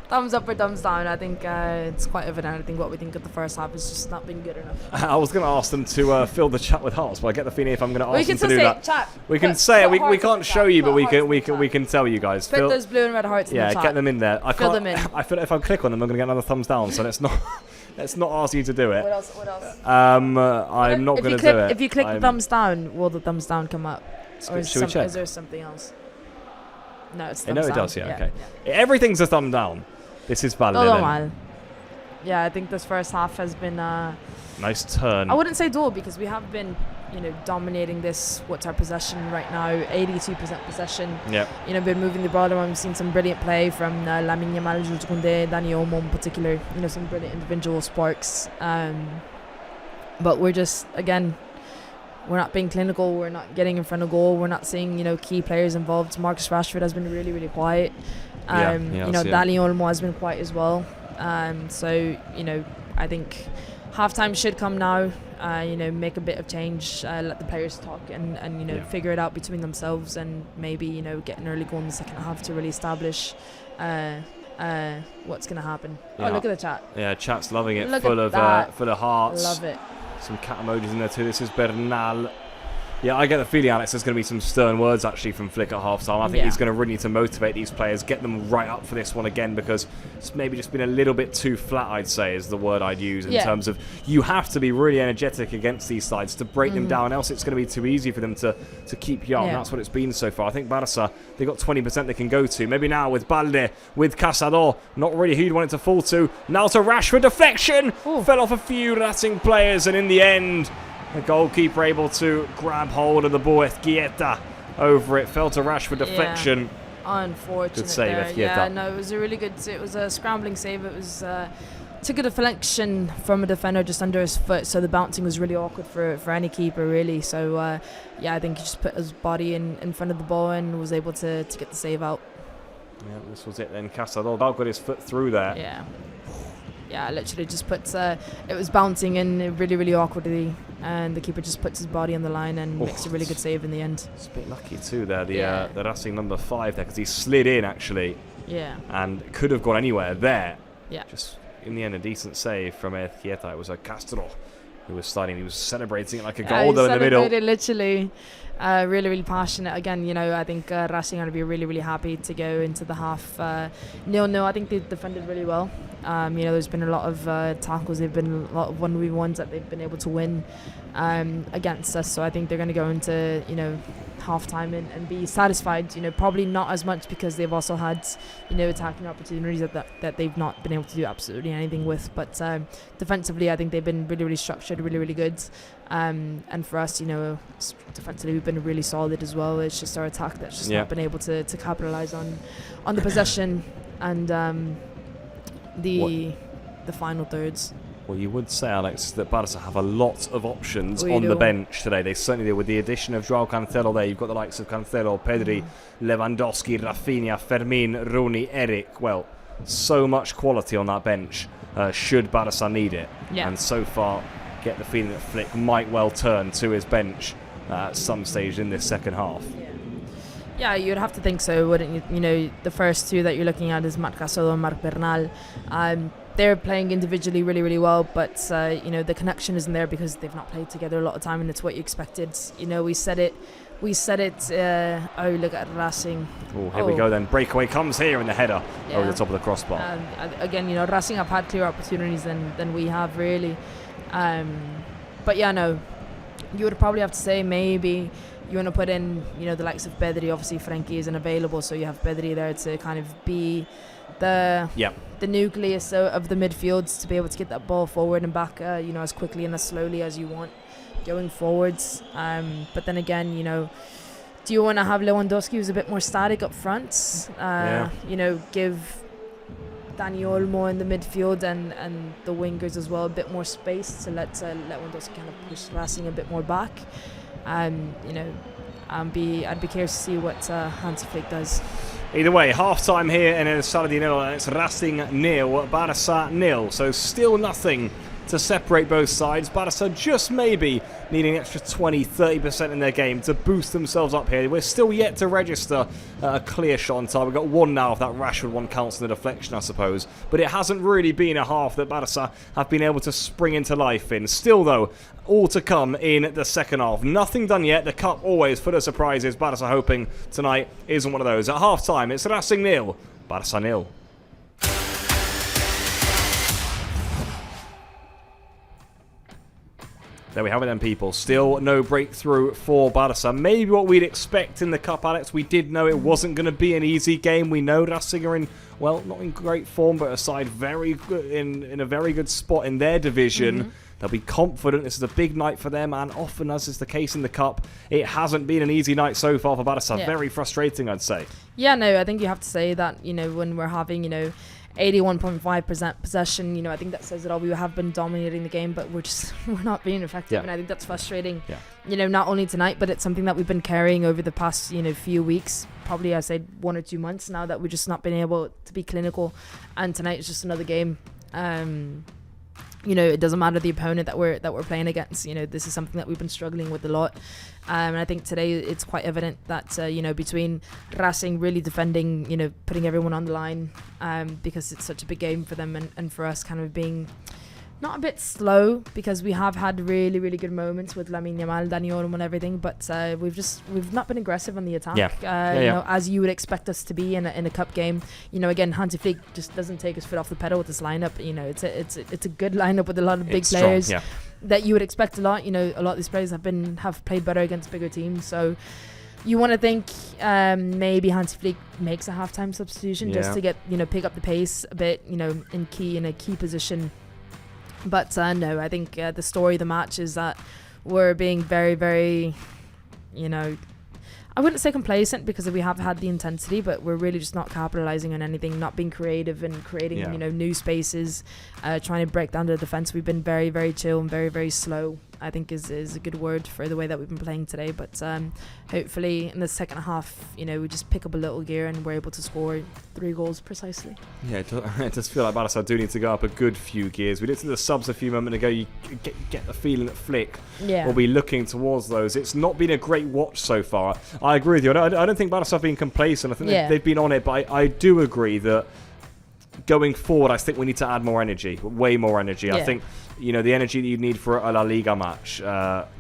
[SPEAKER 2] Thumbs up or thumbs down. I think it's quite evident. I think what we think of the first half has just not been good enough.
[SPEAKER 1] I was going to ask them to fill the chat with hearts, but I get the feeling if I'm going to ask them to do that,
[SPEAKER 2] chat.
[SPEAKER 1] We can say it. We can't show you, but we can tell you guys.
[SPEAKER 2] Put those blue and red hearts in the chat.
[SPEAKER 1] Yeah, get them in there.
[SPEAKER 2] Fill them in.
[SPEAKER 1] I feel like if I click on them, I'm going to get another thumbs down. So let's not ask you to do it.
[SPEAKER 2] What else?
[SPEAKER 1] I'm not going to do it.
[SPEAKER 2] If you click the thumbs down, will the thumbs down come up? Or is there something else? No, it's thumbs down.
[SPEAKER 1] No, it does. Yeah, okay. Yeah. Everything's a thumb down. This is valid.
[SPEAKER 2] Yeah, I think this first half has been
[SPEAKER 1] nice turn.
[SPEAKER 2] I wouldn't say dull, because we have been, dominating this. What's our possession right now? 82% possession.
[SPEAKER 1] Yeah.
[SPEAKER 2] Been moving the ball around. We've seen some brilliant play from Lamine Yamal, Jules Koundé, Dani Olmo in particular. Some brilliant individual sparks. But we're just, again, we're not being clinical. We're not getting in front of goal. We're not seeing, key players involved. Marcus Rashford has been really, really quiet. Dani Olmo has been quiet as well. So, I think halftime should come now. Make a bit of change, let the players talk and figure it out between themselves, and maybe, get an early goal in the second half to really establish what's going to happen. Yeah. Oh, look at the chat.
[SPEAKER 1] Yeah, chat's loving it. Full of hearts.
[SPEAKER 2] Love it.
[SPEAKER 1] Some cat emojis in there too. This is Bernal. Yeah, I get the feeling, Alex, there's going to be some stern words actually from Flick at half-time. I think he's going to really need to motivate these players, get them right up for this one again, because it's maybe just been a little bit too flat, I'd say, is the word I'd use, in terms of you have to be really energetic against these sides to break them down, else it's going to be too easy for them to keep you up, and that's what it's been so far. I think Barça, they've got 20% they can go to. Maybe now with Balde, with Casado, not really who you'd want it to fall to. Now to Rashford, deflection! Ooh. Fell off a few Racing players, and in the end, the goalkeeper able to grab hold of the ball. Ezquieta over it. Fell to Rashford, deflection.
[SPEAKER 2] Unfortunate.
[SPEAKER 1] Good save,
[SPEAKER 2] there.
[SPEAKER 1] Ezquieta.
[SPEAKER 2] Yeah, no, it was a really good. It was a scrambling save. It was took a deflection from a defender just under his foot, so the bouncing was really awkward for any keeper, really. So I think he just put his body in front of the ball and was able to get the save out.
[SPEAKER 1] Yeah, this was it then. Casador about got his foot through there.
[SPEAKER 2] Yeah, literally just puts it was bouncing in really, really awkwardly, and the keeper just puts his body on the line and makes a really good save in the end.
[SPEAKER 1] It's a bit lucky too there, the Racing number 5 there, because he slid in actually.
[SPEAKER 2] Yeah.
[SPEAKER 1] And could have gone anywhere there.
[SPEAKER 2] Yeah.
[SPEAKER 1] Just in the end, a decent save from Ezquieta. It was a Castro who was starting. He was celebrating it like a goal there in the middle.
[SPEAKER 2] Literally. Really, really passionate. Again, I think Racing are going to be really, really happy to go into the half 0-0. I think they defended really well. There's been a lot of tackles. They've been a lot of 1v1s that they've been able to win against us. So I think they're going to go into, half time and be satisfied. Probably not as much because they've also had, attacking opportunities that they've not been able to do absolutely anything with. But defensively, I think they've been really, really structured, really, really good. And for us, defensively, we've been really solid as well. It's just our attack that's just not been able to capitalise on the possession and the final thirds.
[SPEAKER 1] Well, you would say, Alex, that Barça have a lot of options on
[SPEAKER 2] do.
[SPEAKER 1] the bench today. They certainly do. With the addition of Joao Cancelo there, you've got the likes of Cancelo, Pedri, Lewandowski, Rafinha, Fermin, Rooney, Eric. Well, so much quality on that bench should Barça need it.
[SPEAKER 2] Yeah.
[SPEAKER 1] And so far, get the feeling that Flick might well turn to his bench at some stage in this second half.
[SPEAKER 2] Yeah, you'd have to think so, wouldn't you? The first two that you're looking at is Marc Gasol and Marc Bernal. They're playing individually really, really well, but the connection isn't there because they've not played together a lot of time, and it's what you expected. We said it. Oh, look at Racing.
[SPEAKER 1] Oh, here we go then. Breakaway comes here in the header over the top of the crossbar.
[SPEAKER 2] Again, Racing have had clearer opportunities than we have really. But yeah, no, you would probably have to say maybe you want to put in, the likes of Pedri. Obviously, Frenkie isn't available, so you have Pedri there to kind of be the nucleus of the midfield to be able to get that ball forward and back, as quickly and as slowly as you want going forwards. But then again, do you want to have Lewandowski who's a bit more static up front? Give Dani Olmo in the midfield and the wingers as well a bit more space to let Lewandowski kind of push Racing a bit more back. I'd be curious to see what Hansi Flick does.
[SPEAKER 1] Either way, half-time here in El Sardinero, and it's Racing 0, Barça 0. So still nothing to separate both sides. Barça just maybe needing an extra 20-30% in their game to boost themselves up here. We're still yet to register a clear shot on target. We've got one now if that Rashford one counts in the deflection, I suppose. But it hasn't really been a half that Barça have been able to spring into life in. Still, though, all to come in the second half. Nothing done yet. The Cup always full of surprises. Barça hoping tonight isn't one of those. At half-time, it's Racing 0, Barça 0. There we have it then, people. Still no breakthrough for Barça. Maybe what we'd expect in the Cup, Alex. We did know it wasn't going to be an easy game. We know Racing are in, well, not in great form, but aside very good, in a very good spot in their division. They'll be confident. This is a big night for them, and often, as is the case in the Cup, it hasn't been an easy night so far for Barça.
[SPEAKER 2] Yeah.
[SPEAKER 1] Very frustrating, I'd say.
[SPEAKER 2] Yeah, no, I think you have to say that, when we're having, 81.5% possession, I think that says it all. We have been dominating the game, but we're not being effective, and I think that's frustrating. Not only tonight, but it's something that we've been carrying over the past few weeks, probably I'd say 1 or 2 months now, that we've just not been able to be clinical, and tonight is just another game. It doesn't matter the opponent that we're playing against. This is something that we've been struggling with a lot. And I think today it's quite evident that, between Racing really defending, putting everyone on the line, because it's such a big game for them, and for us kind of being not a bit slow, because we have had really, really good moments with Lamine Yamal, Dani Olmo and everything, but we've not been aggressive on the attack, as you would expect us to be in a cup game. Again, Hansi Flick just doesn't take his foot off the pedal with this lineup. It's a good lineup with a lot of big players that you would expect a lot. A lot of these players have played better against bigger teams, so you want to think maybe Hansi Flick makes a halftime substitution just to get pick up the pace a bit, in a key position. But no, I think the story of the match is that we're being very, very, I wouldn't say complacent, because we have had the intensity, but we're really just not capitalizing on anything, not being creative and creating, new spaces, trying to break down the defense. We've been very, very chill and very, very slow. I think is a good word for the way that we've been playing today. But hopefully in the second half, you know, we just pick up a little gear and we're able to score 3 goals precisely.
[SPEAKER 1] Yeah, it does feel like Barça do need to go up a good few gears. We looked at the subs a few moments ago. You get the feeling that Flick will be looking towards those. It's not been a great watch so far. I agree with you. I don't think Barça have been complacent. I think they've been on it, but I do agree that going forward, I think we need to add more energy, way more energy. I think, you know, the energy that you need for a La Liga match,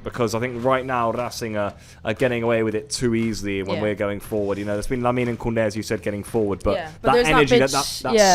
[SPEAKER 1] because I think right now Racing are getting away with it too easily when we're going forward. You know, there's been Lamine and Koundé, as you said, getting forward, but that energy, that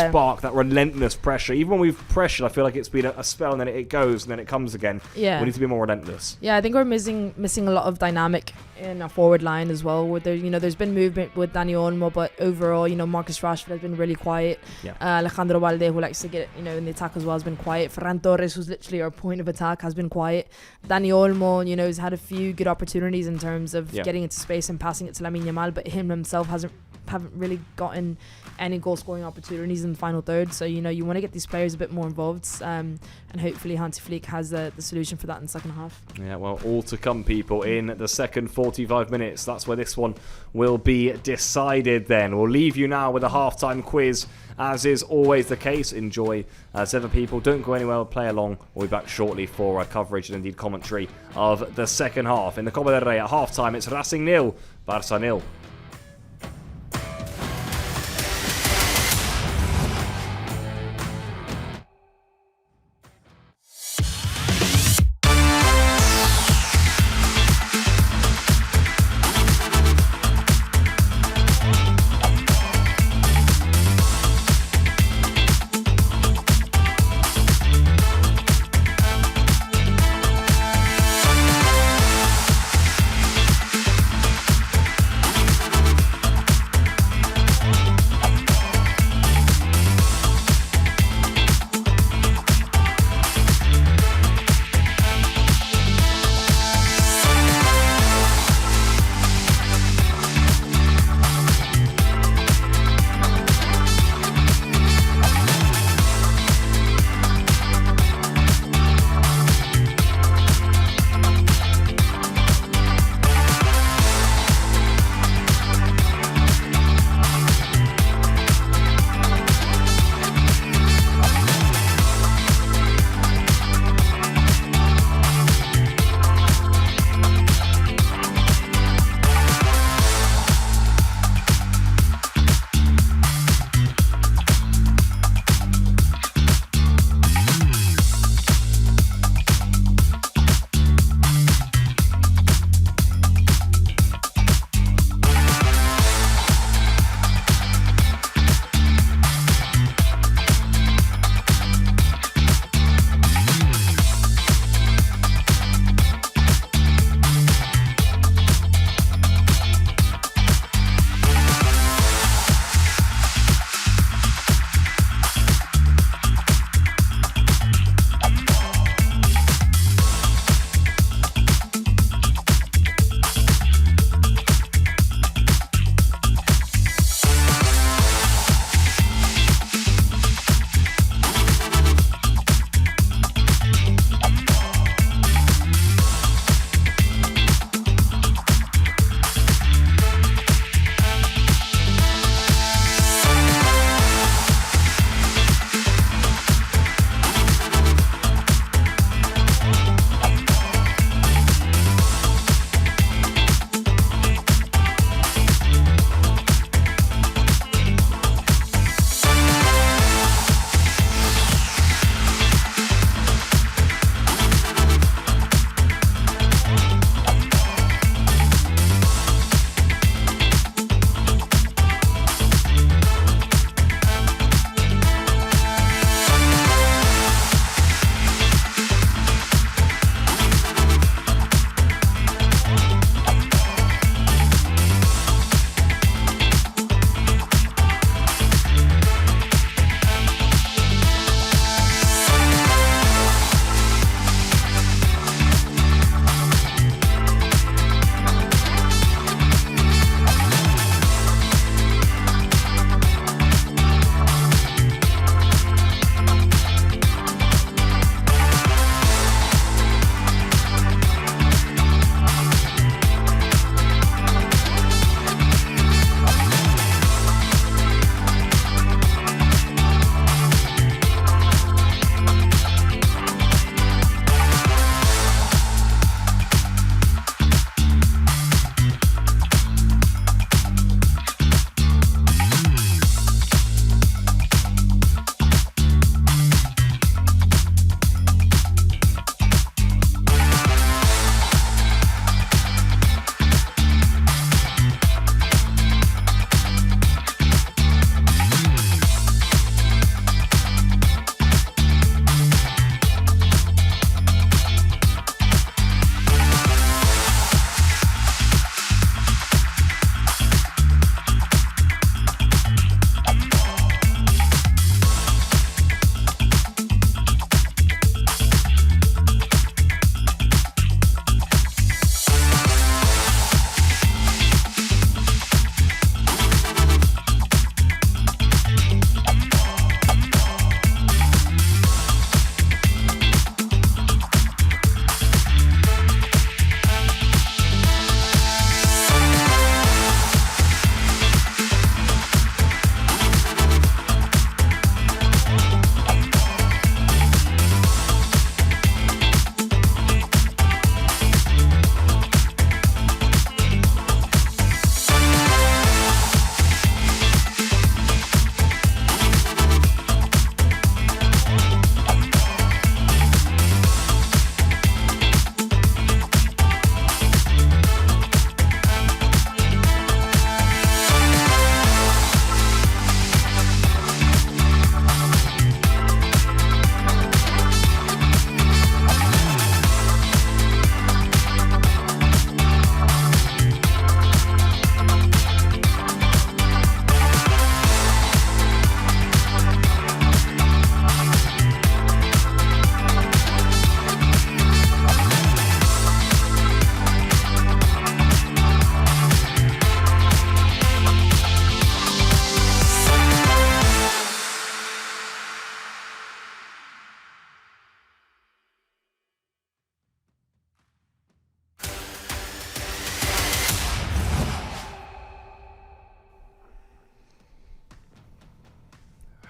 [SPEAKER 1] spark, that relentless pressure, even when we've pressured, I feel like it's been a spell and then it goes and then it comes again. We need to be more relentless. I think
[SPEAKER 2] we're missing a lot of dynamic in our forward line as well. Where there, you know, there's been movement with Dani Olmo, but overall, you know, Marcus Rashford has been really quiet. Alejandro Balde, who likes to get, you know, in the attack as well, has been quiet. Ferran Torres, who's literally our point of attack, has been quiet. Dani Olmo, you know, has had a few good opportunities in terms of getting into space and passing it to Lamine Yamal, but him himself haven't really gotten any goal scoring opportunities in the final third. So, you know, you want to get these players a bit more involved, and hopefully Hansi Flick has the solution for that in the second half. Yeah,
[SPEAKER 1] well, all to come, people, in the second 45 minutes. That's where this one will be decided then. We'll leave you now with a halftime quiz, as is always the case. Enjoy as ever, people. Don't go anywhere, play along. We'll be back shortly for coverage and indeed commentary of the second half. In the Copa del Rey at halftime, it's Racing 0, Barça 0.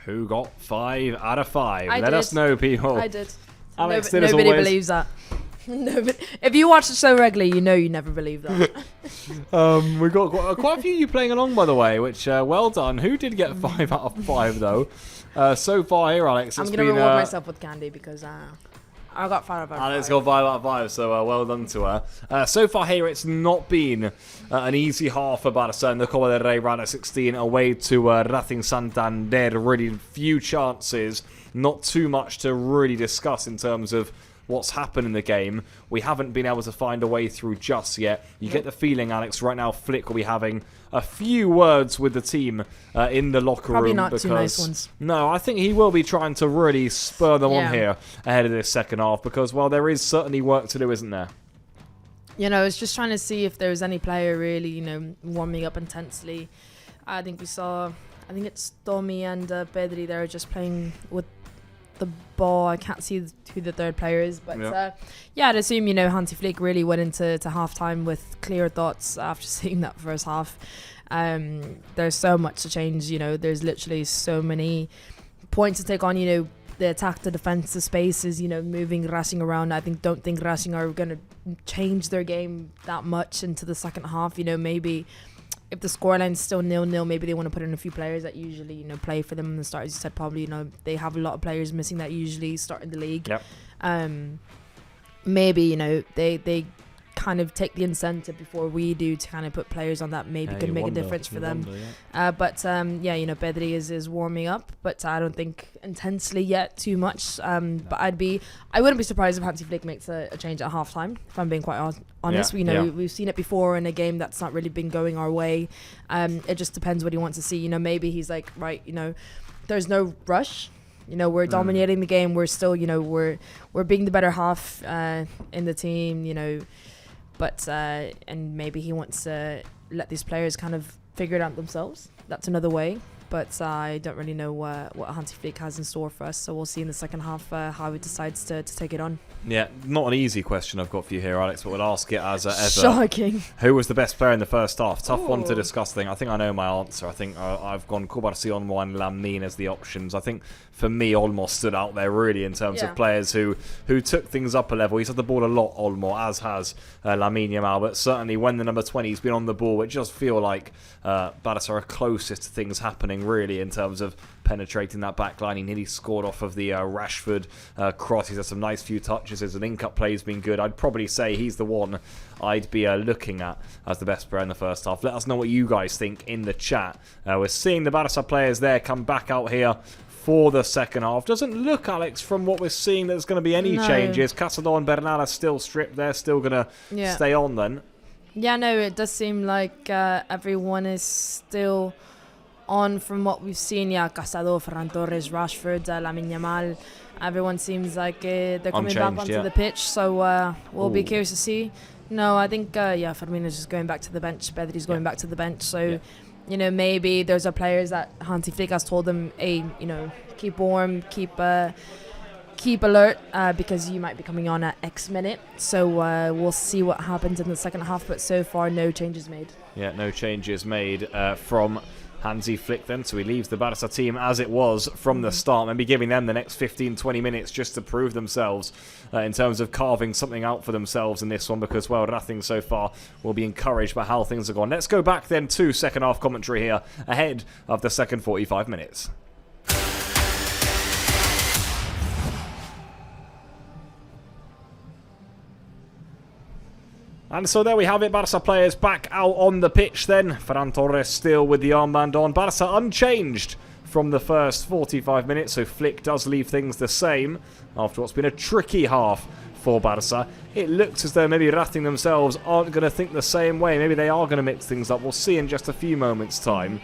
[SPEAKER 1] Who got 5 out of 5?
[SPEAKER 2] I
[SPEAKER 1] Let
[SPEAKER 2] did.
[SPEAKER 1] us know, people.
[SPEAKER 2] I did.
[SPEAKER 1] Alex did as
[SPEAKER 2] Nobody
[SPEAKER 1] always.
[SPEAKER 2] believes that. Nobody, if you watch the show regularly, you know you never believe that.
[SPEAKER 1] We've got quite a few of you playing along, by the way, which well done. Who did get 5 out of 5, though? So far here, Alex,
[SPEAKER 2] I'm
[SPEAKER 1] it's
[SPEAKER 2] going to
[SPEAKER 1] been...
[SPEAKER 2] reward myself with candy because I got 5 out of 5.
[SPEAKER 1] Alex got 5 out of 5, so well done to her. So far here, it's not been an easy half for Barça in the Copa del Rey round of 16 away to Racing Santander. Really few chances, not too much to really discuss in terms of what's happened in the game. We haven't been able to find a way through just yet. You get the feeling, Alex, right now Flick will be having a few words with the team in the locker
[SPEAKER 2] Probably
[SPEAKER 1] room.
[SPEAKER 2] not too nice ones.
[SPEAKER 1] No, I think he will be trying to really spur them on
[SPEAKER 2] Yeah.
[SPEAKER 1] here ahead of this second half because, well, there is certainly work to do, isn't there?
[SPEAKER 2] You know, it's just trying to see if there's any player really, you know, warming up intensely. I think we saw, I think it's Tommy and Pedri there just playing with the ball. I can't see who the third player is, but yeah, I'd assume, you know, Hansi Flick really went into half-time with clear thoughts after seeing that first half. There's so much to change, you know, there's literally so many points to take on, you know, the attack, the defense, the spaces, you know, moving Racing around. Don't think Racing are going to change their game that much into the second half. You know, maybe if the scoreline's still 0-0, maybe they want to put in a few players that usually, you know, play for them in the start. As you said, probably, you know, they have a lot of players missing that usually start in the league.
[SPEAKER 1] Yep.
[SPEAKER 2] Maybe, you know, they kind of take the incentive before we do to kind of put players on that maybe could make a difference for them. But yeah, you know, Pedri is warming up, but I don't think intensely yet too much. But I wouldn't be surprised if Hansi Flick makes a change at halftime, if I'm being quite honest. We've seen it before in a game that's not really been going our way. It just depends what he wants to see. You know, maybe he's like, right, you know, there's no rush. You know, we're dominating the game. We're still, you know, we're being the better half in the team, you know. But and maybe he wants to let these players kind of figure it out themselves. That's another way. But I don't really know what Hansi Flick has in store for us. So we'll see in the second half how he decides to take it on.
[SPEAKER 1] Yeah, not an easy question I've got for you here, Alex, but we'll ask it as ever.
[SPEAKER 2] Shocking.
[SPEAKER 1] Who was the best player in the first half? Tough one to discuss. I think I know my answer. I think I've gone Cubarsí, Olmo and Lamine as the options. I think for me, Olmo stood out there really in terms of players who took things up a level. He's had the ball a lot, Olmo, as has Lamine Yamal, but certainly when the number 20's been on the ball, it just feel like Barça are closest to things happening really in terms of penetrating that back line. He nearly scored off of the Rashford cross. He's had some nice few touches. His link-up play's been good. I'd probably say he's the one I'd be looking at as the best player in the first half. Let us know what you guys think in the chat. We're seeing the Barça players there come back out here for the second half. Doesn't look, Alex, from what we're seeing, there's going to be any changes. Casado and Bernal are still stripped. They're still going to stay on then.
[SPEAKER 2] Yeah, no, it does seem like everyone is still on from what we've seen. Yeah, Casado, Ferran Torres, Rashford, Lamine Yamal. Everyone seems like they're coming back onto the pitch. So we'll be curious to see. No, I think, Firmino's just going back to the bench. Pedri's going back to the bench. So, you know, maybe those are players that Hansi Flick has told them, hey, you know, keep warm, keep alert, because you might be coming on at X minute. So we'll see what happens in the second half. But so far, no changes made. Yeah,
[SPEAKER 1] no changes made from Hansi Flick then, so he leaves the Barça team as it was from the start, maybe giving them the next 15-20 minutes just to prove themselves in terms of carving something out for themselves in this one, because, well, nothing so far will be encouraged by how things are gone. Let's go back then to second half commentary here ahead of the second 45 minutes. And so there we have it, Barça players back out on the pitch then. Ferran Torres still with the armband on. Barça unchanged from the first 45 minutes, so Flick does leave things the same after what's been a tricky half for Barça. It looks as though maybe Racing themselves aren't going to think the same way. Maybe they are going to mix things up. We'll see in just a few moments' time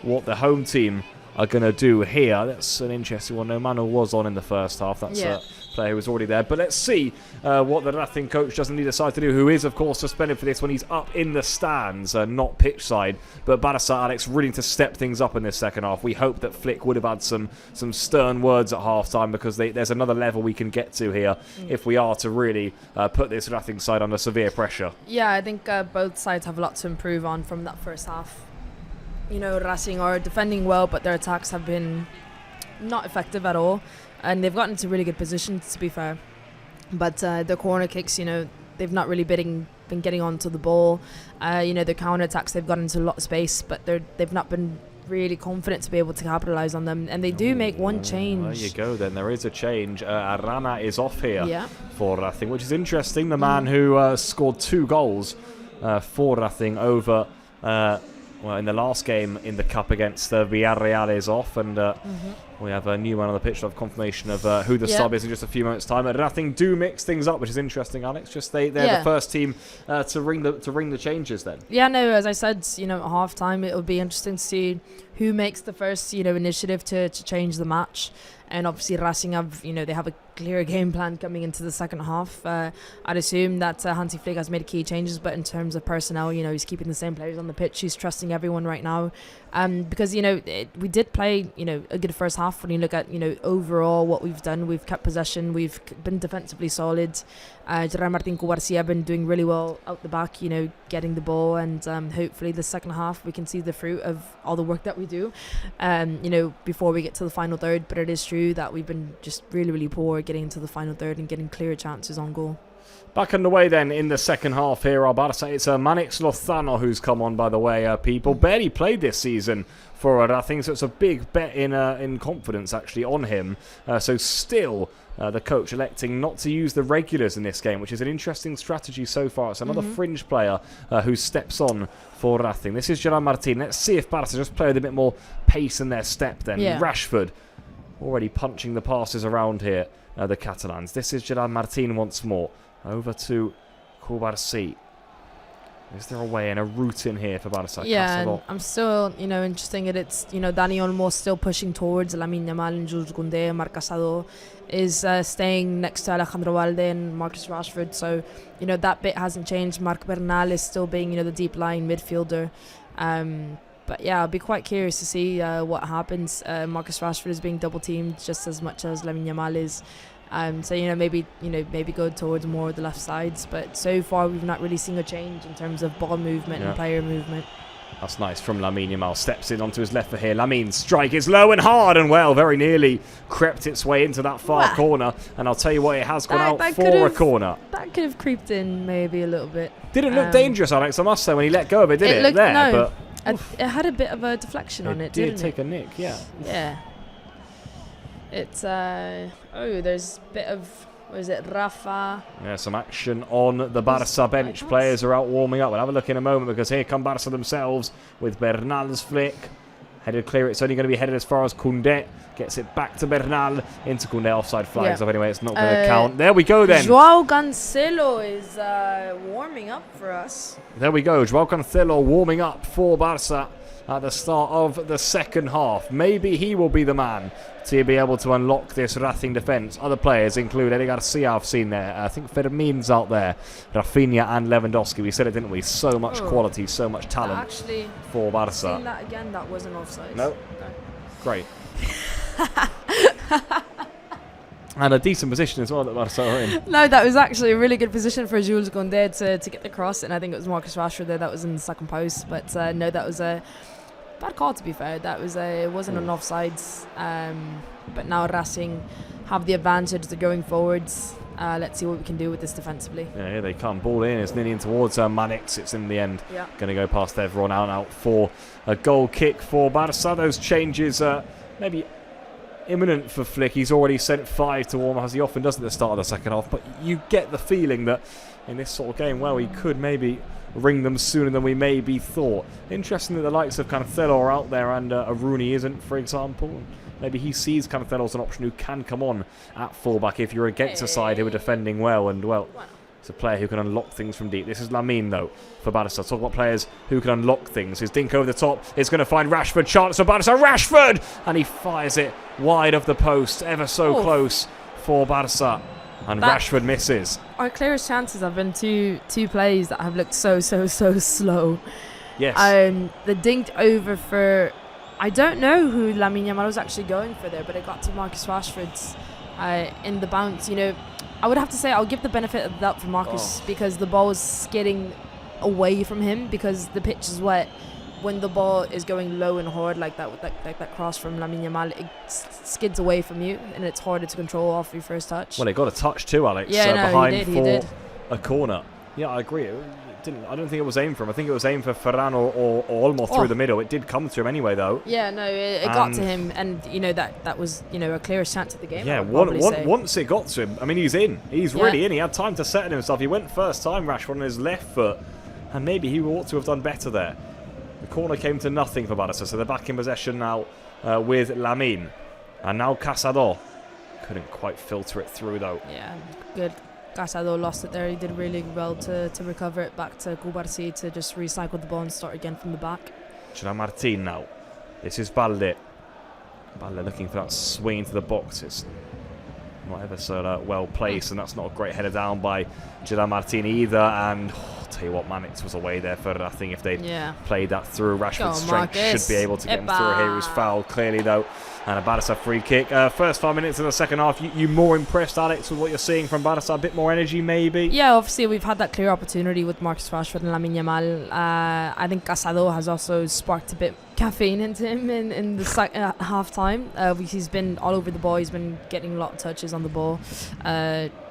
[SPEAKER 1] what the home team are going to do here. That's an interesting one. No, Manu was on in the first half. That's a player who was already there. But let's see what the Racing coach doesn't decide to do, who is, of course, suspended for this when he's up in the stands, not pitch side. But Barça, Alex, really to step things up in this second half. We hope that Flick would have had some stern words at half-time, because there's another level we can get to here if we are to really put this Racing side under severe pressure.
[SPEAKER 2] Yeah, I think both sides have a lot to improve on from that first half. You know, Racing are defending well, but their attacks have been not effective at all. And they've gotten into really good positions, to be fair. But the corner kicks, they've not really been getting onto the ball. The counter attacks, they've got into a lot of space, but they've not been really confident to be able to capitalize on them. And they do make one change.
[SPEAKER 1] There you go. Then there is a change. Arana is off here for Racing, which is interesting. The man who scored 2 goals for Racing over. In the last game in the Cup against Villarreal is off, and we have a new man on the pitch to have confirmation of who the sub is in just a few moments' time. Racing do mix things up, which is interesting, Alex. Just they're the first team to ring the changes then. Yeah, no,
[SPEAKER 2] as I said, at half time it'll be interesting to see who makes the first initiative to change the match. And obviously Racing have they have a clear game plan coming into the second half. I'd assume that Hansi Flick has made key changes, but in terms of personnel, he's keeping the same players on the pitch. He's trusting everyone right now, because we did play a good first half. When you look at overall what we've done, we've kept possession, we've been defensively solid. Gerard Martin Cubarsí have been doing really well out the back, getting the ball, and hopefully the second half we can see the fruit of all the work that we do, before we get to the final third. But it is true that we've been just really, really poor getting into the final third and getting clear chances on goal.
[SPEAKER 1] Back underway then in the second half here are Barça. It's Manix Lozano who's come on, by the way, people. Barely played this season for Racing, so it's a big bet in confidence actually on him. So still the coach electing not to use the regulars in this game, which is an interesting strategy so far. It's another fringe player who steps on for Racing. This is Gerard Martin. Let's see if Barça just play with a bit more pace in their step then. Rashford already punching the passes around here, the Catalans. This is Gerard Martin once more. Over to Cubarsí. Is there a way and a route in here for Barça?
[SPEAKER 2] Yeah, I'm still, interesting that it's, Dani Olmo still pushing towards Lamine Yamal and Jules Koundé. Marc Casado is staying next to Alejandro Valde and Marcus Rashford. So, that bit hasn't changed. Marc Bernal is still being, the deep line midfielder. But yeah, I'll be quite curious to see what happens. Marcus Rashford is being double teamed just as much as Lamine Yamal is. So maybe go towards more of the left sides, but so far we've not really seen a change in terms of ball movement and player movement.
[SPEAKER 1] That's nice from Lamine Yamal. Steps in onto his left for here. Lamine's strike is low and hard, and very nearly crept its way into that far corner. And I'll tell you what, it has gone out for a corner.
[SPEAKER 2] That could have creeped in maybe a little bit.
[SPEAKER 1] Didn't look dangerous, Alex, I must say, when he let go of it, did it?
[SPEAKER 2] But it had a bit of a deflection on it, didn't it?
[SPEAKER 1] It did take a nick, yeah.
[SPEAKER 2] Yeah. It's, there's a bit of, Rafa?
[SPEAKER 1] Yeah, some action on the Barça bench. Players are out warming up. We'll have a look in a moment, because here come Barça themselves with Bernal's flick. Headed clear. It's only going to be headed as far as Koundé. Gets it back to Bernal. Into Koundé. Offside flags off anyway. It's not going to count. There we go then.
[SPEAKER 2] João Cancelo is warming up for us.
[SPEAKER 1] There we go. João Cancelo warming up for Barça at the start of the second half. Maybe he will be the man to be able to unlock this Racing defence. Other players include Eddie Garcia, I've seen there. I think Fermin's out there. Rafinha and Lewandowski. We said it, didn't we? So much quality, so much talent for Barça.
[SPEAKER 2] Seen that again, that wasn't offside.
[SPEAKER 1] No. Great. And a decent position as well that Barça are in.
[SPEAKER 2] No, that was actually a really good position for Jules Koundé to get the cross, and I think it was Marcus Rashford there that was in the second post. But no, that was a bad call, to be fair. That was it wasn't an offsides. But now Racing have the advantage. They're going forwards. Let's see what we can do with this defensively. Yeah,
[SPEAKER 1] here they come. Ball in. It's leaning towards Manix. It's in the end going to go past everyone out for a goal kick for Barça. Those changes maybe imminent for Flick. He's already sent 5 to warm, as he often does at the start of the second half. But you get the feeling that in this sort of game, he could maybe ring them sooner than we maybe thought. Interesting that the likes of Cancelo are out there and Rooney isn't, for example. Maybe he sees Cancelo as an option who can come on at fullback if you're against a side who are defending well. And it's a player who can unlock things from deep. This is Lamine, though, for Barça. Talk about players who can unlock things. His dink over the top is going to find Rashford. Chance for Barça. Rashford! And he fires it wide of the post. Ever so close for Barça. And Rashford misses.
[SPEAKER 2] Our clearest chances have been two plays that have looked so slow.
[SPEAKER 1] Yes.
[SPEAKER 2] The dinked over for... I don't know who Lamine Yamal was actually going for there, but it got to Marcus Rashford's in the bounce. I would have to say I'll give the benefit of the doubt for Marcus because the ball was skidding away from him because the pitch is wet. when the ball is going low and hard like that cross from Lamine Yamal, it skids away from you and it's harder to control off your first touch.
[SPEAKER 1] Well, he got a touch too, Alex.
[SPEAKER 2] Yeah, no,
[SPEAKER 1] behind
[SPEAKER 2] he
[SPEAKER 1] for
[SPEAKER 2] did.
[SPEAKER 1] a corner. Yeah, I agree. I don't think it was aimed for him. I think it was aimed for Ferran or Olmo through the middle. It did come to him anyway, though.
[SPEAKER 2] Yeah, no, it got to him, and that was a clearest chance of the game.
[SPEAKER 1] Yeah, once it got to him, I mean, he's in. He's really in. He had time to settle himself. He went first time, Rashford, on his left foot, and maybe he ought to have done better there. The corner came to nothing for Barça, so they're back in possession now with Lamine, and now Casado couldn't quite filter it through though.
[SPEAKER 2] Yeah, good. Casado lost it there. He did really well to recover it back to Cubarsí to just recycle the ball and start again from the back.
[SPEAKER 1] Gerard Martin now. This is Balde. Balde looking for that swing into the box. It's not ever so well placed, and that's not a great header down by Gerard Martin either. And I'll tell you what, Manix was away there for nothing. If they'd played that through, Rashford's strength should be able to get him through here. He was fouled clearly though. And a Barça free kick. First 5 minutes of the second half, you more impressed, Alex, with what you're seeing from Barça? A bit more energy, maybe?
[SPEAKER 2] Yeah, obviously we've had that clear opportunity with Marcus Rashford and Lamine Yamal. I think Casado has also sparked a bit caffeine into him in the half time. He's been all over the ball. He's been getting a lot of touches on the ball,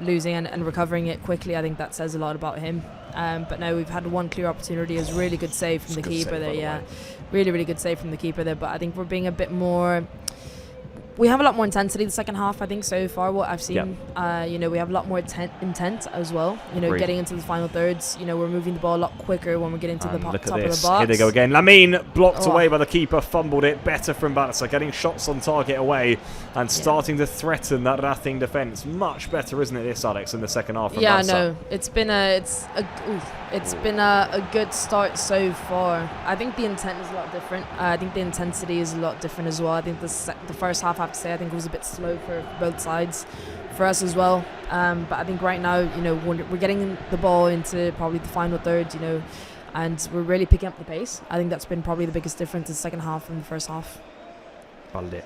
[SPEAKER 2] losing and recovering it quickly. I think that says a lot about him. But now we've had one clear opportunity. It was a really good save from the keeper there. Yeah, really, really good save from the keeper there. But I think we're being a bit more... We have a lot more intensity the second half, I think, so far, what I've seen. We have a lot more intent as well. Getting into the final thirds, we're moving the ball a lot quicker when we get into the top of the box.
[SPEAKER 1] Here they go again. Lamine blocked away by the keeper, fumbled it. Better from Barça, getting shots on target away and starting to threaten that Racing defence. Much better, isn't it, this, Alex, in the second half from Barça?
[SPEAKER 2] No, it's been a good start so far. I think the intent is a lot different. I think the intensity is a lot different as well. I think the first half, I have to say, I think it was a bit slow for both sides, for us as well. But I think right now, we're getting the ball into probably the final third, and we're really picking up the pace. I think that's been probably the biggest difference in the second half from the first half.
[SPEAKER 1] Balde.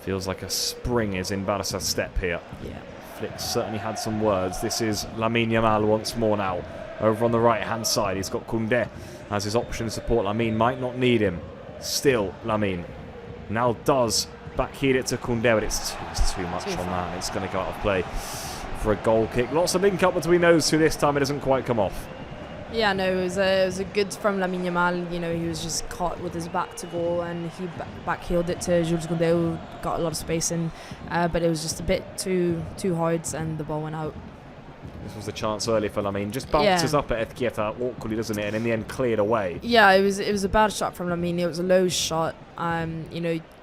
[SPEAKER 1] Feels like a spring is in Barca's step here.
[SPEAKER 2] Yeah.
[SPEAKER 1] Flick certainly had some words. This is Lamine Yamal once more now. Over on the right-hand side, he's got Koundé as his option support. Lamine might not need him. Still, Lamine now does backheel it to Koundé, but it's too much on that. It's going to go out of play for a goal kick. Lots of link-up between those two this time. It doesn't quite come off.
[SPEAKER 2] Yeah, no, it was a good from Lamine Yamal. He was just caught with his back to goal, and he backheeled it to Jules Koundé, who got a lot of space in, but it was just a bit too hard, and the ball went out.
[SPEAKER 1] This was the chance early for Lamine. Just bounces up at Etiqueta awkwardly, doesn't it? And in the end, cleared away.
[SPEAKER 2] Yeah, it was a bad shot from Lamine. It was a low shot.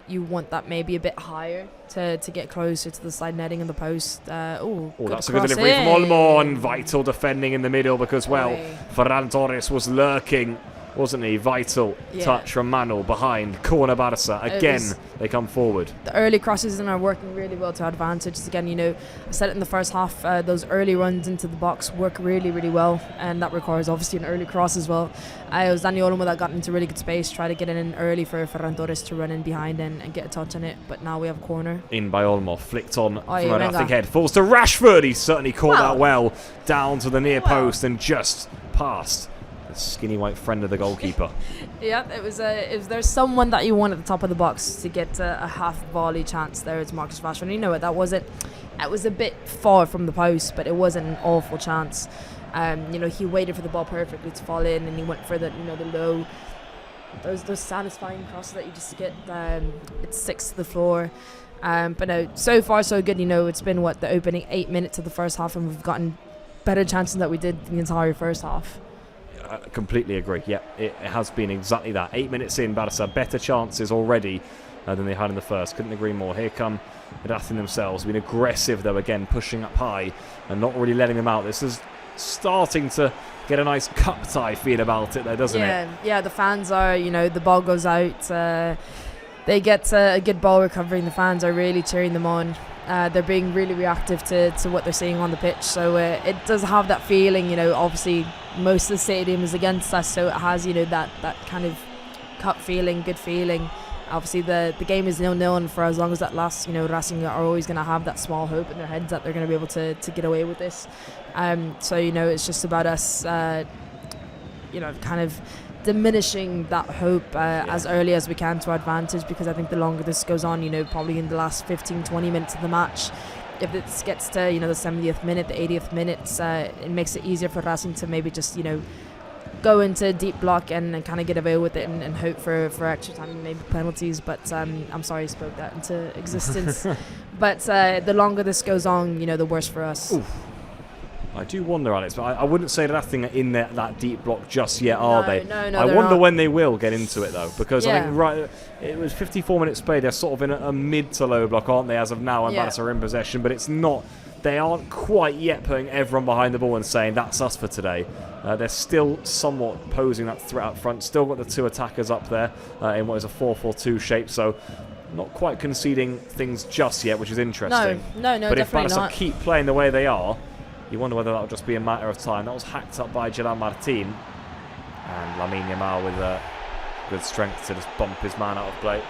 [SPEAKER 2] You want that maybe a bit higher to get closer to the side netting and the post.
[SPEAKER 1] That's a good delivery from Olmo, and Vital defending in the middle because, Ferran Torres was lurking, wasn't he? Vital touch from Manu behind corner Barça. Again, they come forward.
[SPEAKER 2] The early crosses are working really well to our advantage. Again, I said it in the first half, those early runs into the box work really, really well, and that requires obviously an early cross as well. It was Dani Olmo that got into really good space, tried to get it in early for Ferran Torres to run in behind and get a touch on it, but now we have a corner.
[SPEAKER 1] In by Olmo, flicked on from a nothing head, falls to Rashford. He certainly caught that well, down to the near post and just past the skinny white friend of the goalkeeper.
[SPEAKER 2] Yeah, it was there's someone that you want at the top of the box to get a half volley chance there. It's Marcus Rashford. That was a bit far from the post, but it wasn't an awful chance. He waited for the ball perfectly to fall in, and he went for the low, those satisfying crosses that you just get. It sticks to the floor. But no, so far so good. It's been the opening 8 minutes of the first half, and we've gotten better chances than we did the entire first half.
[SPEAKER 1] I completely agree. Yeah, it has been exactly that. 8 minutes in, Barça better chances already than they had in the first. Couldn't agree more. Here come Racing themselves, being aggressive though, again pushing up high and not really letting them out. This is starting to get a nice cup tie feel about it though, doesn't it?
[SPEAKER 2] Yeah, the fans are, the ball goes out, they get a good ball recovery, and the fans are really cheering them on. They're being really reactive to what they're seeing on the pitch, so it does have that feeling. Obviously most of the stadium is against us, so it has that kind of cup feeling, good feeling. Obviously the game is 0-0, and for as long as that lasts, Racing are always going to have that small hope in their heads that they're going to be able to get away with this. So it's just about us kind of diminishing that hope as early as we can to our advantage, because I think the longer this goes on, probably in the last 15-20 minutes of the match, if it gets to the 70th minute, the 80th minute, it makes it easier for Racing to maybe just go into deep block and kind of get away with it and hope for extra time and maybe penalties. But I'm sorry I spoke that into existence. But the longer this goes on, the worse for us.
[SPEAKER 1] Oof. I do wonder, Alex, but I wouldn't say Racing are in that deep block just yet, are they?
[SPEAKER 2] No,
[SPEAKER 1] I wonder
[SPEAKER 2] not.
[SPEAKER 1] when they will get into it, though, because I think it was 54 minutes played. They're sort of in a mid to low block, aren't they, as of now, and Barça are in possession, but it's not. They aren't quite yet putting everyone behind the ball and saying, that's us for today. They're still somewhat posing that threat up front. Still got the two attackers up there in what is a 4-4-2 shape, so not quite conceding things just yet, which is interesting.
[SPEAKER 2] No,
[SPEAKER 1] but if
[SPEAKER 2] definitely
[SPEAKER 1] Barça
[SPEAKER 2] not.
[SPEAKER 1] keep playing the way they are, you wonder whether that'll just be a matter of time. That was hacked up by Gerard Martin. And Lamine Yamal with good strength to just bump his man out of play.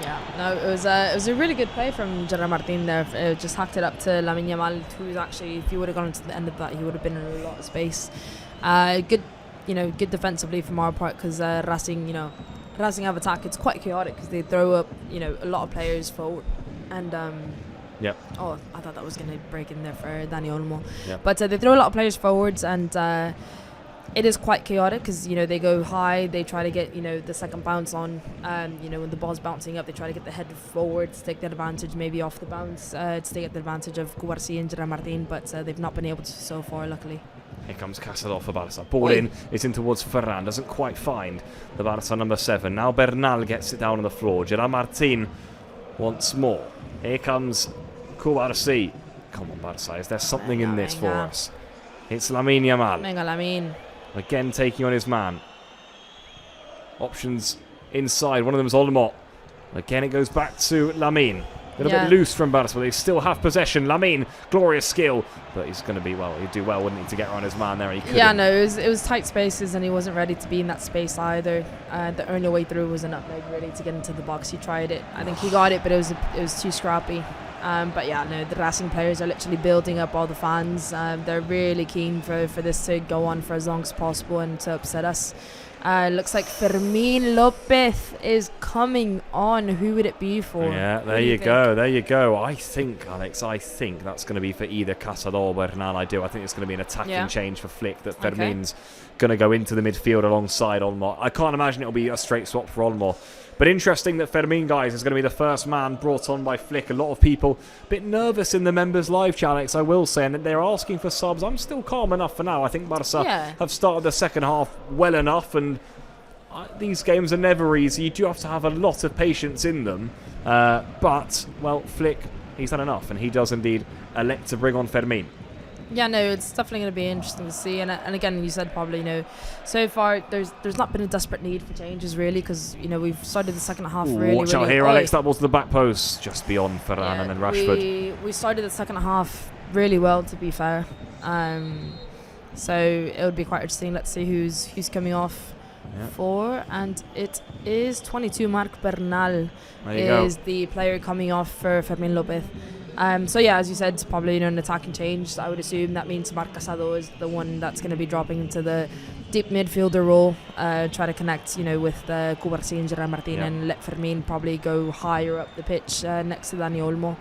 [SPEAKER 2] Yeah, no, it was a really good play from Gerard Martin there. It just hacked it up to Lamine Yamal, who's actually, if he would have gone to the end of that, he would have been in a lot of space. Good defensively from our part, because Racing have attack. It's quite chaotic because they throw up, a lot of players forward, and
[SPEAKER 1] Yep.
[SPEAKER 2] Oh, I thought that was going to break in there for Dani Olmo.
[SPEAKER 1] Yep.
[SPEAKER 2] But they throw a lot of players forwards, and it is quite chaotic because, they go high, they try to get, the second bounce on. When the ball's bouncing up, they try to get the head forward to take the advantage, maybe off the bounce, to take the advantage of Cubarsí and Gerard Martin, but they've not been able to so far, luckily.
[SPEAKER 1] Here comes Casador for Barça. Ball in. It's in towards Ferran. Doesn't quite find the Barça number 7. Now Bernal gets it down on the floor. Gerard Martin once more. Here comes Cubarsí. Come on, Barça. Is there something in this for us? It's Lamine Yamal.
[SPEAKER 2] Venga, Lamine.
[SPEAKER 1] Again taking on his man. Options inside. One of them is Olmo. Again, it goes back to Lamine. A little bit loose from Barça, but they still have possession. Lamine, glorious skill. But he's going to be, he'd do well, wouldn't he, to get around his man there. He couldn't.
[SPEAKER 2] Yeah, no, it was tight spaces, and he wasn't ready to be in that space either. The only way through was a nutmeg, really, to get into the box. He tried it. I think he got it, but it was too scrappy. But yeah, no, the Racing players are literally building up all the fans. They're really keen for this to go on for as long as possible and to upset us. Looks like Fermín López is coming on. Who would it be for?
[SPEAKER 1] Yeah, there you go. I think, Alex, that's going to be for either Casador or Bernal. I think it's going to be an attacking change for Flick, that Fermín's going to go into the midfield alongside Olmo. I can't imagine it'll be a straight swap for Olmo. But interesting that Fermín, guys, is going to be the first man brought on by Flick. A lot of people a bit nervous in the members' live chat, Alex, I will say, and that they're asking for subs. I'm still calm enough for now. I think Barça have started the second half well enough, and these games are never easy. You do have to have a lot of patience in them. But, Flick, he's had enough, and he does indeed elect to bring on Fermín.
[SPEAKER 2] Yeah, no, it's definitely going to be interesting to see. And again, you said probably, so far there's not been a desperate need for changes, really, because, we've started the second half really
[SPEAKER 1] watch out here, Alex. That ball to the back post, just beyond Ferran and then Rashford.
[SPEAKER 2] We started the second half really well, to be fair. So it would be quite interesting. Let's see who's coming off for. And it is 22, Marc Bernal is the player coming off for Fermín López. So yeah, as you said, it's probably an attacking change. I would assume that means Marc Casador is the one that's going to be dropping into the deep midfielder role, try to connect, with Cubarsí and Gerard Martin, and let Fermín probably go higher up the pitch next to Dani Olmo.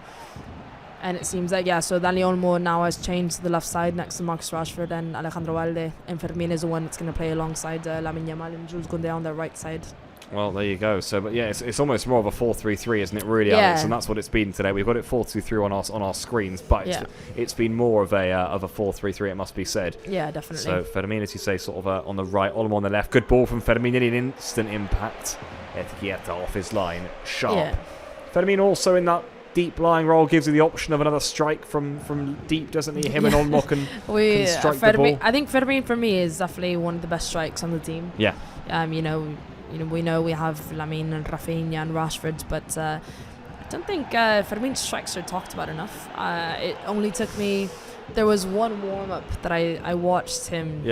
[SPEAKER 2] And it seems like, so Dani Olmo now has changed to the left side next to Marcus Rashford and Alejandro Valde, and Fermín is the one that's going to play alongside Lamine Yamal and Jules Koundé on the right side. Well,
[SPEAKER 1] there you go. So, but it's almost more of a 4-3-3, isn't it, really, Alex? And that's what it's been today. We've got it 4-2-3 on our screens, but it's been more of a 4-3-3, it must be said.
[SPEAKER 2] Yeah, definitely.
[SPEAKER 1] So Fermín, as you say, sort of on the right, Olmo on the left. Good ball from Fermín, an instant impact. Etiqueta off his line, sharp. Yeah. Fermín also in that deep lying role gives you the option of another strike from deep, doesn't he? Him and Olmo can strike the ball.
[SPEAKER 2] I think Fermín for me is definitely one of the best strikes on the team.
[SPEAKER 1] Yeah.
[SPEAKER 2] We know we have Lamine and Rafinha and Rashford, but I don't think Fermín's strikes are talked about enough. It only took me... There was one warm-up that I watched him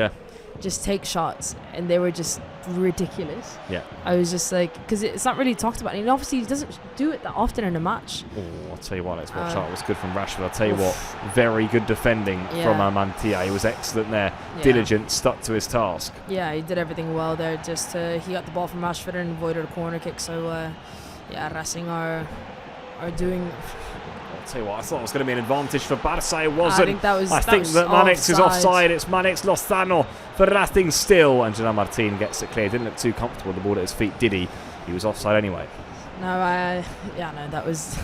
[SPEAKER 2] just take shots, and they were just ridiculous.
[SPEAKER 1] Yeah.
[SPEAKER 2] I was just like, because it's not really talked about, and obviously he doesn't do it that often in a match.
[SPEAKER 1] Oh, I'll tell you what, let's watch out. It was good from Rashford. I'll tell you what, very good defending from Mantia. He was excellent there, diligent, stuck to his task.
[SPEAKER 2] Yeah, he did everything well there. Just he got the ball from Rashford and avoided a corner kick. So Racing are doing.
[SPEAKER 1] I'll tell you what, I thought it was going to be an advantage for Barça. It wasn't.
[SPEAKER 2] I think
[SPEAKER 1] that Manex is offside. It's Manex Lozano for Racing still. And Gerard Martin gets it clear. Didn't look too comfortable with the ball at his feet, did he? He was offside anyway.
[SPEAKER 2] No, that was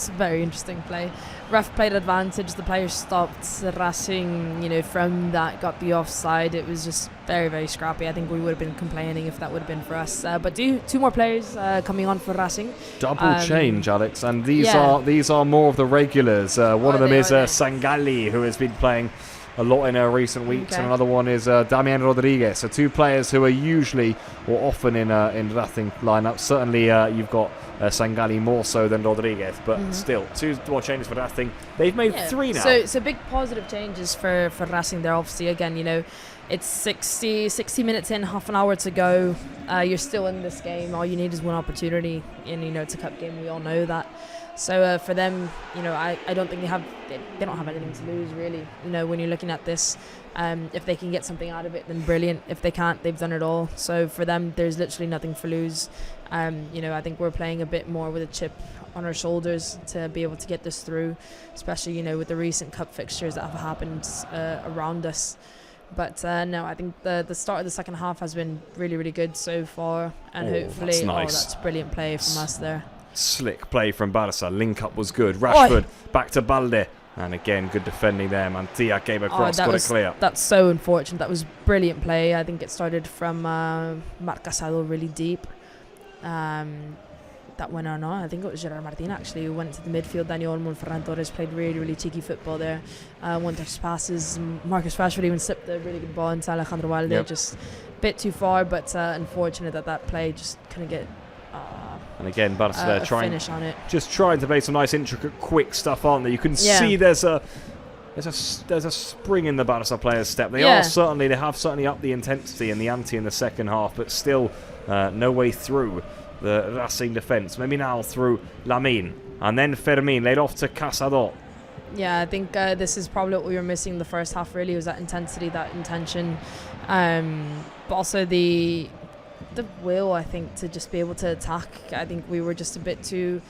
[SPEAKER 2] a very interesting play. Ref played advantage. The player stopped. Racing, from that got the offside. It was just very, very scrappy. I think we would have been complaining if that would have been for us. But two more players coming on for Racing.
[SPEAKER 1] Double change, Alex, and these are more of the regulars. One of them is Sangali, who has been playing a lot in recent weeks, and another one is Damian Rodriguez. So two players who are usually or often in Racing lineups. Certainly, you've got Sangali more so than Rodriguez, but still, two more changes for Racing. They've made three now.
[SPEAKER 2] So big positive changes for Racing there. Obviously, again, it's 60 minutes in, half an hour to go. You're still in this game. All you need is one opportunity, and it's a cup game. We all know that. So for them, I don't think they don't have anything to lose really. When you're looking at this, if they can get something out of it, then brilliant. If they can't, they've done it all. So for them, there's literally nothing for lose. I think we're playing a bit more with a chip on our shoulders to be able to get this through, especially with the recent cup fixtures that have happened around us. But no, I think the start of the second half has been really, really good so far, and hopefully,
[SPEAKER 1] that's nice.
[SPEAKER 2] That's brilliant play from us there.
[SPEAKER 1] Slick play from Barça. Link up was good. Rashford back to Balde. And again, good defending there. Mantia came across, got it clear.
[SPEAKER 2] That's so unfortunate. That was brilliant play. I think it started from Marc Casado really deep. That went on. I think it was Gerard Martin actually who went to the midfield. Daniel Olmo and Ferran Torres played really, really cheeky football there. One touch passes. Marcus Rashford even slipped a really good ball into Alejandro Balde. Just a bit too far, but unfortunate that play just couldn't get.
[SPEAKER 1] And again, Barca trying to play some nice, intricate, quick stuff, aren't they? You can see there's a spring in the Barca players' step. They have certainly upped the intensity and the ante in the second half, but still no way through the Racing defence. Maybe now through Lamine and then Fermin laid off to Casado.
[SPEAKER 2] Yeah, I think this is probably what we were missing in the first half. Really, was that intensity, that intention, but also the will, I think, to just be able to attack. I think we were just a bit too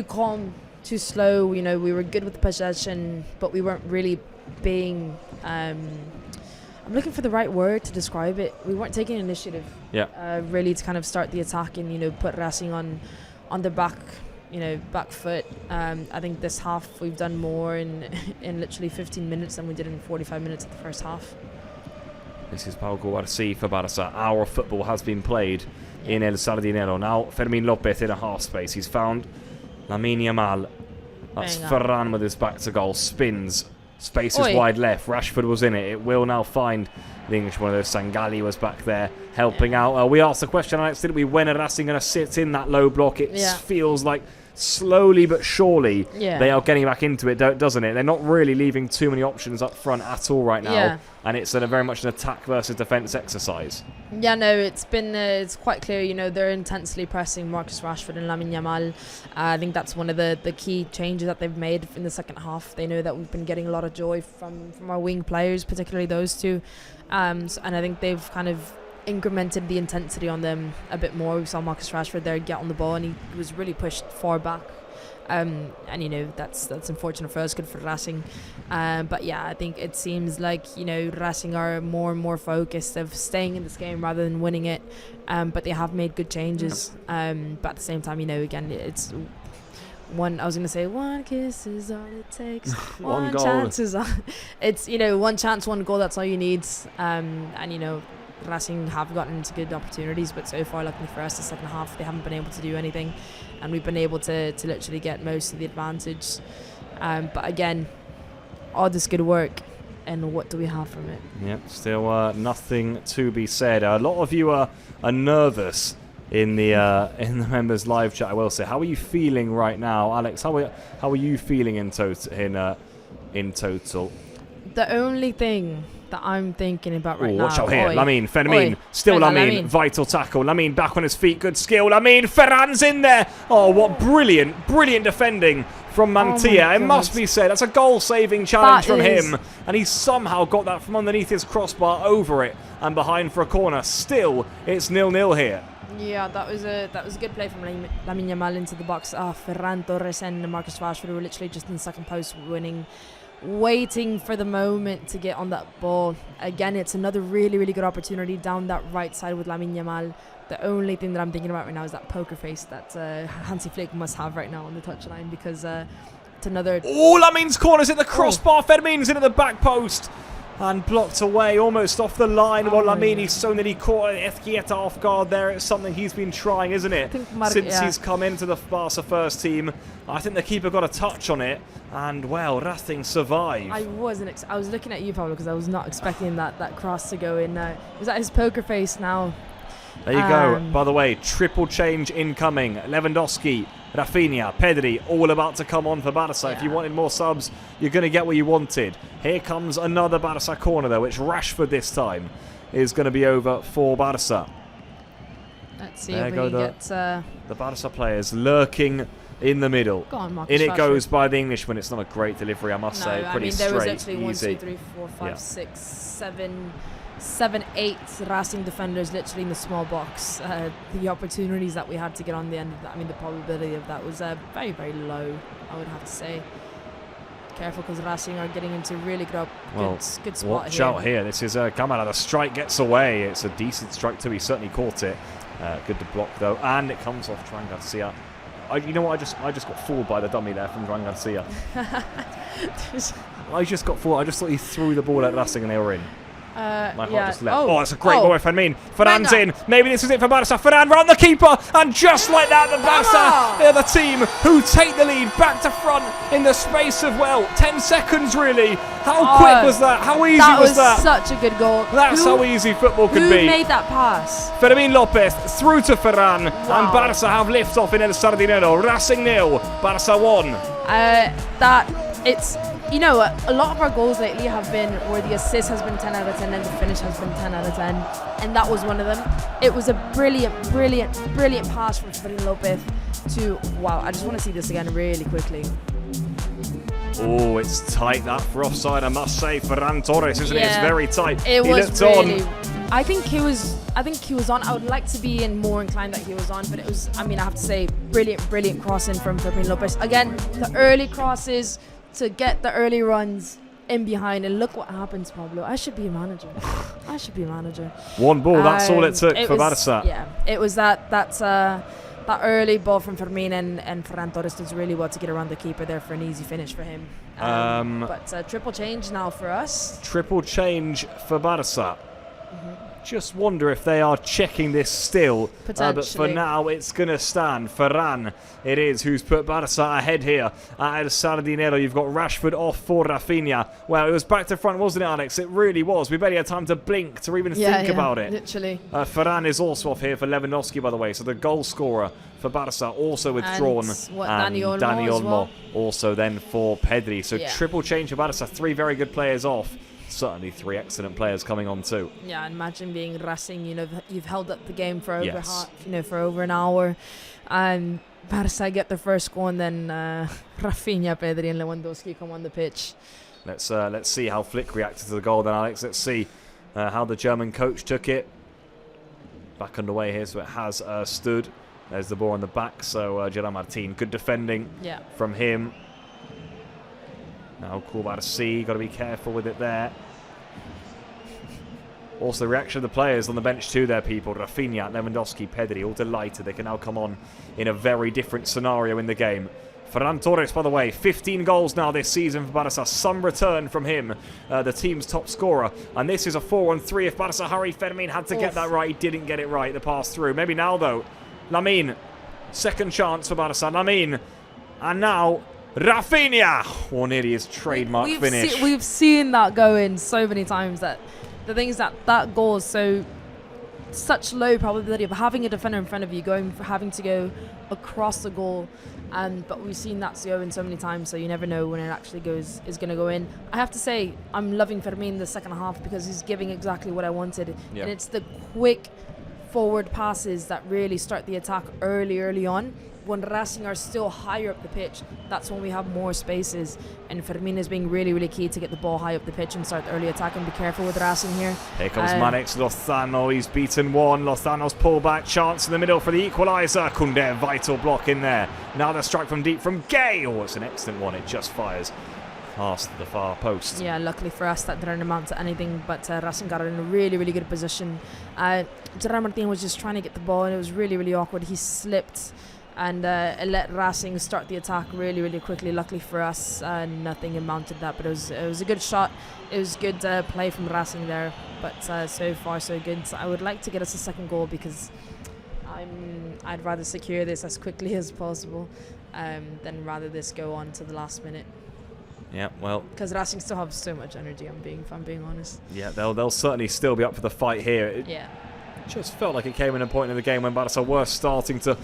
[SPEAKER 2] calm, too slow. We were good with the possession, but we weren't really being I'm looking for the right word to describe it. We weren't taking initiative really to kind of start the attack and put Racing on the back foot. I think this half we've done more in literally 15 minutes than we did in 45 minutes of the first half.
[SPEAKER 1] This is Pau Guarci for Barça. Our football has been played in El Sardinero. Now Fermin Lopez in a half space. He's found Lamine Yamal. That's Ferran with his back to goal. Spins. Space is wide left. Rashford was in it. It will now find the English one of those. Sangali was back there helping out. We asked the question, Alex, didn't we? When are Racing going to sit in that low block? It feels like slowly but surely they are getting back into it, doesn't it? They're not really leaving too many options up front at all right now, and it's very much an attack versus defence exercise.
[SPEAKER 2] Yeah, no, it's quite clear. They're intensely pressing Marcus Rashford and Lamine Yamal. I think that's one of the key changes that they've made in the second half. They know that we've been getting a lot of joy from our wing players, particularly those two, and I think they've kind of incremented the intensity on them a bit more. We saw Marcus Rashford there get on the ball, and he was really pushed far back. And that's unfortunate for us, good for Racing. But yeah, I think it seems like Racing are more and more focused of staying in this game rather than winning it. But they have made good changes. But at the same time, again, it's one. I was gonna say one kiss is all it takes.
[SPEAKER 1] One goal.
[SPEAKER 2] Chance is all. It's one chance, one goal. That's all you need. Racing have gotten into good opportunities, but so far, luckily for us, the second half they haven't been able to do anything, and we've been able to literally get most of the advantage. But again, all this good work, and what do we have from it?
[SPEAKER 1] Yep, still nothing to be said. A lot of you are nervous in the members live chat. I will say, how are you feeling right now, Alex? How are you feeling in total?
[SPEAKER 2] The only thing that I'm thinking about right
[SPEAKER 1] Ooh,
[SPEAKER 2] now.
[SPEAKER 1] watch out here.
[SPEAKER 2] Oi.
[SPEAKER 1] Lamine, Fermin.
[SPEAKER 2] Oi.
[SPEAKER 1] Still
[SPEAKER 2] Venga,
[SPEAKER 1] Lamine.
[SPEAKER 2] Lamine.
[SPEAKER 1] Vital tackle. Lamine back on his feet. Good skill. Lamine. Ferran's in there. Oh, what brilliant defending from Mantia. It must be said. That's a goal-saving challenge from him. And he somehow got that from underneath his crossbar over it and behind for a corner. Still, it's 0-0 here.
[SPEAKER 2] Yeah, that was a good play from Lamine Yamal into the box. Ferran Torres and Marcus Rashford were literally just in the second post waiting for the moment to get on that ball. Again, it's another really good opportunity down that right side with Lamine Yamal. The only thing that I'm thinking about right now is that poker face that Hansi Flick must have right now on the touchline, because it's another...
[SPEAKER 1] Oh, Lamine's corner's at the crossbar. Fermin's in at the back post. And blocked away, almost off the line. Well, Lamine so nearly caught Ezquieta off guard there. It's something he's been trying, isn't it? Since he's come into the Barca first team. I think the keeper got a touch on it. And, well, Racing survived.
[SPEAKER 2] I was looking at you, Pablo, because I was not expecting that cross to go in. Was that his poker face now?
[SPEAKER 1] There you go. By the way, triple change incoming. Lewandowski, Rafinha, Pedri, all about to come on for Barca. If you wanted more subs, you're going to get what you wanted. Here comes another Barca corner, though, which Rashford this time is going to be over for Barca.
[SPEAKER 2] Let's see if we get...
[SPEAKER 1] The Barca players lurking in the middle.
[SPEAKER 2] Go on, Marcus
[SPEAKER 1] In it
[SPEAKER 2] Rashford.
[SPEAKER 1] goes by the Englishman. It's not a great delivery, I must say. Pretty straight,
[SPEAKER 2] there was actually 1,
[SPEAKER 1] easy.
[SPEAKER 2] 2, 3, 4, 5, 6, 7, 8 Racing defenders literally in the small box. The opportunities that we had to get on the end of that, the probability of that was very low, I would have to say. Careful, because Racing are getting into really good spot here.
[SPEAKER 1] Watch out here. This is Kamara. The strike gets away. It's a decent strike too. He certainly caught it. Good to block though, and it comes off Juan Garcia. You know what? I just got fooled by the dummy there from Juan Garcia. I just got fooled. I just thought he threw the ball at Racing and they were in. My heart just left. Oh, it's a great ball, Fermin. Ferran's in. Maybe this is it for Barca. Ferran round the keeper. And just like that, the Barca, they're the team who take the lead back to front in the space of, 10 seconds, really. How quick was that? How easy was that?
[SPEAKER 2] That was such a good goal.
[SPEAKER 1] That's how easy football can be.
[SPEAKER 2] Who made that pass?
[SPEAKER 1] Fermin Lopez through to Ferran. And Barca have lift-off in El Sardinero. Racing 0, Barca 1.
[SPEAKER 2] You know, a lot of our goals lately have been where the assist has been 10 out of 10 and the finish has been 10 out of 10. And that was one of them. It was a brilliant pass from Fermin Lopez to... Wow, I just want to see this again really quickly.
[SPEAKER 1] Oh, it's tight that for offside, I must say. Ferran Torres, isn't it? It's very tight.
[SPEAKER 2] He
[SPEAKER 1] looked on.
[SPEAKER 2] I think he was on. I would like to be more inclined that he was on, but it was, I have to say, brilliant crossing from Fermin Lopez. Again, the early crosses to get the early runs in behind, and look what happens, Pablo. I should be a manager.
[SPEAKER 1] One ball, that's all it took for Barca.
[SPEAKER 2] Yeah, it was that early ball from Fermin, and Ferran Torres does really well to get around the keeper there for an easy finish for him. But triple change now for us.
[SPEAKER 1] Triple change for Barca. Just wonder if they are checking this still. But for now, it's going to stand. Ferran, it is, who's put Barca ahead here at El Sardinero. You've got Rashford off for Rafinha. Well, it was back to front, wasn't it, Alex? It really was. We barely had time to blink to even think about it.
[SPEAKER 2] Literally.
[SPEAKER 1] Ferran is also off here for Lewandowski, by the way. So the goal scorer for Barca also withdrawn.
[SPEAKER 2] And
[SPEAKER 1] Dani Olmo also then for Pedri. So triple change for Barca. 3 very good players off. Certainly 3 excellent players coming on too. Yeah,
[SPEAKER 2] imagine being Racing. You've held up the game for over for over an hour, and Barca get the first goal, and then Rafinha, Pedri, and Lewandowski come on the pitch.
[SPEAKER 1] Let's see how Flick reacted to the goal then, Alex. Let's see how the German coach took it. Back underway here, so it has stood. There's the ball on the back. So Gerard Martin, good defending from him. Now Kubarsi, got to be careful with it there. Also, the reaction of the players on the bench too there, people. Rafinha, Lewandowski, Pedri, all delighted. They can now come on in a very different scenario in the game. Ferran Torres, by the way, 15 goals now this season for Barca. Some return from him, the team's top scorer. And this is a 4-on-3 if Barca hurry. Fermin had to get that right. He didn't get it right, the pass through. Maybe now, though. Lamine, second chance for Barca. Lamine, and now Rafinha. Oh, nearly his trademark finish.
[SPEAKER 2] We've seen that go in so many times. That the thing is that goal is so such low probability of having a defender in front of you having to go across the goal, but we've seen that go in so many times, so you never know when it actually is going to go in. I have to say, I'm loving Fermin the second half because he's giving exactly what I wanted, and it's the quick forward passes that really start the attack early on. When Racing are still higher up the pitch, that's when we have more spaces, and Fermin is being really key to get the ball high up the pitch and start the early attack, and be careful with Racing here.
[SPEAKER 1] Here comes Manix Lozano, he's beaten one. Lozano's pullback chance in the middle for the equaliser. Koundé, vital block in there. Now the strike from deep from Gay. Oh, it's an excellent one, it just fires past the far post.
[SPEAKER 2] Yeah, luckily for us that didn't amount to anything, but Racing got it in a really good position. Gerard Martin was just trying to get the ball, and it was really awkward. He slipped and let Racing start the attack really quickly. Luckily for us, nothing amounted that, but it was a good shot. It was good play from Racing there, but so far so good. So I would like to get us a second goal because I'd rather secure this as quickly as possible than rather this go on to the last minute.
[SPEAKER 1] Yeah, well,
[SPEAKER 2] because Racing still have so much energy. If I'm being honest.
[SPEAKER 1] Yeah, they'll certainly still be up for the fight here.
[SPEAKER 2] Yeah.
[SPEAKER 1] Just felt like it came in a point in the game when Barça were starting to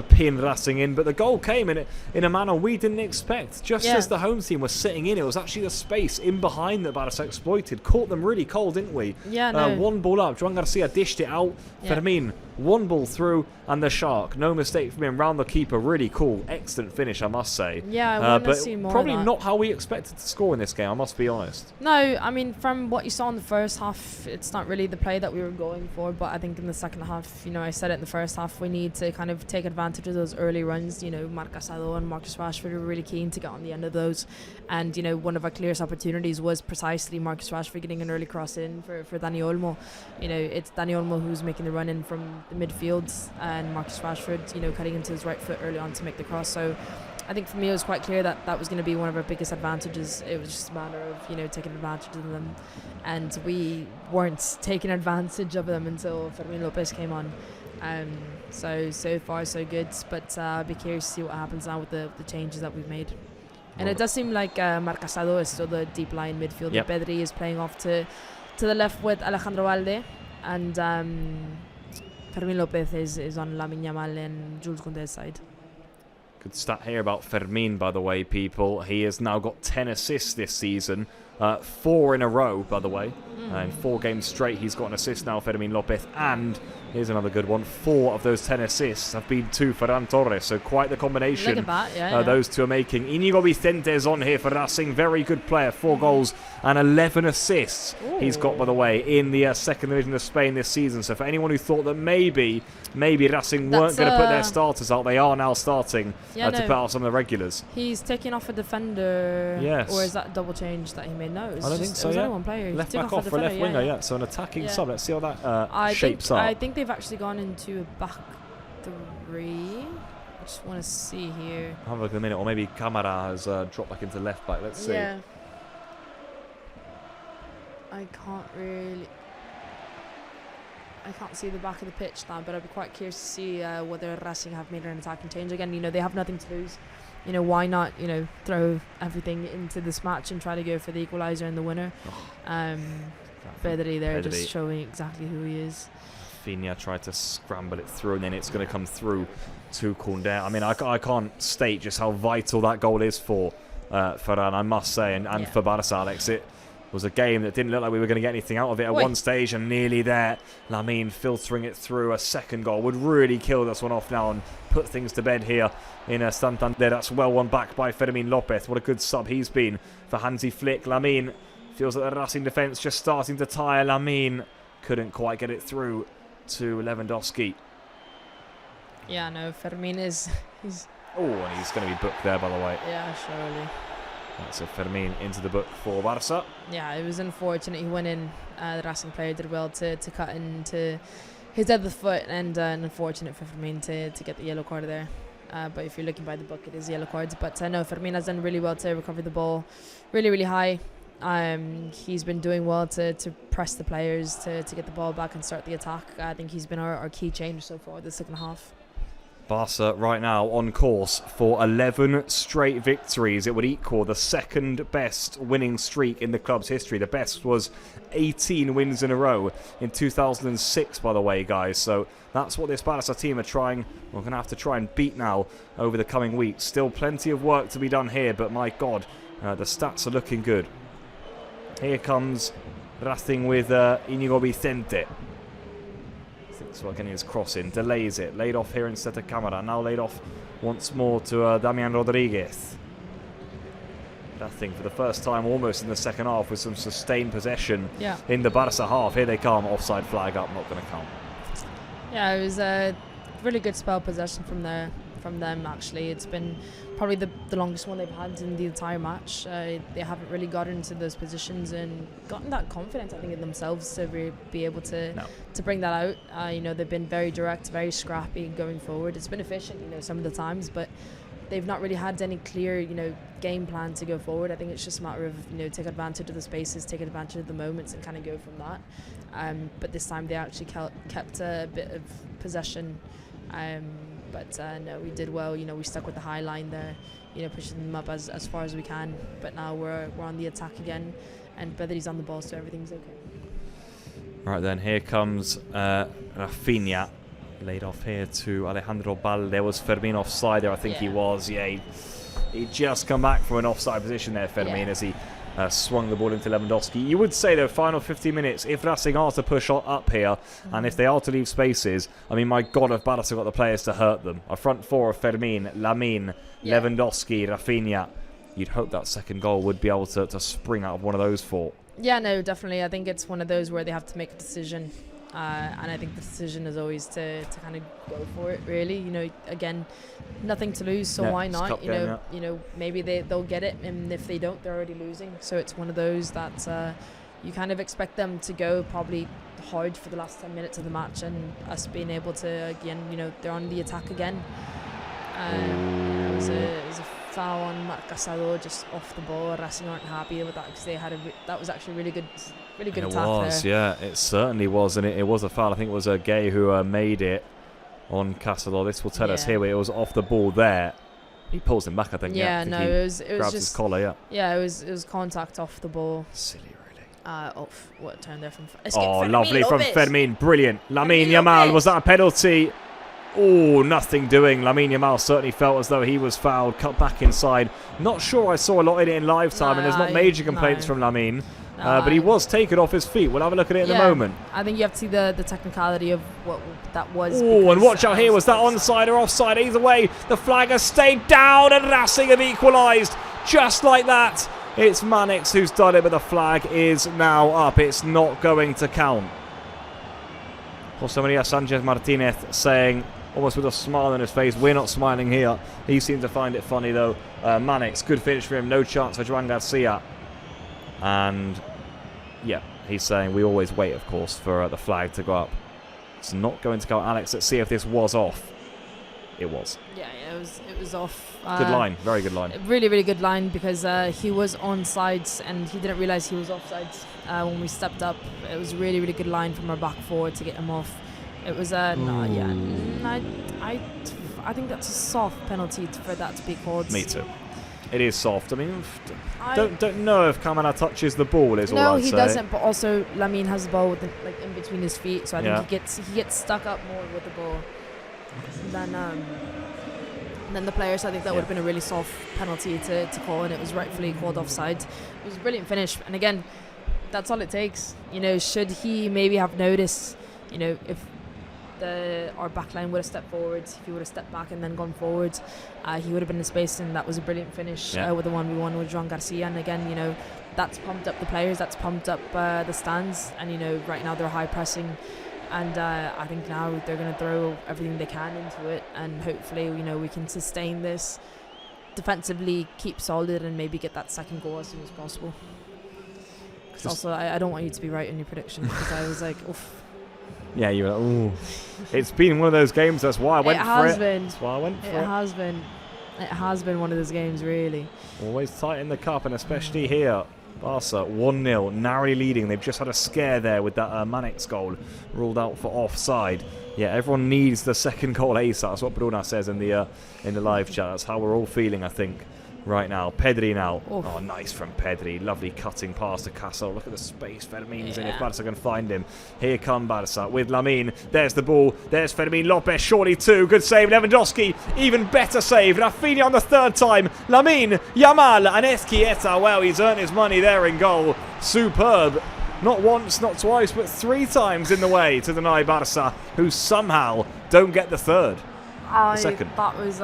[SPEAKER 1] pin Racing in, but the goal came in a manner we didn't expect. Just as the home team was sitting in, it was actually the space in behind that Barça exploited. Caught them really cold, didn't we?
[SPEAKER 2] Yeah, no.
[SPEAKER 1] One ball up, Joan Garcia dished it out.
[SPEAKER 2] Yeah.
[SPEAKER 1] Fermin, one ball through, and the Shark. No mistake from him, round the keeper. Really cool, excellent finish, I must say.
[SPEAKER 2] Yeah, I want to see more
[SPEAKER 1] probably
[SPEAKER 2] of that.
[SPEAKER 1] not how we expected to score in this game, I must be honest.
[SPEAKER 2] No, I mean, from what you saw in the first half, it's not really the play that we were going for, but I think in the second half, I said it in the first half, we need to kind of take advantage of those early runs. Marc Casado and Marcus Rashford were really keen to get on the end of those, and one of our clearest opportunities was precisely Marcus Rashford getting an early cross in for Dani Olmo. It's Dani Olmo who's making the run in from the midfield, and Marcus Rashford cutting into his right foot early on to make the cross. So I think for me it was quite clear that was going to be one of our biggest advantages. It was just a matter of taking advantage of them, and we weren't taking advantage of them until Fermin Lopez came on. So far so good, but I'll be curious to see what happens now with the changes that we've made. And it does seem like Marc Casado is still the deep line midfielder.
[SPEAKER 1] Yep.
[SPEAKER 2] Pedri is playing off to the left with Alejandro Valde, and Fermin Lopez is on Lamine Yamal and Jules Koundé's side.
[SPEAKER 1] Good stat here about Fermin, by the way, people. He has now got 10 assists this season. 4 in a row, by the way. In 4 games straight, he's got an assist now, Fermin Lopez. And here's another good one. 4 of those 10 assists have been to Ferran Torres. So quite the combination.
[SPEAKER 2] Look at that, yeah.
[SPEAKER 1] Those two are making. Inigo Vicente is on here for Racing. Very good player. 4 goals and 11 assists.
[SPEAKER 2] Ooh.
[SPEAKER 1] He's got, by the way, in the second division of Spain this season. So for anyone who thought that maybe Racing weren't going to put their starters out, they are now starting to put out some of the regulars.
[SPEAKER 2] He's taking off a defender.
[SPEAKER 1] Yes.
[SPEAKER 2] Or is that a double change that he made? No,
[SPEAKER 1] I don't think so.
[SPEAKER 2] It was
[SPEAKER 1] Yeah,
[SPEAKER 2] only one player.
[SPEAKER 1] left back off for left winger. Yeah, so an attacking sub. Let's see how that shapes up.
[SPEAKER 2] I think they've actually gone into a back 3. I just want to see here.
[SPEAKER 1] Have a look in a minute, or maybe Camara has dropped back into left back. Let's see.
[SPEAKER 2] Yeah. I can't see the back of the pitch now, but I'd be quite curious to see whether Racing have made an attacking change again. They have nothing to lose. Why not, throw everything into this match and try to go for the equaliser and the winner. Pedri there just showing exactly who he is.
[SPEAKER 1] Rafinha tried to scramble it through, and then it's going to come through to Koundé. I mean, I can't state just how vital that goal is for Ferran, I must say, and for Barça, Alex. It was a game that didn't look like we were going to get anything out of it at one stage, and nearly there. Lamine filtering it through. A second goal would really kill this one off now and put things to bed here in Santander. That's well won back by Fermin Lopez. What a good sub he's been for Hansi Flick. Lamine feels like the Racing defence just starting to tire. Lamine couldn't quite get it through to Lewandowski.
[SPEAKER 2] Yeah, no, Fermin is...
[SPEAKER 1] and he's going to be booked there, by the way.
[SPEAKER 2] Yeah, surely.
[SPEAKER 1] That's a Fermin into the book for Barça.
[SPEAKER 2] Yeah, it was unfortunate. He went in. The Racing player did well to cut into his other foot, and unfortunate for Fermin to get the yellow card there. But if you're looking by the book, it is yellow cards. But no, Fermin has done really well to recover the ball really high. He's been doing well to press the players to get the ball back and start the attack. I think he's been our key change so far this second half.
[SPEAKER 1] Barca right now on course for 11 straight victories. It would equal the second best winning streak in the club's history. The best was 18 wins in a row in 2006, by the way, guys. So that's what this Barca team are trying. We're going to have to try and beat now over the coming weeks. Still plenty of work to be done here, but my God, the stats are looking good. Here comes Racing with Inigo Vicente. So getting his cross in, delays it, laid off here instead of Camara, now laid off once more to Damian Rodriguez. Nothing for the first time almost in the second half with some sustained possession in the Barca half. Here they come, offside flag up, not going to count.
[SPEAKER 2] Yeah, it was a really good spell possession from them actually. It's been probably the longest one they've had in the entire match. They haven't really gotten into those positions and gotten that confidence, I think, in themselves to be able to bring that out. You know, they've been very direct, very scrappy going forward. It's been efficient, you know, some of the times, but they've not really had any clear, you know, game plan to go forward. I think it's just a matter of, you know, take advantage of the spaces, take advantage of the moments and kind of go from that. But this time they actually kept a bit of possession. But no, we did well. You know, we stuck with the high line there, you know, pushing them up as far as we can. But now we're on the attack again, and Pedri's on the ball, so everything's okay.
[SPEAKER 1] Right then, here comes Rafinha, laid off here to Alejandro Balde. Was Fermin offside there? I think he was. Yeah, he just come back from an offside position there, Fermin, as he swung the ball into Lewandowski. You would say the final 50 minutes, if Racing are to push up here, and if they are to leave spaces, I mean, my God, if Barca got the players to hurt them. A front four of Fermin, Lamine, Lewandowski, Rafinha. You'd hope that second goal would be able to spring out of one of those four. Yeah,
[SPEAKER 2] no, definitely. I think it's one of those where they have to make a decision. And I think the decision is always to kind of go for it, really. You know, again, nothing to lose, so why not? You know, maybe they'll get it, and if they don't, they're already losing. So it's one of those that you kind of expect them to go probably hard for the last 10 minutes of the match, and us being able to, again, you know, they're on the attack again. It was a foul on Marc Casado just off the ball. Racing aren't happy with that because they had that was actually really good attack
[SPEAKER 1] was,
[SPEAKER 2] there.
[SPEAKER 1] Yeah, it certainly was, and it was a foul. I think it was Gay who made it on Casado. This will tell us here where it was off the ball there. He pulls him back, I think.
[SPEAKER 2] Yeah, no, it was
[SPEAKER 1] grabs
[SPEAKER 2] just
[SPEAKER 1] his collar.
[SPEAKER 2] Yeah, it was contact off the ball.
[SPEAKER 1] Silly, really.
[SPEAKER 2] Off what turn there from?
[SPEAKER 1] Lovely from Fermin, brilliant. Lamine Yamal, was that a penalty? Oh, nothing doing. Lamine Yamal certainly felt as though he was fouled, cut back inside. Not sure I saw a lot in it in live time, and there's not major complaints from Lamine. But he was taken off his feet. We'll have a look at it in a moment.
[SPEAKER 2] I think you have to see the technicality of what that was.
[SPEAKER 1] Oh, and watch out here. Was that onside or offside? Either way, the flag has stayed down and Racing have equalised. Just like that. It's Manix who's done it, but the flag is now up. It's not going to count. Jose Maria Sanchez Martinez saying, almost with a smile on his face, we're not smiling here. He seemed to find it funny, though. Manix, good finish for him. No chance for Joan Garcia. And yeah, he's saying we always wait, of course, for the flag to go up. It's not going to go. Alex, let's see if this was off. It was.
[SPEAKER 2] Yeah, it was off.
[SPEAKER 1] Good line, very good line.
[SPEAKER 2] Really, really good line because he was onside and he didn't realise he was offside when we stepped up. It was really, really good line from our back forward to get him off. It was I think that's a soft penalty for that to be called.
[SPEAKER 1] Me too. It is soft. I mean, don't know if Kamara touches the ball. Is all I'd say.
[SPEAKER 2] No, he doesn't. But also, Lamine has the ball with in between his feet, so I think he gets stuck up more with the ball than the players. So I think that would have been a really soft penalty to call, and it was rightfully called offside. It was a brilliant finish, and again, that's all it takes. You know, should he maybe have noticed, you know, if our back line would have stepped forward, if he would have stepped back and then gone forward, he would have been in space, and that was a brilliant finish with the 1v1 with Joan Garcia. And again, you know, that's pumped up the players, that's pumped up the stands, and you know, right now they're high pressing, and I think now they're going to throw everything they can into it, and hopefully, you know, we can sustain this defensively, keep solid, and maybe get that second goal as soon as possible. Also, I don't want you to be right in your prediction, because I was like, oof.
[SPEAKER 1] Yeah, you were like, ooh. It's been one of those games, that's why I went for it. That's why I went for it.
[SPEAKER 2] It has been one of those games, really.
[SPEAKER 1] Always tight in the cup, and especially here. Barca 1-0, narrowly leading. They've just had a scare there with that Manix goal ruled out for offside. Yeah, everyone needs the second goal ASAP. That's what Bruna says in the live chat. That's how we're all feeling, I think, right now. Pedri now. Oof. Oh, nice from Pedri. Lovely cutting pass to Castle. Look at the space Fermin's in if Barca can find him. Here come Barca with Lamine. There's the ball. There's Fermin Lopez. Surely two. Good save. Lewandowski. Even better save. Rafinha on the third time. Lamine, Yamal, and Esquieta. Well, he's earned his money there in goal. Superb. Not once, not twice, but 3 times in the way to deny Barca, who somehow don't get the third. The second.
[SPEAKER 2] That was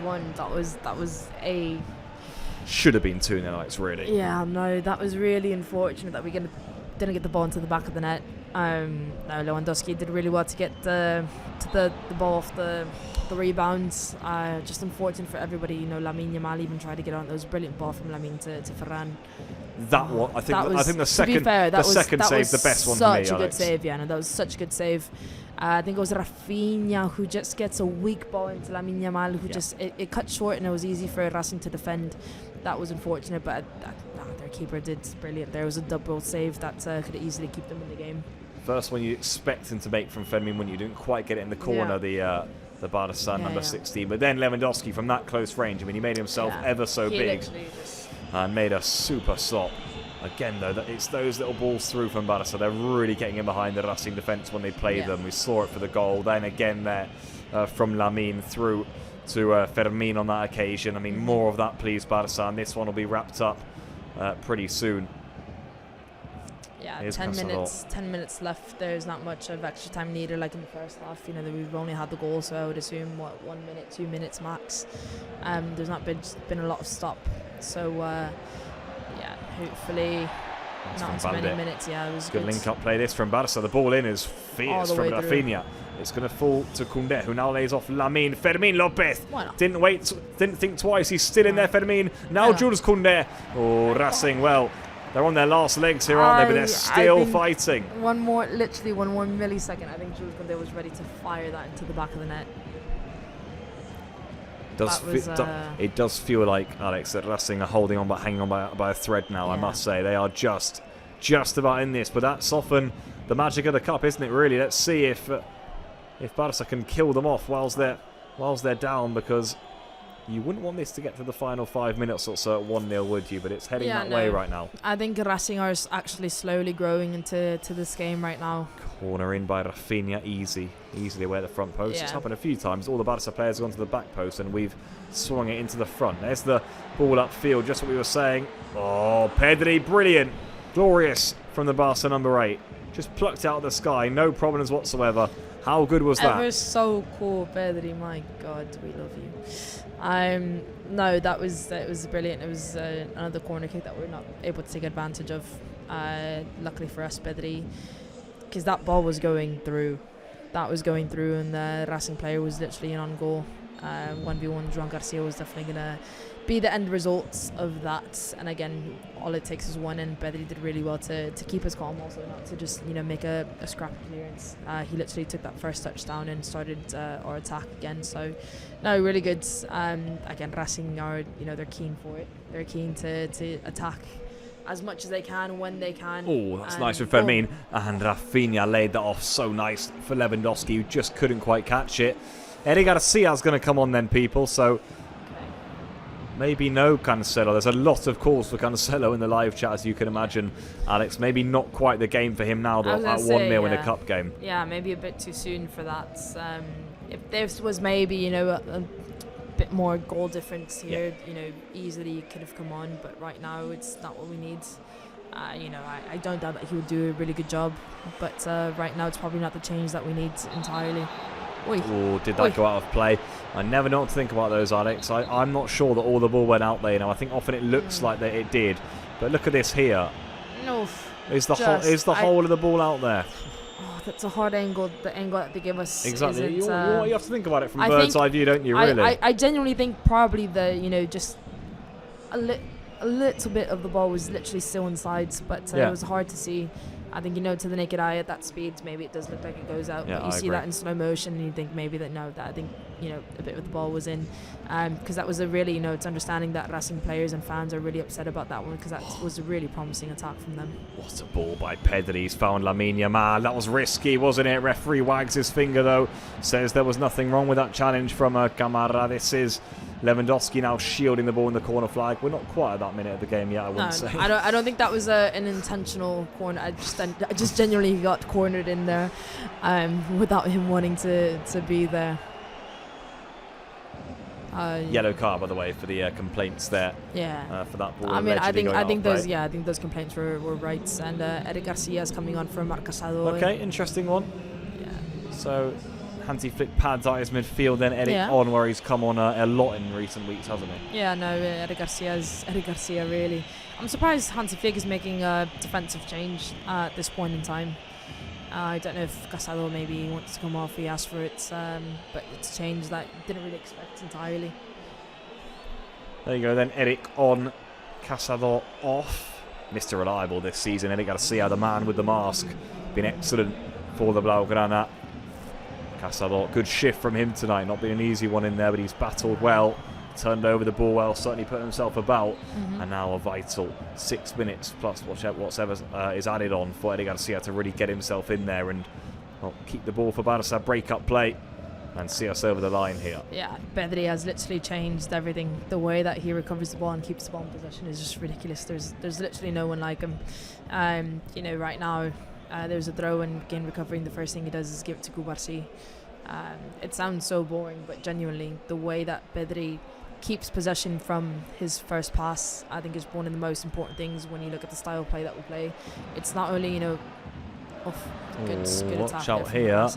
[SPEAKER 2] one. That was a.
[SPEAKER 1] Should have been 2 Alex, really.
[SPEAKER 2] Yeah, no, that was really unfortunate that we didn't get the ball into the back of the net. No, Lewandowski did really well to get the ball off the rebounds. Just unfortunate for everybody. You know, Lamine Yamal even tried to get on. It was a brilliant ball from Lamine to Ferran.
[SPEAKER 1] That one, I think the second, second save, the best one for me,
[SPEAKER 2] Such a good save, yeah. No, that was such a good save. I think it was Rafinha who just gets a weak ball into Lamine Yamal, who just it cut short, and it was easy for Racing to defend. That was unfortunate, but their keeper did brilliant. There was a double save that could easily keep them in the game.
[SPEAKER 1] First one you expect him to make from Fermin when you didn't quite get it in the corner, the Barca number 16. But then Lewandowski from that close range, I mean, he made himself ever so big and made a super stop. Again, though, it's those little balls through from Barca. They're really getting in behind the Racing defence when they play them. We saw it for the goal. Then again there from Lamine through to Fermin on that occasion. I mean, more of that, please, Barca. And this one will be wrapped up pretty soon.
[SPEAKER 2] Yeah, 10 minutes left. There's not much of extra time needed like in the first half. You know, we've only had the goal, so I would assume, 1 minute, 2 minutes max. There's not been a lot of stop. So, hopefully not as many minutes. Yeah, it was
[SPEAKER 1] good link-up play this from Barca. The ball in is fierce from Rafinha. It's going to fall to Koundé, who now lays off Lamine. Fermin Lopez didn't think twice. He's still in there, Fermin. Now Jules Koundé. Oh, Racing, well, they're on their last legs here, aren't they? But they're still fighting.
[SPEAKER 2] Literally one more millisecond. I think Jules Koundé was ready to fire that into the back of the net.
[SPEAKER 1] It does feel like, Alex, that Racing are holding on but hanging on by a thread now, I must say. They are just about in this. But that's often the magic of the cup, isn't it, really? Let's see if Barca can kill them off whilst they're down, because you wouldn't want this to get to the final 5 minutes or so at 1-0, would you? But it's heading that way right now.
[SPEAKER 2] I think Racing are actually slowly growing into this game right now.
[SPEAKER 1] Corner in by Rafinha, easily away at the front post. It's happened a few times. All the Barca players have gone to the back post and we've swung it into the front. There's the ball upfield, just what we were saying. Oh, Pedri, brilliant. Glorious from the Barca number 8. Just plucked out of the sky, no problems whatsoever. How good was that?
[SPEAKER 2] It was so cool, Pedri. My God, we love you. No, it was brilliant. It was another corner kick that we're not able to take advantage of. Luckily for us, Pedri, because that ball was going through. And the Racing player was literally on goal. 1v1, Joan Garcia was definitely going to be the end result of that. And again, all it takes is one, and Pedri did really well to keep us calm, also not to just make a scrappy clearance. He literally took that first touchdown and started our attack again. So, no, really good. Again, Racing are they're keen for it. They're keen to attack as much as they can when they can.
[SPEAKER 1] Oh, that's nice from Fermin. And Rafinha laid that off so nice for Lewandowski, who just couldn't quite catch it. Eric Garcia's going to come on then, people. So maybe no Cancelo. There's a lot of calls for Cancelo in the live chat, as you can imagine, Alex. Maybe not quite the game for him now, though, at 1-0 in a cup game.
[SPEAKER 2] Yeah, maybe a bit too soon for that. If this was maybe, a bit more goal difference here, easily could have come on. But right now, it's not what we need. I don't doubt that he would do a really good job. But right now, it's probably not the change that we need entirely.
[SPEAKER 1] Oh, did that go out of play? I never know what to think about those, Alex. I'm not sure that all the ball went out there. I think often it looks like that it did. But look at this here.
[SPEAKER 2] No.
[SPEAKER 1] Is the whole of the ball out there?
[SPEAKER 2] Oh, that's a hard angle. The angle that they give us.
[SPEAKER 1] Exactly. You have to think about it from bird's eye view, don't you? Really.
[SPEAKER 2] I genuinely think probably just a little bit of the ball was literally still inside, but it was hard to see. I think, to the naked eye at that speed, maybe it does look like it goes out.
[SPEAKER 1] Yeah,
[SPEAKER 2] but you see that in slow motion and you think maybe that, no, that I think a bit of the ball was in, because that was a really, it's understanding that Racing players and fans are really upset about that one, because that was a really promising attack from them.
[SPEAKER 1] What a ball by Pedri. He's found Lamine Yamal. That was risky, wasn't it? Referee wags his finger though, says there was nothing wrong with that challenge from Camara. This is Lewandowski now shielding the ball in the corner flag. We're not quite at that minute of the game yet, I wouldn't say.
[SPEAKER 2] I don't think that was an intentional corner. I just genuinely got cornered in there, without him wanting to be there.
[SPEAKER 1] Yellow card, by the way, for the complaints there.
[SPEAKER 2] Yeah.
[SPEAKER 1] For that ball.
[SPEAKER 2] I mean, I think those complaints were right. And Eric Garcia's coming on for Marc Casado.
[SPEAKER 1] Okay, interesting one.
[SPEAKER 2] Yeah.
[SPEAKER 1] So Hansi Flick pads out his midfield, then Eric on, where he's come on a lot in recent weeks, hasn't he?
[SPEAKER 2] Yeah, no, Eric Garcia really. I'm surprised Hansi Flick is making a defensive change at this point in time. I don't know if Casado maybe wants to come off, he asked for it, but it's a change that I didn't really expect entirely.
[SPEAKER 1] There you go then, Eric on, Casado off. Mr. Reliable this season, Eric Garcia, the man with the mask. Been excellent for the Blaugrana. Casado, good shift from him tonight, not been an easy one in there, but he's battled well. Turned over the ball well, certainly put himself about, and now a vital 6 minutes plus whatever is added on for Eric Garcia to really get himself in there and keep the ball for Barça, break up play and see us over the line here.
[SPEAKER 2] Yeah, Pedri has literally changed everything. The way that he recovers the ball and keeps the ball in possession is just ridiculous. There's literally no one like him. Right now there's a throw and again recovering, the first thing he does is give it to Cubarsí. It sounds so boring, but genuinely the way that Pedri keeps possession from his first pass, I think, is one of the most important things when you look at the style of play that we play. It's not only, good
[SPEAKER 1] watch
[SPEAKER 2] attack
[SPEAKER 1] out here.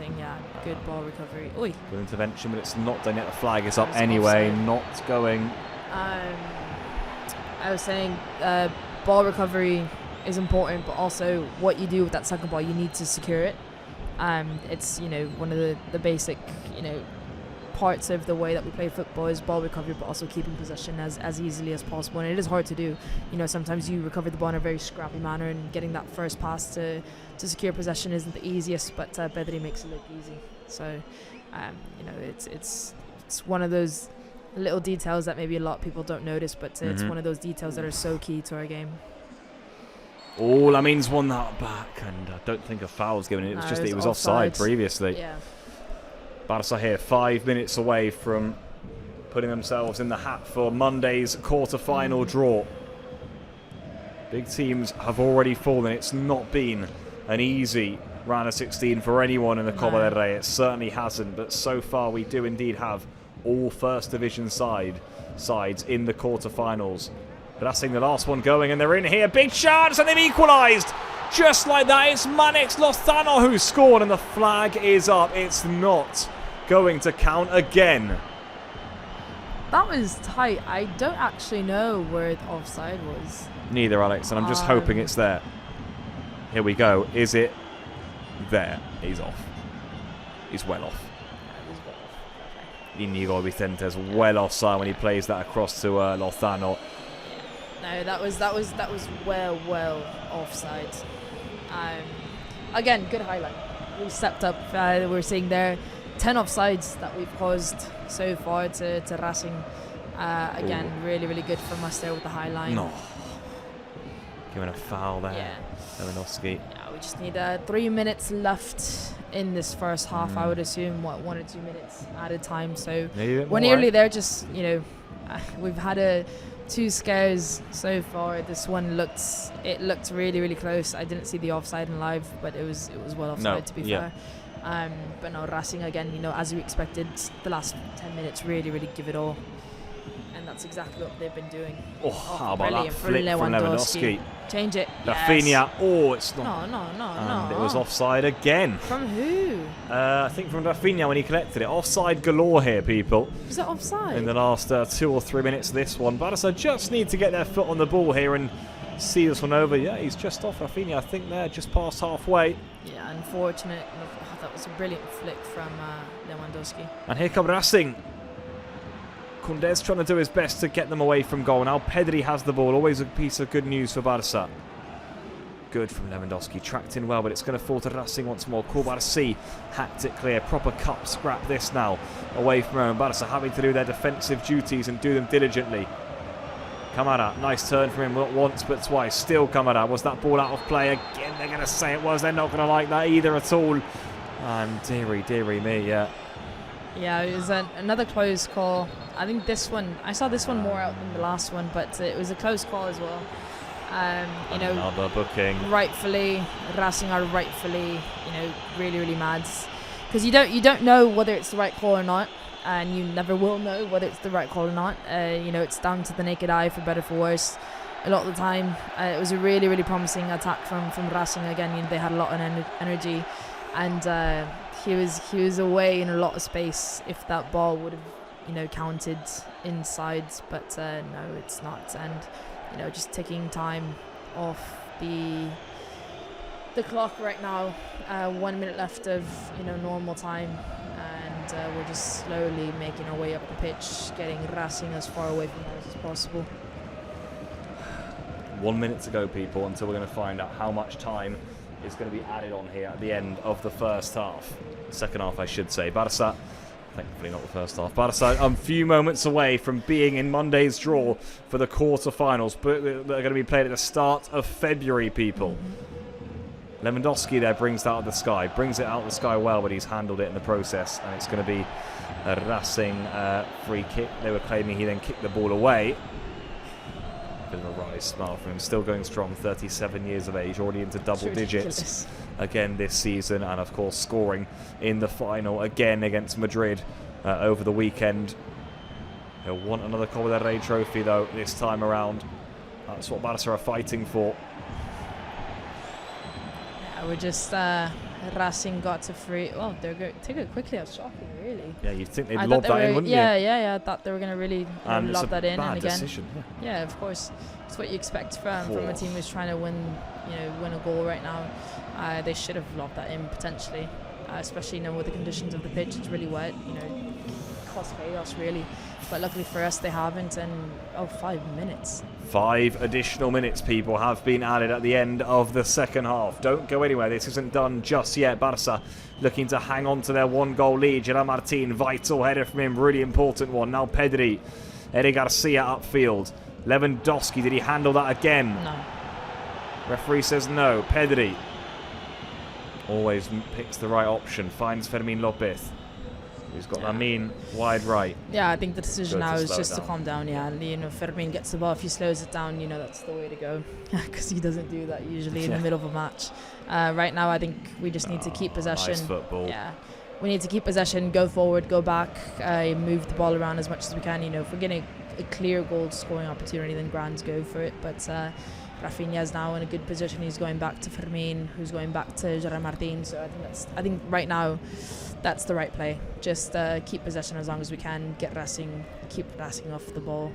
[SPEAKER 2] Good ball recovery. Oy.
[SPEAKER 1] Good intervention, but it's not done yet. The flag is up anyway, offside. Not going.
[SPEAKER 2] I was saying ball recovery is important, but also what you do with that second ball, you need to secure it. It's one of the basic parts of the way that we play football is ball recovery, but also keeping possession as easily as possible, and it is hard to do. Sometimes you recover the ball in a very scrappy manner, and getting that first pass to secure possession isn't the easiest, but Pedri makes it look easy. So it's one of those little details that maybe a lot of people don't notice, but it's one of those details that are so key to our game.
[SPEAKER 1] Oh, Lamine's won that back, and I don't think a foul's given. It was just that he was offside previously.
[SPEAKER 2] Yeah.
[SPEAKER 1] Barça here 5 minutes away from putting themselves in the hat for Monday's quarter-final draw. Big teams have already fallen. It's not been an easy round of 16 for anyone in the Copa del Rey. It certainly hasn't, but so far we do indeed have all First Division sides in the quarter-finals. Racing the last one going, and they're in here. Big chance, and they've equalised. Just like that, it's Manex Lozano who scored, and the flag is up. It's not going to count again.
[SPEAKER 2] That was tight. I don't actually know where the offside was.
[SPEAKER 1] Neither, Alex, and I'm just hoping it's there. Here we go. Is it there? He's off. He's well off. Inigo Vicente's well offside when he plays that across to Lozano.
[SPEAKER 2] No, that was well offside. Again, good highlight. We stepped up. We're seeing there 10 offsides that we've caused so far to Racing. Again, really good from us there with the high line.
[SPEAKER 1] No. Giving a foul there.
[SPEAKER 2] Yeah.
[SPEAKER 1] Lewandowski.
[SPEAKER 2] Yeah, we just need 3 minutes left in this first half. I would assume 1 or 2 minutes at a time. So we're nearly there. Just we've had 2 scares so far. This one looked really close. I didn't see the offside in live, but it was well offside to be fair. But no, Racing again, as we expected, the last 10 minutes really give it all, and that's exactly what they've been doing.
[SPEAKER 1] How about that flick from Lewandowski?
[SPEAKER 2] Change it.
[SPEAKER 1] Rafinha.
[SPEAKER 2] Yes.
[SPEAKER 1] Oh, it's not.
[SPEAKER 2] No.
[SPEAKER 1] It was offside again.
[SPEAKER 2] From who?
[SPEAKER 1] I think from Rafinha when he collected it. Offside galore here, people.
[SPEAKER 2] Was that offside?
[SPEAKER 1] In the last 2 or 3 minutes of this one. Barça just need to get their foot on the ball here and see this one over. Yeah, he's just off Rafinha. I think they're just past halfway.
[SPEAKER 2] Yeah, unfortunate. That was a brilliant flick from Lewandowski.
[SPEAKER 1] And here come Racing. Koundé's trying to do his best to get them away from goal. Now Pedri has the ball. Always a piece of good news for Barça. good from Lewandowski. Tracked in well, but it's going to fall to Racing once more. Kubarsi hacked it clear. Proper cup scrap this now. Away from home. Barça having to do their defensive duties and do them diligently. Kamara, nice turn from him, not once but twice. Still Kamara. Was that ball out of play? Again, they're going to say it was. They're not going to like that either at all. And dearie me, yeah.
[SPEAKER 2] Yeah, it was another close call. I think this one, I saw this one more out than the last one, but it was a close call as well. You know,
[SPEAKER 1] another booking.
[SPEAKER 2] Rightfully, Racing are rightfully, you know, really mad, because you don't know whether it's the right call or not, and you never will know whether it's the right call or not. You know, it's down to the naked eye, for better for worse. A lot of the time, it was a really promising attack from Racing. Again, you know, they had a lot of energy, and he was away in a lot of space. If that ball would have, you know, counted inside, but no, it's not. And you know, just taking time off the clock right now. 1 minute left of, you know, normal time, and we're just slowly making our way up the pitch, getting Racing as far away from us as possible. 1
[SPEAKER 1] minute to go, people, until we're going to find out how much time is going to be added on here at the end of the first half. Second half, I should say. Barça, thankfully not the first half. Barça a few moments away from being in Monday's draw for the quarterfinals, but they're going to be played at the start of February, people. Lewandowski there brings it out of the sky. Brings it out of the sky well, but he's handled it in the process, and it's going to be a Racing free kick. They were claiming he then kicked the ball away. Bit of a wry smile from him. Still going strong, 37 years of age, already into double digits again this season, and of course scoring in the final again against Madrid over the weekend. He'll want another Copa del Rey trophy though this time around. That's what Barça are fighting for.
[SPEAKER 2] Yeah, we're just Racing got to free. Oh, they're going to take it quickly. I was shocking, really.
[SPEAKER 1] Yeah, you'd think they'd lob that in, wouldn't you?
[SPEAKER 2] Yeah. I thought they were going to really lob that in.
[SPEAKER 1] Bad
[SPEAKER 2] and again,
[SPEAKER 1] decision.
[SPEAKER 2] Yeah, of course. It's what you expect from a team who's trying to win a goal right now. They should have lobbed that in potentially, especially with the conditions of the pitch. It's really wet. You know, cause chaos really. But luckily for us, they haven't. And 5 minutes. 5
[SPEAKER 1] additional minutes, people, have been added at the end of the second half. Don't go anywhere. This isn't done just yet. Barça looking to hang on to their 1-goal lead. Gerard Martin, vital header from him, really important one. Now Pedri, Eric Garcia upfield. Lewandowski, did he handle that again?
[SPEAKER 2] No.
[SPEAKER 1] Referee says no. Pedri always picks the right option. Finds Fermin Lopez. He's got Lamin wide right.
[SPEAKER 2] Yeah, I think the decision now is just to calm down. Yeah, you know, Fermin gets the ball. If he slows it down, you know, that's the way to go. Because he doesn't do that usually in the middle of a match. Right now, I think we just need to keep possession.
[SPEAKER 1] Nice football.
[SPEAKER 2] Yeah, we need to keep possession, go forward, go back, move the ball around as much as we can. You know, if we're getting a clear goal scoring opportunity, then grand, go for it. But Rafinha is now in a good position. He's going back to Fermin, who's going back to Gerard Martin. So I think right now, that's the right play. Just keep possession as long as we can. Keep Racing off the ball,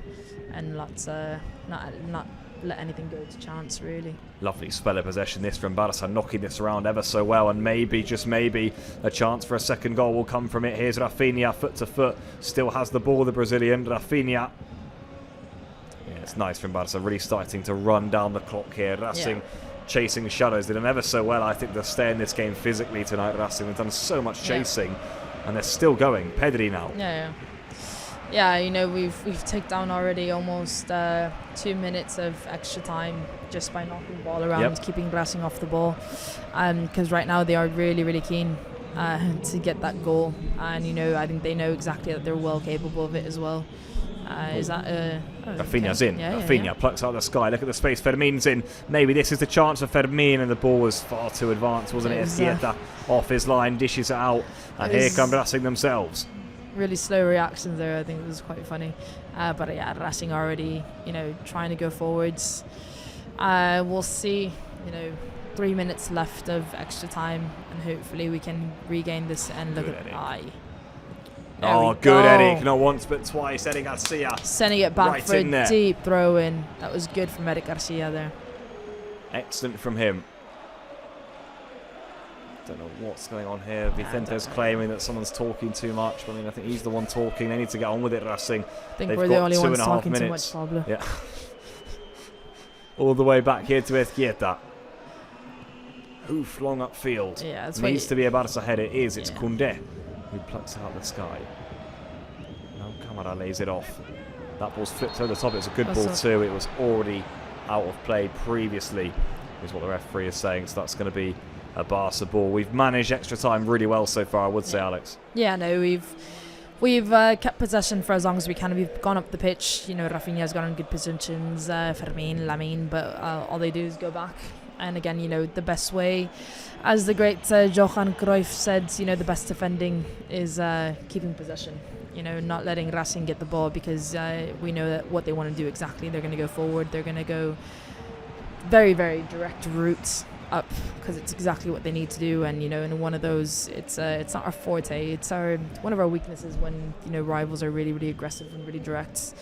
[SPEAKER 2] and let's not let anything go to chance. Really.
[SPEAKER 1] Lovely spell of possession this from Barça, knocking this around ever so well, and maybe, just maybe, a chance for a second goal will come from it. Here's Rafinha, foot to foot, still has the ball, the Brazilian. Rafinha. Yeah, it's nice from Barça, really starting to run down the clock here. Racing chasing shadows. Did them ever so well, I think, to stay in this game physically tonight. Racing have done so much chasing, and they're still going. Pedri now.
[SPEAKER 2] Yeah, you know, we've taken down already almost 2 minutes of extra time just by knocking the ball around, keeping Racing off the ball. Because right now they are really keen to get that goal, and you know, I think they know exactly that they're well capable of it as well. Is that
[SPEAKER 1] Rafinha's in. Rafinha plucks out the sky. Look at the space. Fermin's in. Maybe this is the chance for Fermin, and the ball was far too advanced, wasn't it? Estieta off his line, dishes it out, and here come Racing themselves.
[SPEAKER 2] Really slow reactions there. I think it was quite funny. But yeah, Racing already, you know, trying to go forwards. We'll see. You know, 3 minutes left of extra time, and hopefully we can regain this and look at
[SPEAKER 1] good Eric, not once but twice. Eric Garcia
[SPEAKER 2] sending it back for a deep throw in. That was good from Eric Garcia there.
[SPEAKER 1] Excellent from him. Don't know what's going on here. Vicente's claiming that someone's talking too much. But I mean, I think he's the one talking. They need to get on with it, Racing.
[SPEAKER 2] I think we're the only ones talking too much, Pablo.
[SPEAKER 1] Yeah. All the way back here to Estieta. who flung upfield.
[SPEAKER 2] Yeah, it's
[SPEAKER 1] Needs to be a Barça header. It is. It's
[SPEAKER 2] Yeah.
[SPEAKER 1] Koundé who plucks it out of the sky. Now Camara lays it off. That ball's flipped over the top. It's a good ball too. It was already out of play previously, is what the referee is saying. So that's going to be a Barça ball. We've managed extra time really well so far, I would say, Alex.
[SPEAKER 2] Yeah, no, we've kept possession for as long as we can. We've gone up the pitch. You know, Rafinha's got in good positions, Fermin, Lamine, but all they do is go back. And again, you know, the best way, as the great Johan Cruyff said, you know, the best defending is keeping possession. You know, not letting Racing get the ball, because we know that what they want to do exactly. They're going to go forward. They're going to go very, very direct routes up, because it's exactly what they need to do. And you know, in one of those, it's not our forte. It's one of our weaknesses when, you know, rivals are really, really aggressive and really direct.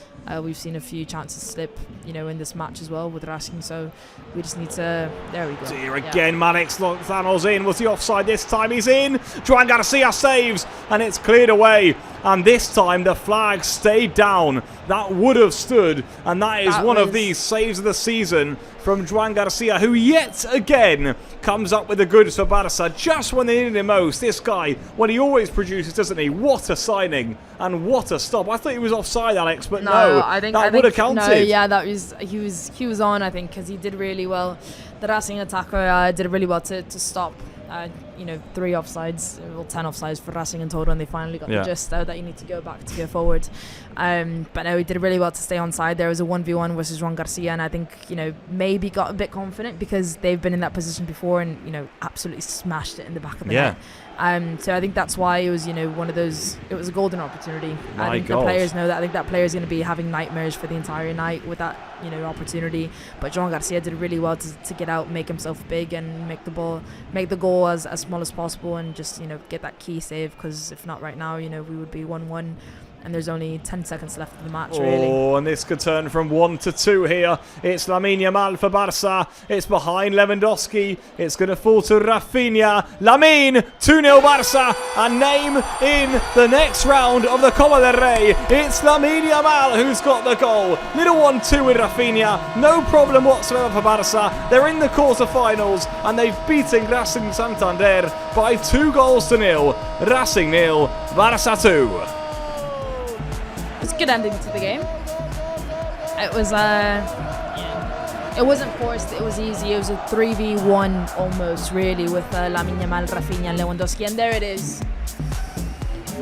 [SPEAKER 2] We've seen a few chances slip, you know, in this match as well with Racing. So we just need to. There we go.
[SPEAKER 1] Here again, Manix Lozano's in. Was he offside this time? He's in. Joan Garcia saves, and it's cleared away. And this time the flag stayed down. That would have stood, and that is one of these saves of the season from Joan Garcia, who yet again comes up with the goods for Barça just when they needed him most. This guy, well, he always produces, doesn't he? What a signing and what a stop! I thought he was offside, Alex, but no,
[SPEAKER 2] I think
[SPEAKER 1] would have counted.
[SPEAKER 2] No, yeah, he was on, I think, because he did really well. The Racing attacker did really well to stop. You know, 3 offsides, well, 10 offsides for Racing in total, and they finally got the gist out that you need to go back to go forward. But no, he did really well to stay on side. There was a 1v1 versus Joan Garcia, and I think, you know, maybe got a bit confident because they've been in that position before and, you know, absolutely smashed it in the back of the net. So I think that's why it was, you know, one of those. It was a golden opportunity. I think the players know that. I think that player is going to be having nightmares for the entire night with that, you know, opportunity. But Joan Garcia did really well to get out, make himself big, and make the goal as small as possible, and just, you know, get that key save. Because if not right now, you know, we would be 1-1. And there's only 10 seconds left of the match, really.
[SPEAKER 1] Oh, and this could turn from 1 to 2 here. It's Lamine Yamal for Barça. It's behind Lewandowski. It's going to fall to Rafinha. Lamine, 2-0 Barça. And name in the next round of the Copa del Rey. It's Lamine Yamal who's got the goal. Little 1-2 with Rafinha. No problem whatsoever for Barça. They're in the quarterfinals, and they've beaten Racing Santander by 2-0. Racing 0, Barça 2.
[SPEAKER 2] It's a good ending to the game. It was it wasn't forced, it was easy. It was a 3v1 almost, really, with Lamine Yamal, Rafinha and Lewandowski, and there it is.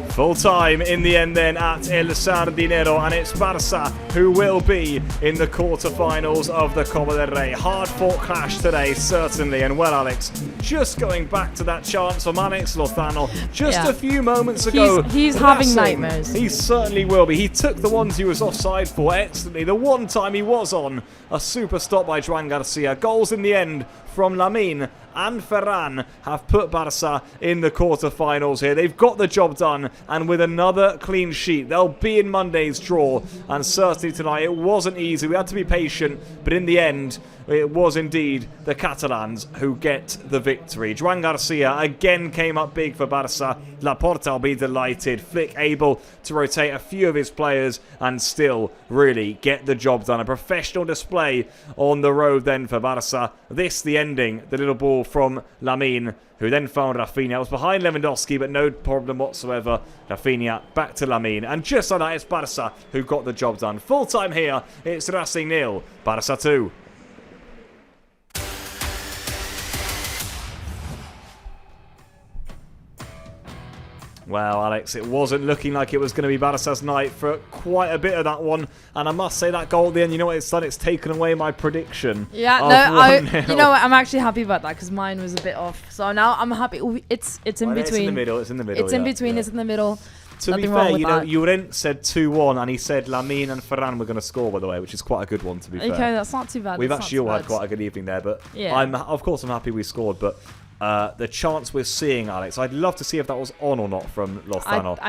[SPEAKER 1] Full time in the end then at El Sardinero, and it's Barça who will be in the quarterfinals of the Copa del Rey. Hard fought clash today, certainly. And well, Alex, just going back to that chance for Manix Lozano just a few moments ago.
[SPEAKER 2] He's having nightmares.
[SPEAKER 1] He certainly will be. He took the ones he was offside for excellently. The one time he was on, a super stop by Joan Garcia. Goals in the end from Lamine and Ferran have put Barça in the quarterfinals here. They've got the job done, and with another clean sheet, they'll be in Monday's draw. And certainly tonight, it wasn't easy. We had to be patient, but in the end, it was indeed the Catalans who get the victory. Joan Garcia again came up big for Barça. Laporta will be delighted. Flick able to rotate a few of his players and still really get the job done. A professional display on the road then for Barça. This, the ending, the little ball from Lamine, who then found Rafinha. It was behind Lewandowski, but no problem whatsoever. Rafinha back to Lamine. And just like that, it's Barça who got the job done. Full time here, it's Racing 0, Barça 2. Well, Alex, it wasn't looking like it was going to be Barca's night for quite a bit of that one. And I must say, that goal at the end, you know what it's done? It's taken away my prediction.
[SPEAKER 2] Yeah, you know what? I'm actually happy about that, because mine was a bit off. So now I'm happy. It's in between. It's in the middle.
[SPEAKER 1] It's in the middle.
[SPEAKER 2] It's in between. It's in the middle.
[SPEAKER 1] To be fair, you know, Llorent said 2-1, and he said Lamine and Ferran were going to score, by the way, which is quite a good one, to be fair.
[SPEAKER 2] Okay, that's not too bad.
[SPEAKER 1] We've actually all had quite a good evening there, but
[SPEAKER 2] yeah.
[SPEAKER 1] Of course I'm happy we scored, but the chance we're seeing, Alex, I'd love to see if that was on or not from Lozano.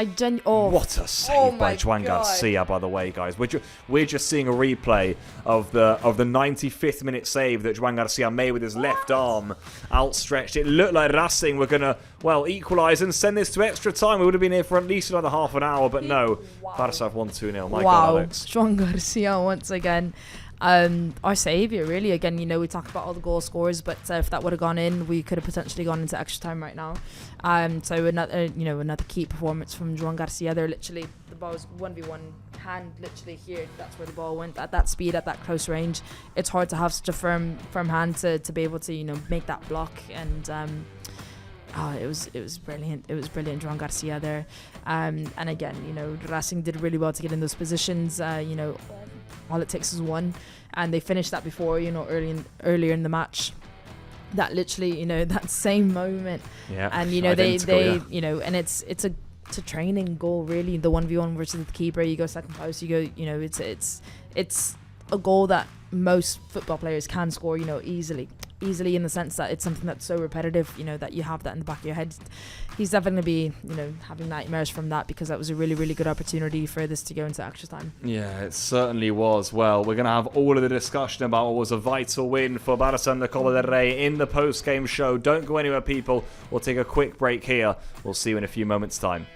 [SPEAKER 1] What a save by Joan Garcia, by the way, guys. We're just seeing a replay of the 95th minute save that Joan Garcia made with his left arm outstretched. It looked like Racing were going to, well, equalise and send this to extra time. We would have been here for at least another half an hour, but no. Barça have won 2-0. My God, Alex.
[SPEAKER 2] Joan Garcia once again. our saviour, really. Again, we talk about all the goal scores, but if that would have gone in, we could have potentially gone into extra time right now. So another key performance from Joan Garcia there. Literally, the ball was 1v1, hand literally here. That's where the ball went at that speed, at that close range. It's hard to have such a firm hand to be able to make that block, and it was brilliant. It was brilliant, Joan Garcia there. And again, Racing did really well to get in those positions. All it takes is one, and they finished that before, earlier in the match. That literally, that same moment.
[SPEAKER 1] Yeah.
[SPEAKER 2] And and it's a training goal, really. The 1v1 versus the keeper. You go second post. You go. It's a goal that most football players can score. Easily in the sense that it's something that's so repetitive. That you have that in the back of your head. He's definitely going to be, having nightmares from that, because that was a really, really good opportunity for this to go into extra time.
[SPEAKER 1] Yeah, it certainly was. Well, we're going to have all of the discussion about what was a vital win for Barça and the Copa del Rey in the post-game show. Don't go anywhere, people. We'll take a quick break here. We'll see you in a few moments' time.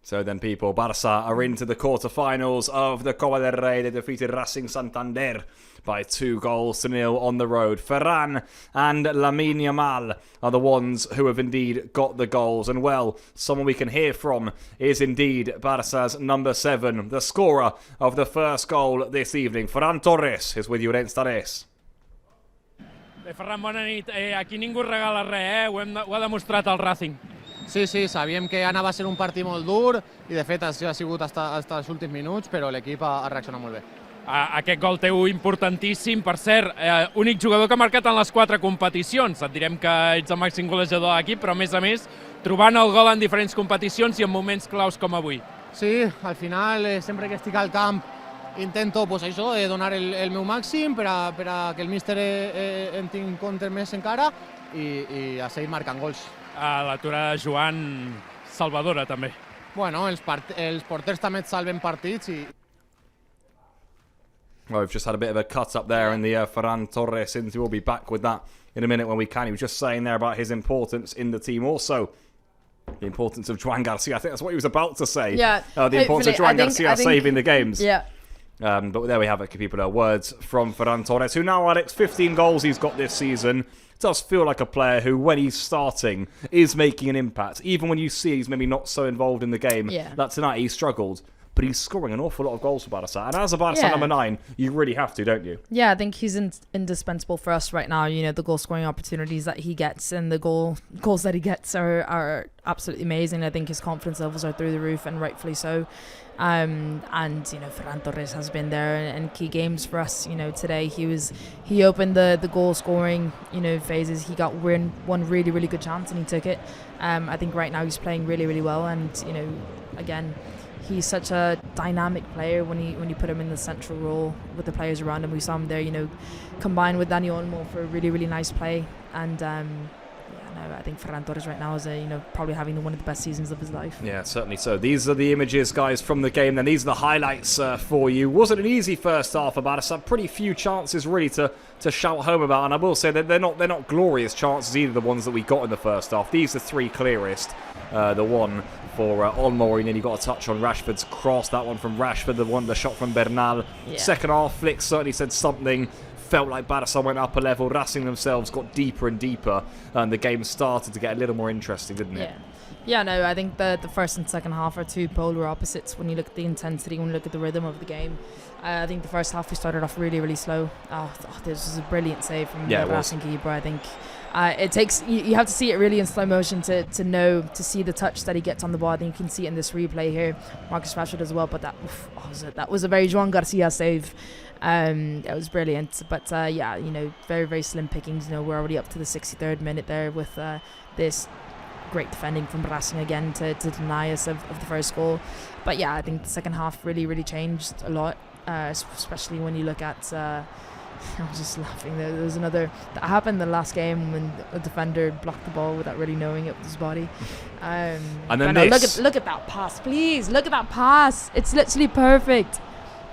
[SPEAKER 1] So then, people, Barça are into the quarterfinals of the Copa del Rey. They defeated Racing Santander by 2-0 on the road. Ferran and Lamine Yamal are the ones who have indeed got the goals. And, well, someone we can hear from is indeed Barça's number 7, the scorer of the first goal this evening. Ferran Torres is with you at Instares.
[SPEAKER 3] Ferran, bona nit. Aquí ningú regala res, ho ha demostrat el Racing.
[SPEAKER 6] Sí, sabíem que anava a ser un partit molt dur i de fet això ha sigut fins als últims minuts, però l'equip ha reaccionat molt bé.
[SPEAKER 3] Aquest gol teu importantíssim, per cert, únic jugador que ha marcat en les 4 competicions. Et direm que ets el màxim golejador de l'equip, però a més, trobant el gol en diferents competicions i en moments claus com avui.
[SPEAKER 6] Sí, al final, sempre que estic al camp, intento donar el meu màxim per a que el míster em tingui en compte més encara i a seguir marcant gols.
[SPEAKER 3] L'aturada de Joan, salvadora també.
[SPEAKER 6] Bueno, els porters també et salven partits i...
[SPEAKER 1] Well, we've just had a bit of a cut up there in the Ferran Torres interview. We'll be back with that in a minute when we can. He was just saying there about his importance in the team. Also, the importance of Joan Garcia. I think that's what he was about to say.
[SPEAKER 2] Yeah.
[SPEAKER 1] The importance of Joan Garcia saving the games.
[SPEAKER 2] Yeah.
[SPEAKER 1] But there we have it, people. Words from Ferran Torres, who now, Alex, 15 goals he's got this season. Does feel like a player who, when he's starting, is making an impact. Even when you see he's maybe not so involved in the game.
[SPEAKER 2] Yeah.
[SPEAKER 1] Like tonight, he struggled. But he's scoring an awful lot of goals for Barça. And as a Barça number 9, you really have to, don't you?
[SPEAKER 2] Yeah, I think he's indispensable for us right now. You know, the goal-scoring opportunities that he gets and the goals that he gets are absolutely amazing. I think his confidence levels are through the roof, and rightfully so. And you know, Ferran Torres has been there in key games for us. You know, today he opened the goal scoring phases. He got one really, really good chance and he took it. I think right now he's playing really, really well, and you know, again, he's such a dynamic player when you put him in the central role with the players around him. We saw him there, you know, combined with Dani Olmo for a really, really nice play. And I think Ferran Torres right now is probably having one of the best seasons of his life.
[SPEAKER 1] Yeah, certainly so. These are the images, guys, from the game. Then these are the highlights for you. Wasn't an easy first half for Barça. Pretty few chances really to shout home about. And I will say that they're not glorious chances either, the ones that we got in the first half. These are 3 clearest. The one for Olmo, and then he got a touch on Rashford's cross. That one from Rashford, the shot from Bernal. Yeah. Second half, Flick certainly said something. Felt like Barça went up a level. Racing themselves got deeper and deeper, and the game started to get a little more interesting, didn't it?
[SPEAKER 2] Yeah, no, I think the first and second half are 2 polar opposites when you look at the intensity, when you look at the rhythm of the game. I think the first half we started off really, really slow. This was a brilliant save from the Racing keeper. I think it takes you have to see it really in slow motion to see the touch that he gets on the ball. I think you can see it in this replay here. Marcus Rashford as well, but that was a very Joan Garcia save. It was brilliant, but very, very slim pickings. We're already up to the 63rd minute there with this great defending from Racing again to deny us of the first goal. But yeah, I think the second half really, really changed a lot, especially when you look at I was just laughing. There was another that happened in the last game when a defender blocked the ball without really knowing it with his body.
[SPEAKER 1] And then
[SPEAKER 2] look at that pass, please. Look at that pass. It's literally perfect.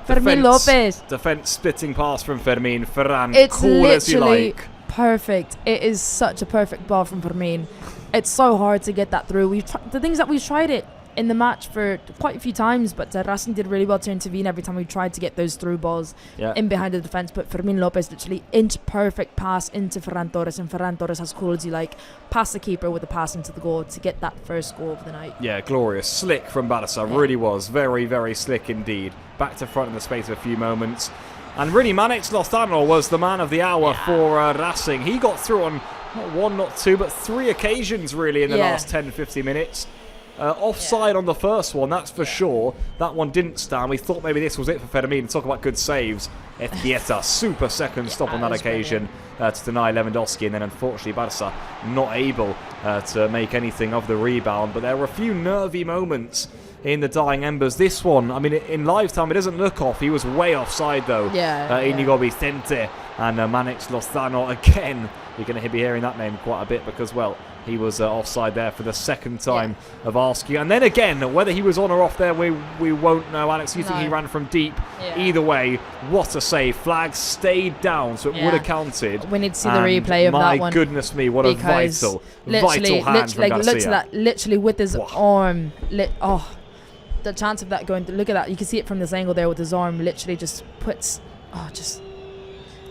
[SPEAKER 2] Fermin Lopez.
[SPEAKER 1] Defense splitting pass from Ferran.
[SPEAKER 2] It's
[SPEAKER 1] cool as you like.
[SPEAKER 2] Perfect. It is such a perfect ball from Fermin. It's so hard to get that through. The things that we've tried it in the match for quite a few times, but Racing did really well to intervene every time we tried to get those through balls in behind the defense. But Fermin Lopez literally inch perfect pass into Ferran Torres, and Ferran Torres has cool as you like, past the keeper with a pass into the goal to get that first goal of the night. Yeah,
[SPEAKER 1] glorious. Slick from Barça, really was. Very, very slick indeed. Back to front in the space of a few moments. And really, Manex Lozano was the man of the hour for Racing. He got through on not 1, not 2, but 3 occasions really in the last 10-15 minutes. Offside on the first one, that's for sure. That one didn't stand. We thought maybe this was it for Fermin. Talk about good saves. Etieta, super second stop on that occasion to deny Lewandowski, and then unfortunately Barça not able to make anything of the rebound. But there were a few nervy moments in the dying embers. This one, I mean, in live time, it doesn't look off. He was way offside though. Inigo Vicente and Manex Lozano again. You're going to be hearing that name quite a bit because, well, he was offside there for the second time of asking. And then again, whether he was on or off there, we won't know. Alex, you think he ran from deep? Either way, what a save. Flag stayed down, so it would have counted.
[SPEAKER 2] We need to see the replay of that one.
[SPEAKER 1] My goodness me, what a vital hand from Garcia.
[SPEAKER 2] Looks at that, literally with his arm. the chance of that going, look at that, you can see it from this angle there with his arm, literally just just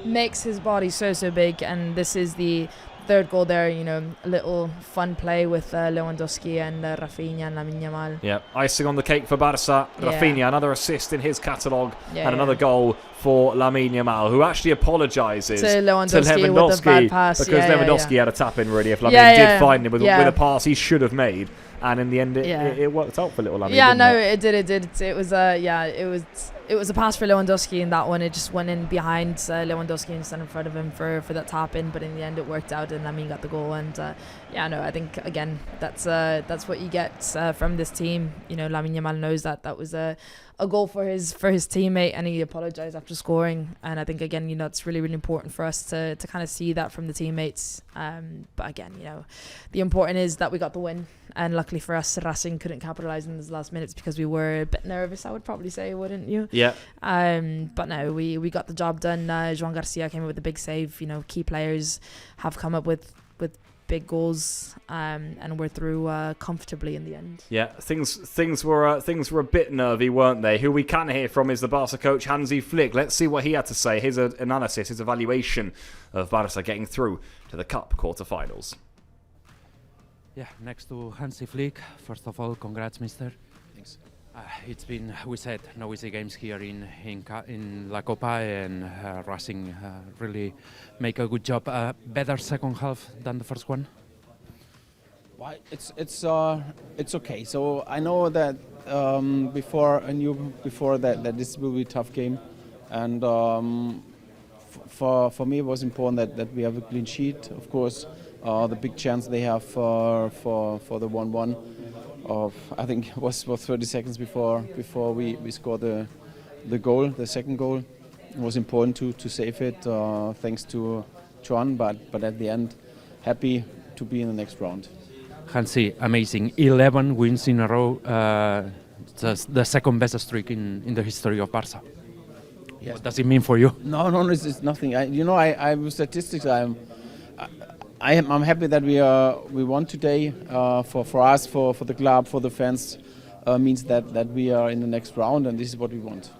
[SPEAKER 2] makes his body so big. And this is the third goal there, you know, a little fun play with Lewandowski and Rafinha and Lamine Yamal.
[SPEAKER 1] Yeah, icing on the cake for Barça. Rafinha, another assist in his catalogue, and another goal for Lamine Yamal, who actually apologises
[SPEAKER 2] to Lewandowski with the bad pass.
[SPEAKER 1] Because Lewandowski had a tap in really if Lamine did find him with a pass he should have made. And in the end, it worked out for little Lamine.
[SPEAKER 2] Yeah, no, it did. It was it was a pass for Lewandowski in that one. It just went in behind Lewandowski instead in front of him for that tap in. But in the end, it worked out, and Lamine got the goal. And I think again that's what you get from this team. You know, Lamine Yamal knows that was a goal for his teammate, and he apologized after scoring. And I think again, you know, it's really important for us to kind of see that from the teammates. But again, you know, the important is that we got the win. And luckily for us, Racing couldn't capitalise in those last minutes because we were a bit nervous, I would probably say, wouldn't you?
[SPEAKER 1] Yeah.
[SPEAKER 2] But no, we got the job done. Joan Garcia came up with a big save. You know, key players have come up with big goals, and we're through comfortably in the end.
[SPEAKER 1] Yeah, things were a bit nervy, weren't they? Who we can hear from is the Barca coach Hansi Flick. Let's see what he had to say. His analysis, his evaluation of Barca getting through to the Cup quarterfinals.
[SPEAKER 4] Yeah, next to Hansi Flick, first of all, congrats, mister.
[SPEAKER 5] Thanks.
[SPEAKER 4] It's been, we said, no easy games here in La Copa, and Racing really make a good job. Better second half than the first one?
[SPEAKER 5] Well, it's okay. So I know that I knew before that this will be a tough game, and for me it was important that we have a clean sheet. Of course, the big chance they have for the 1-1. I think it was 30 seconds before we scored the goal, the second goal. It was important to save it, thanks to John. But at the end, happy to be in the next round.
[SPEAKER 4] Hansi, amazing! 11 wins in a row. The second best streak in the history of Barça. Yes. What does it mean for you?
[SPEAKER 5] No, it's nothing. I with statistics, I'm happy that we won today. For us, for the club, for the fans, means that we are in the next round, and this is what we want.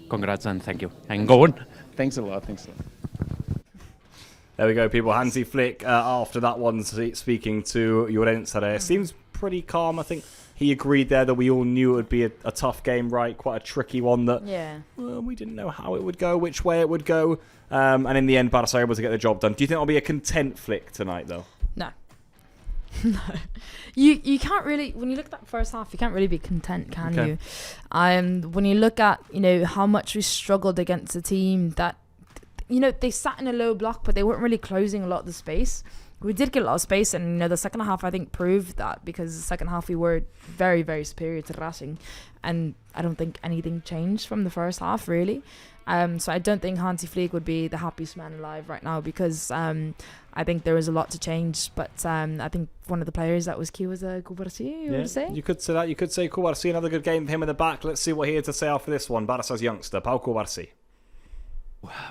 [SPEAKER 4] Congrats and thank you. And go on.
[SPEAKER 5] Thanks a lot.
[SPEAKER 1] There we go, people. Hansi Flick, after that one, speaking to Llorente there, seems pretty calm. I think he agreed there that we all knew it would be a tough game, right? Quite a tricky one that we didn't know how it would go, which way it would go. And in the end, Barça able to get the job done. Do you think it'll be a content Flick tonight, though?
[SPEAKER 2] No. No. You can't really, when you look at that first half, you can't really be content, can you? When you look at, you know, how much we struggled against a team that, you know, they sat in a low block, but they weren't really closing a lot of the space. We did get a lot of space, and you know, the second half I think proved that, because the second half we were very, very superior to Racing, and I don't think anything changed from the first half really. So I don't think Hansi Flick would be the happiest man alive right now, because I think there was a lot to change. But I think one of the players that was key was Cubarsí, would say?
[SPEAKER 1] You could say that. You could say Cubarsí, another good game for him in the back. Let's see what he had to say after this one. Barça's youngster, Pau Cubarsí.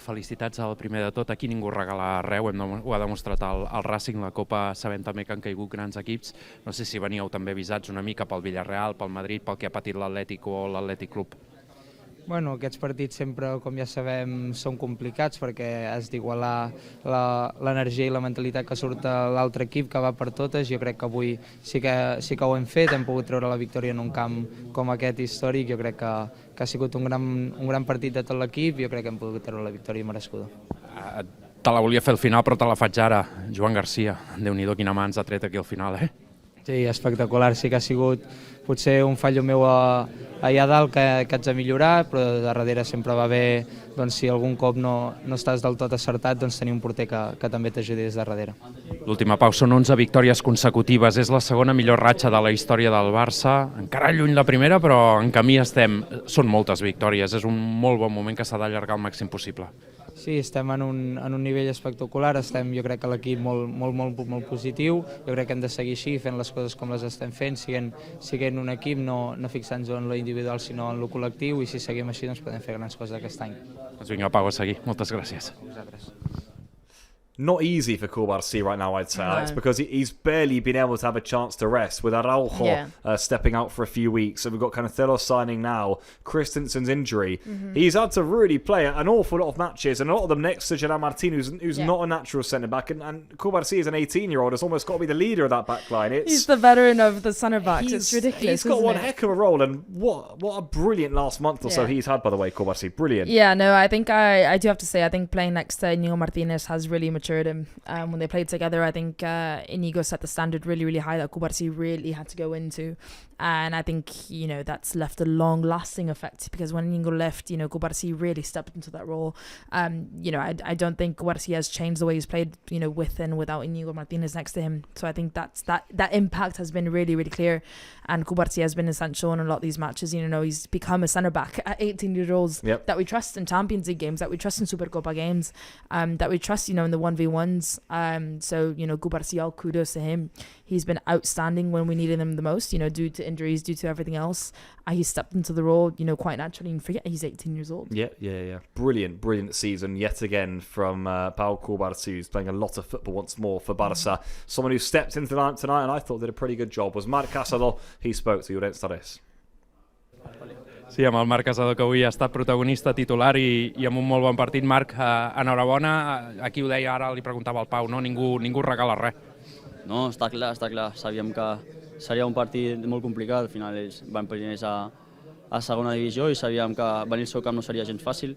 [SPEAKER 4] Felicitats al primer de tot. Aquí ningú regala res, ho ha demostrat el Racing. La Copa sabem també que han caigut grans equips. No sé si veníeu també avisats una mica pel Villarreal, pel Madrid, pel que ha patit l'Atlético o l'Atlètic Club.
[SPEAKER 7] Bueno, aquests partits sempre, com ja sabem, són complicats perquè has d'igualar l'energia i la mentalitat que surt a l'altre equip, que va per totes. Jo crec que avui sí que ho hem fet, hem pogut treure la victòria en un camp com aquest històric. Jo crec que ha sigut un gran partit de tot l'equip, jo crec que hem pogut treure la victòria merescuda.
[SPEAKER 4] Te la volia fer al final, però te la faig ara. Joan Garcia, Déu-n'hi-do quina mà ens ha tret aquí al final, eh?
[SPEAKER 7] Sí, espectacular. Sí que ha sigut potser un fallo meu allà dalt que haig de millorar, però de darrere sempre va bé, doncs, si algun cop no estàs del tot acertat, doncs tenir un porter que també t'ajudi des de darrere.
[SPEAKER 4] L'última, Pau, són 11 victòries consecutives. És la segona millor ratxa de la història del Barça. Encara lluny la primera, però en camí estem. Són moltes victòries. És un molt bon moment que s'ha d'allargar al màxim possible.
[SPEAKER 7] Sí, estem en un nivell espectacular, estem, jo crec que l'equip molt positiu, jo crec que hem de seguir així, fent les coses com les estem fent, siguent un equip, no fixant-nos en lo individual sinó en lo col·lectiu, i si seguim així doncs podem fer grans coses aquest any.
[SPEAKER 4] Doncs vinga, Pau, a seguir. Moltes gràcies.
[SPEAKER 7] A vosaltres.
[SPEAKER 1] not easy for Barça right now, I'd say, Alex, because he's barely been able to have a chance to rest with Araujo stepping out for a few weeks. And we've got Cancelo signing now, Christensen's injury. He's had to really play an awful lot of matches, and a lot of them next to Gerard Martin, who's not a natural centre-back. And Barça is an 18-year-old, has almost got to be the leader of that back line.
[SPEAKER 2] He's the veteran of the centre-backs. It's ridiculous,
[SPEAKER 1] He's got one heck of a role, and what a brilliant last month or so he's had, by the way, Barça. Brilliant.
[SPEAKER 2] Yeah, no, I think I do have to say, I think playing next to Inigo Martinez has really matured him. When they played together, I think Inigo set the standard really, really high that Barça really had to go into. And I think, that's left a long-lasting effect, because when Inigo left, Barça really stepped into that role. I don't think Barça has changed the way he's played, with and without Inigo Martinez next to him. So I think that impact has been really, really clear. And Barça has been essential in a lot of these matches. He's become a centre-back at 18 years old that we trust in Champions League games, that we trust in Supercopa games, that we trust, in the 1v1s. So, Barça, all kudos to him. He's been outstanding when we needed him the most, due to injuries, due to everything else. He stepped into the role, quite naturally, and forget he's 18 years old.
[SPEAKER 1] Yeah. Brilliant season yet again from Pau Barça, who's playing a lot of football once more for Barça. Someone who stepped into the lineup tonight and I thought did a pretty good job was Marc Casado. He spoke to Llorenç Tarrés.
[SPEAKER 3] Sí, amb el Marc Casado, que avui ha estat protagonista titular i amb un molt bon partit. Marc, enhorabona. Aquí ho deia ara, li preguntava al Pau, no? Ningú regala res.
[SPEAKER 8] No, està clar. Sabíem que seria un partit molt complicat. Al final ells van primers a segona divisió i sabíem que venir al seu camp no seria gens fàcil.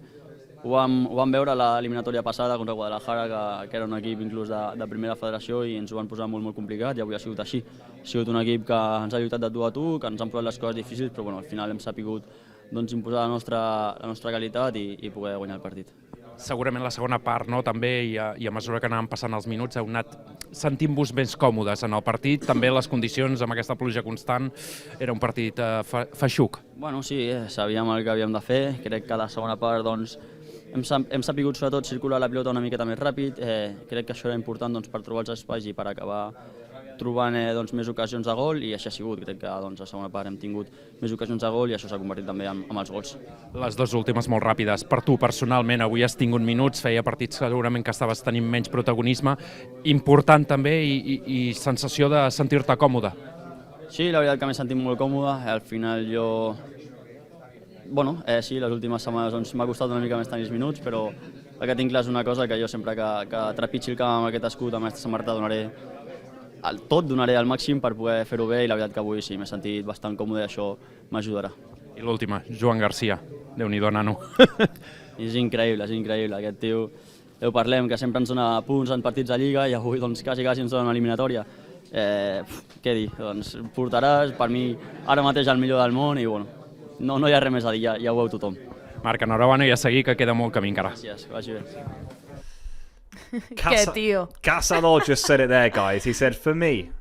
[SPEAKER 8] Ho vam veure a l'eliminatòria passada contra Guadalajara, que era un equip inclús de primera federació, i ens ho van posar molt complicat, i avui ha sigut així. Ha sigut un equip que ens ha lluitat de tu a tu, que ens han posat les coses difícils, però al final hem sapigut imposar la nostra qualitat i poder guanyar el partit.
[SPEAKER 3] Segurament la segona part, no? També, i a mesura que anàvem passant els minuts, heu anat sentint-vos més còmodes en el partit. També les condicions, amb aquesta pluja constant, era un partit feixuc.
[SPEAKER 8] Bueno, sí, sabíem el que havíem de fer. Crec que a la segona part hem sapigut sobretot circular la pilota una miqueta més ràpid. Crec que això era important per trobar els espais i per acabar trobant més ocasions de gol, i així ha sigut. Crec que a la segona part hem tingut més ocasions de gol i això s'ha convertit també en els gols.
[SPEAKER 3] Les dues últimes molt ràpides. Per tu, personalment, avui has tingut minuts, feia partits segurament que estaves tenint menys protagonisme. Important també i sensació de sentir-te còmode.
[SPEAKER 8] Sí, la veritat que m'he sentit molt còmode. Al final sí, les últimes setmanes m'ha costat una mica més tenir els minuts, però el que tinc clar és una cosa, que jo sempre que trepitgi el camp amb aquest escut, amb aquesta samarreta, donaré al màxim per poder fer-ho bé, i la veritat que avui sí, m'he sentit bastant còmode i això m'ajudarà.
[SPEAKER 3] I l'última, Joan Garcia. Déu-n'hi-do, nano.
[SPEAKER 8] És increïble, aquest tio. Ho parlem, que sempre ens dona punts en partits de Lliga i avui quasi ens dona una eliminatòria. Què dir? Portaràs, per mi, ara mateix el millor del món, i no hi ha res més a dir, ja ho veu tothom.
[SPEAKER 3] Marc, enhorabona, i a seguir, que queda molt camí encara.
[SPEAKER 8] Gràcies, que vagi bé.
[SPEAKER 1] Casado just said it there, guys. He said, for me,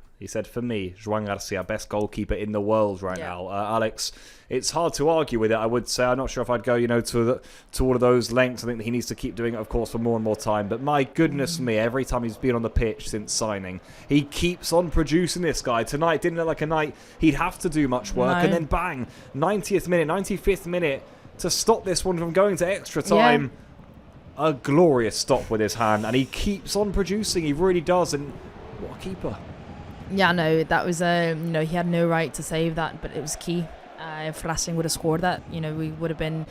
[SPEAKER 1] Joan Garcia, best goalkeeper in the world right now. Alex, it's hard to argue with it, I would say. I'm not sure if I'd go, to all of those lengths. I think that he needs to keep doing it, of course, for more and more time. But my goodness me, every time he's been on the pitch since signing, he keeps on producing, this guy. Tonight didn't look like a night he'd have to do much work. And then bang, 90th minute, 95th minute, to stop this one from going to extra time. Yeah. A glorious stop with his hand, and he keeps on producing. He really does, and what a keeper!
[SPEAKER 2] Yeah, no, that was he had no right to save that, but it was key. If Racing would have scored that, we would have been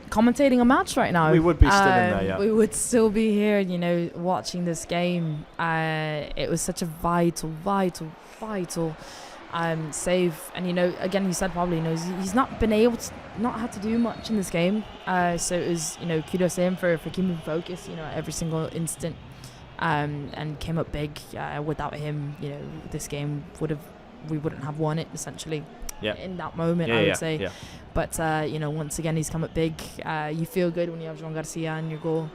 [SPEAKER 2] commentating a match right now.
[SPEAKER 1] We would be still in there, yeah.
[SPEAKER 2] We would still be here, watching this game. It was such a vital save, and again, you said probably he's not been able to, not had to do much in this game, so it was kudos to him for keeping focus every single instant, and came up big. Without him, this game we wouldn't have won it essentially. In that moment, I would say. But once again, he's come up big. You feel good when you have Joan Garcia in your goal.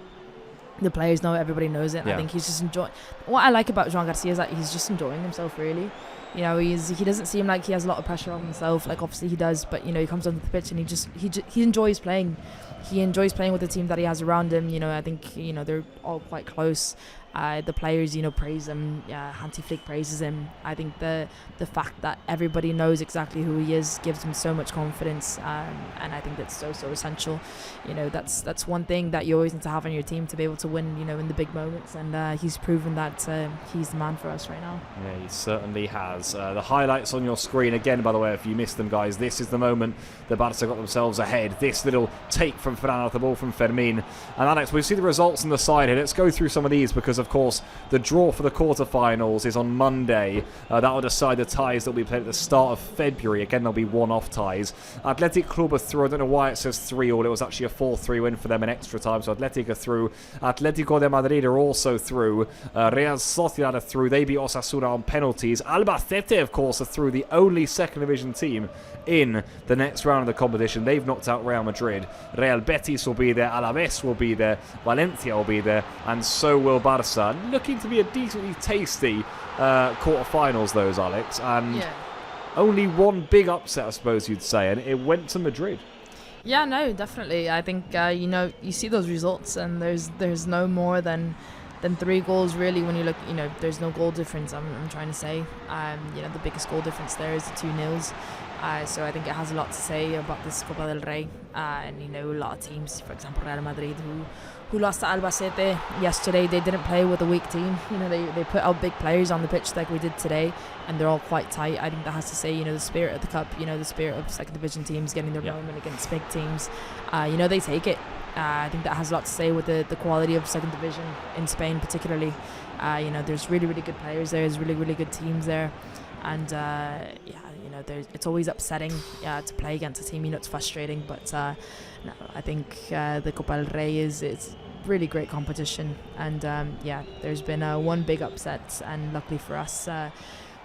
[SPEAKER 2] The players know it, everybody knows it. I think he's just enjoying. What I like about Joan Garcia is that he's just enjoying himself, really. He doesn't seem like he has a lot of pressure on himself. Like, obviously he does, but he comes onto the pitch and he enjoys playing. He enjoys playing with the team that he has around him. I think they're all quite close. The players, praise him. Hansi Flick praises him. I think the fact that everybody knows exactly who he is gives him so much confidence, and I think that's so essential. That's one thing that you always need to have on your team to be able to win. In the big moments, and he's proven that he's the man for us right now.
[SPEAKER 1] Yeah, he certainly has. The highlights on your screen again, by the way, if you missed them, guys. This is the moment the Barça got themselves ahead. This little take from Ferran, the ball from Fermin. And Alex, we see the results on the side here. Let's go through some of these because, of course, the draw for the quarterfinals is on Monday. That will decide the ties that will be played at the start of February. Again, there'll be one-off ties. Athletic Club are through. I don't know why it says 3-3. It was actually a 4-3 win for them in extra time. So Athletic are through. Atletico de Madrid are also through. Real Sociedad are through. They beat Osasuna on penalties. Albacete, of course, are through. The only second division team in the next round of the competition. They've knocked out Real Madrid. Real Betis will be there. Alaves will be there. Valencia will be there. And so will Barça. Looking to be a decently tasty quarterfinals, those, Alex. And only one big upset, I suppose you'd say, and it went to Madrid.
[SPEAKER 2] Yeah, no, definitely. I think you see those results, and there's no more than 3 goals really when you look. There's no goal difference. I'm trying to say. The biggest goal difference there is the 2-0. So I think it has a lot to say about this Copa del Rey, and a lot of teams, for example Real Madrid, who lost to Albacete yesterday, they didn't play with a weak team. They put out big players on the pitch like we did today, and they're all quite tight. I think that has to say, the spirit of the cup, the spirit of second division teams getting their moment against big teams. They take it. I think that has a lot to say with the quality of second division in Spain particularly. There's really, really good players there. There's really, really good teams there. And it's always upsetting to play against a team. It's frustrating, but no, I think the Copa del Rey is really great competition. And there's been one big upset, and luckily for us,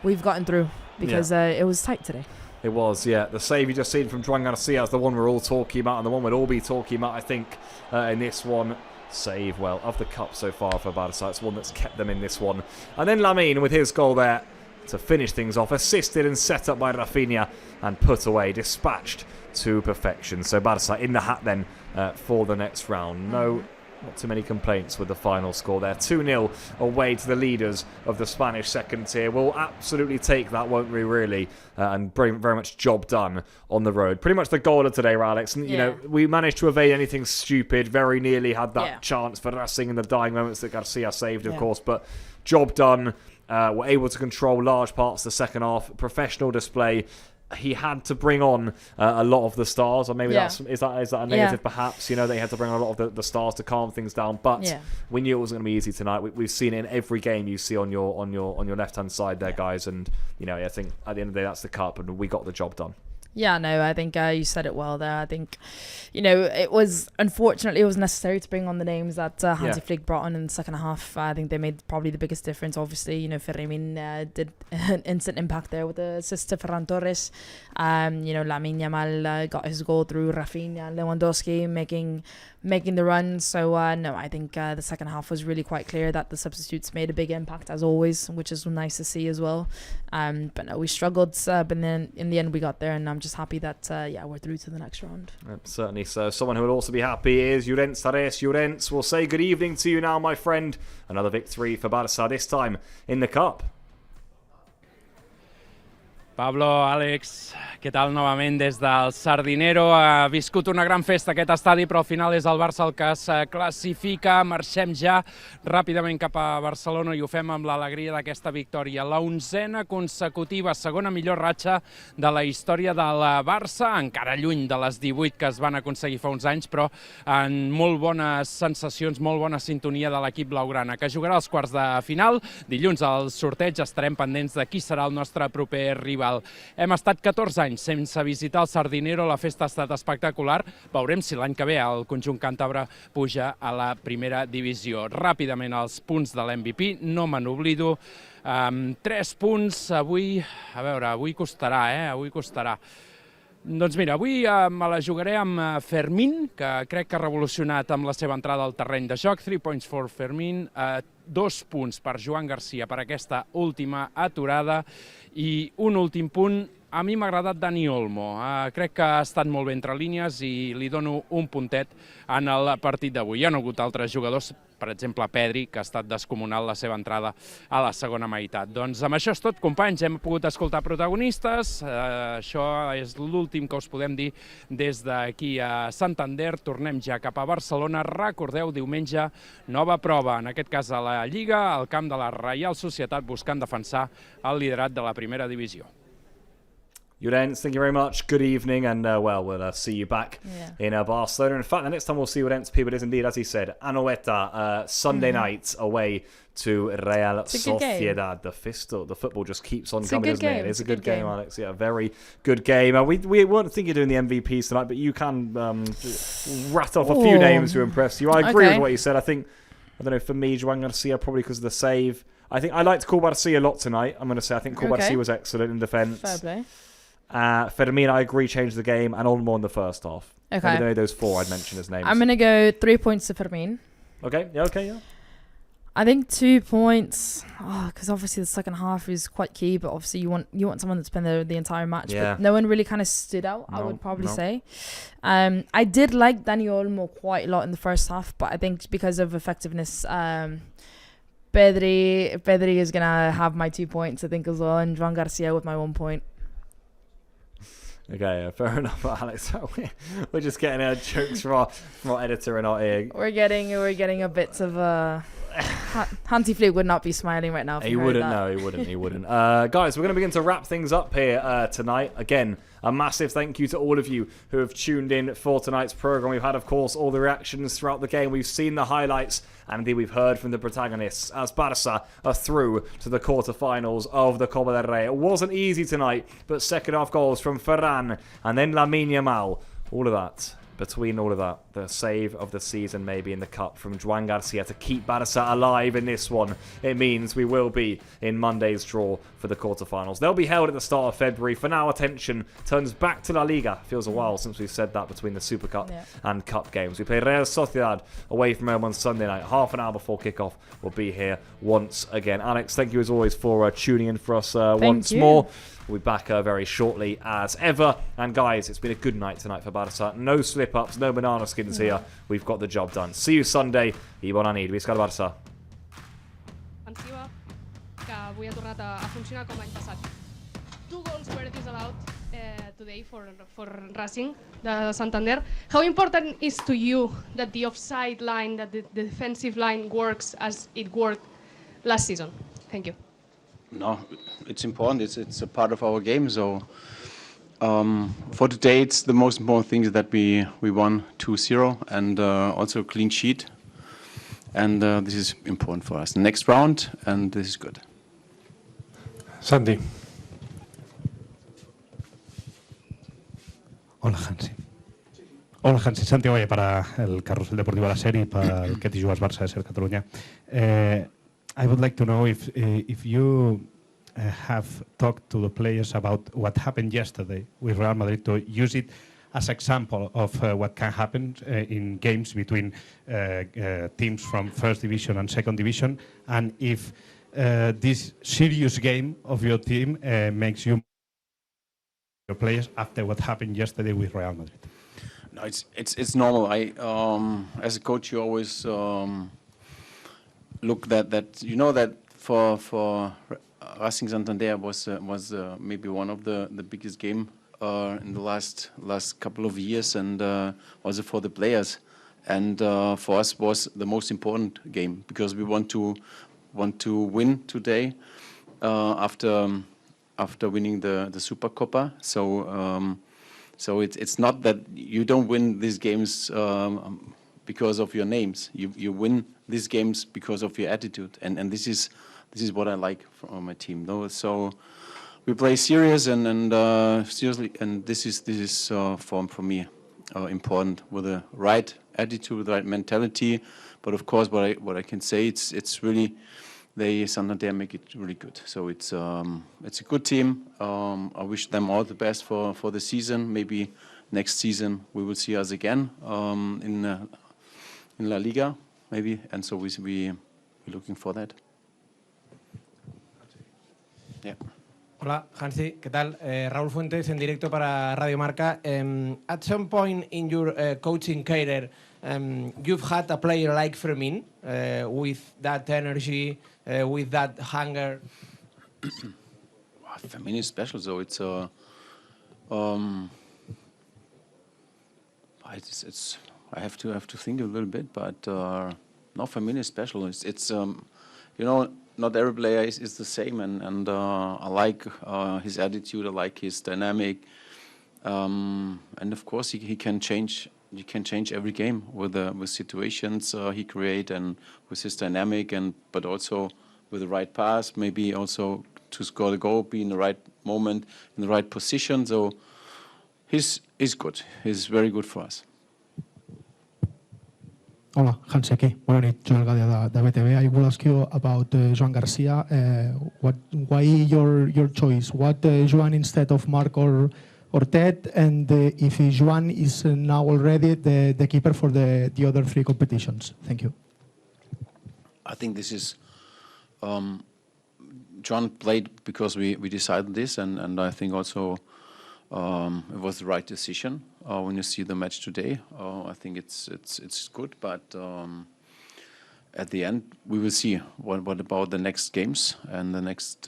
[SPEAKER 2] we've gotten through because it was tight today.
[SPEAKER 1] It was, yeah. The save you just seen from Juan Garcia is the one we're all talking about, and the one we'll all be talking about, I think, in this one. Save, of the cup so far for Barça. It's one that's kept them in this one. And then Lamine with his goal there to finish things off, assisted and set up by Rafinha and put away, dispatched to perfection. So Barça in the hat then for the next round. Not too many complaints with the final score there. 2-0 away to the leaders of the Spanish second tier. We'll absolutely take that, won't we, really? And very much job done on the road. Pretty much the goal of today, Alex. And, we managed to evade anything stupid. Very nearly had that chance for Racing in the dying moments that Garcia saved, of course. But job done. Were able to control large parts of the second half. Professional display. He had to bring on a lot of the stars, or maybe is that a negative perhaps? They had to bring on a lot of the stars to calm things down. But we knew it wasn't going to be easy tonight. We've seen it in every game you see on your left hand side there, guys. And I think at the end of the day that's the cup, and we got the job done.
[SPEAKER 2] Yeah, no, I think you said it well there. I think, it was, unfortunately, it was necessary to bring on the names that Hansi Flick brought on in the second half. I think they made probably the biggest difference. Obviously, Fermin did an instant impact there with the assist to Ferran Torres. Lamine Yamal got his goal through Rafinha and Lewandowski making the run. So, no, I think the second half was really quite clear that the substitutes made a big impact, as always, which is nice to see as well. But no, we struggled, but then in the end we got there, and I'm just happy that we're through to the next round.
[SPEAKER 1] Certainly so. Someone who will also be happy is Llorens Tares. Llorens, we'll say good evening to you now, my friend. Another victory for Barça, this time in the Cup.
[SPEAKER 3] Pablo, Àlex, què tal novament des del Sardinero? Ha viscut una gran festa aquest estadi, però al final és el Barça el que es classifica. Marxem ja ràpidament cap a Barcelona i ho fem amb l'alegria d'aquesta victòria. La 11a consecutiva, segona millor ratxa de la història del Barça, encara lluny de les 18 que es van aconseguir fa uns anys, però en molt bones sensacions, molt bona sintonia de l'equip blaugrana, que jugarà als quarts de final. Dilluns al sorteig estarem pendents de qui serà el nostre proper rival. Hem estat 14 anys sense visitar el Sardinero, la festa ha estat espectacular. Veurem si l'any que ve el conjunt càntabre puja a la primera divisió. Ràpidament els punts de l'MVP, no me n'oblido. 3 punts, avui costarà, avui costarà. Doncs mira, avui me la jugaré amb Fermin, que crec que ha revolucionat amb la seva entrada al terreny de joc. 3 points for Fermin, 2 punts per Joan Garcia per aquesta última aturada i un últim punt. A mi m'ha agradat Dani Olmo, crec que ha estat molt bé entre línies i li dono un puntet en el partit d'avui. Hi ha hagut altres jugadors per exemple, Pedri, que ha estat descomunal la seva entrada a la segona meitat. Doncs amb això és tot, companys, hem pogut escoltar protagonistes, això és l'últim que us podem dir des d'aquí a Santander, tornem ja cap a Barcelona, recordeu, diumenge, nova prova, en aquest cas a la Lliga, al camp de la Reial Societat, buscant defensar el liderat de la primera divisió.
[SPEAKER 1] Udence, thank you very much. Good evening, and we'll see you back in Barcelona. In fact, the next time we'll see Udence, people, is indeed, as he said, Anoeta, Sunday night away to Real Sociedad. The football just keeps on coming, doesn't it? It's a good game, Alex. Yeah, a very good game. We weren't thinking of doing the MVPs tonight, but you can rattle off a few names to impress you. I agree with what you said. I think, I don't know, for me, Joan Garcia, probably because of the save. I think I liked Garcia a lot tonight. I'm going to say I think Garcia was excellent in defence.
[SPEAKER 2] Fair play.
[SPEAKER 1] Fermin, I agree, changed the game, and Olmo in the first half.
[SPEAKER 2] Okay.
[SPEAKER 1] Maybe only those four I'd mention as names.
[SPEAKER 2] I'm going to go 3 points to Fermin.
[SPEAKER 1] Okay, yeah.
[SPEAKER 2] I think 2 points, because obviously the second half is quite key, but obviously you want someone that's been there the entire match.
[SPEAKER 1] Yeah.
[SPEAKER 2] But no one really kind of stood out, I would probably say. I did like Dani Olmo quite a lot in the first half, but I think because of effectiveness, Pedri is going to have my 2 points, I think, as well, and Joan Garcia with my 1 point.
[SPEAKER 1] Okay, fair enough, Alex. We're just getting our jokes from our editor and our ear.
[SPEAKER 2] We're getting a bit of Hansi Flick would not be smiling right now.
[SPEAKER 1] He wouldn't. Guys, we're going to begin to wrap things up here tonight. Again, a massive thank you to all of you who have tuned in for tonight's programme. We've had, of course, all the reactions throughout the game. We've seen the highlights, and indeed we've heard from the protagonists as Barça are through to the quarterfinals of the Copa del Rey. It wasn't easy tonight, but second half goals from Ferran and then Lamine Yamal. All of that. Between all of that, the save of the season maybe in the cup from Joan Garcia to keep Barça alive in this one. It means we will be in Monday's draw for the quarterfinals. They'll be held at the start of February. For now, attention turns back to La Liga. Feels a while since we've said that between the Super Cup and Cup games. We play Real Sociedad away from home on Sunday night. Half an hour before kickoff, we'll be here once again. Alex, thank you as always for tuning in for us once more. We'll be back very shortly as ever. And guys, it's been a good night tonight for Barça. No slip-ups, no banana skins here. We've got the job done. See you Sunday. I bona nit. Visca el Barça.
[SPEAKER 9] Defensiva, que avui ha tornat a funcionar com l'any passat. 2 goals were disallowed today for Racing de Santander. How important is to you that the offside line, that the defensive line works as it worked last season? Thank you.
[SPEAKER 5] No, it's important. It's a part of our game. So for today, it's the most important thing is that we won 2-0 and also a clean sheet. And this is important for us. Next round, and this is good.
[SPEAKER 10] Santi. Hola, Hansi. Hola, Hansi. Santi Oye, para el Carrusel Deportivo de la Serie, para el que te jugas Barça de Ser Catalunya. I would like to know if you have talked to the players about what happened yesterday with Real Madrid to use it as example of what can happen in games between teams from first division and second division, and if this serious game of your team makes you your players after what happened yesterday with Real Madrid.
[SPEAKER 5] No, it's normal. I as a coach, you always look that you know that for Racing Santander was maybe one of the biggest game in the last couple of years, and also for the players, and for us was the most important game because we want to win today after winning the Super Copa. So it's not that you don't win these games because of your names. You win these games because of your attitude, and this is what I like from my team. No, so we play serious and seriously, and this is for me important with the right attitude, the right mentality. But of course, what I can say it's really Santander make it really good. So it's a good team. I wish them all the best for the season. Maybe next season we will see us again in La Liga, maybe, and so we're looking for that. Yeah.
[SPEAKER 11] Hola, Hansi, ¿qué tal? Raúl Fuentes en directo para Radio Marca. At some point in your coaching career, You've had a player like Fermin with that energy, with that hunger.
[SPEAKER 5] Fermin is special, so it's I have to think a little bit, but no, Fermin is special. It's not every player is the same, and I like his attitude. I like his dynamic, and of course he can change. He can change every game with situations he create and with his dynamic, but also with the right pass, maybe also to score the goal, be in the right moment, in the right position. So he's good. He's very good for us.
[SPEAKER 12] Hola, Hansi aquí. Bona nit, Joel Gadia de BTV. I will ask you about Joan Garcia. Why your choice? What Joan instead of Marc or Ted? And if Joan is now already the keeper for the other 3 competitions? Thank you.
[SPEAKER 5] I think this is John played because we decided this, and I think also it was the right decision. When you see the match today, I think it's good, but at the end we will see what about the next games and the next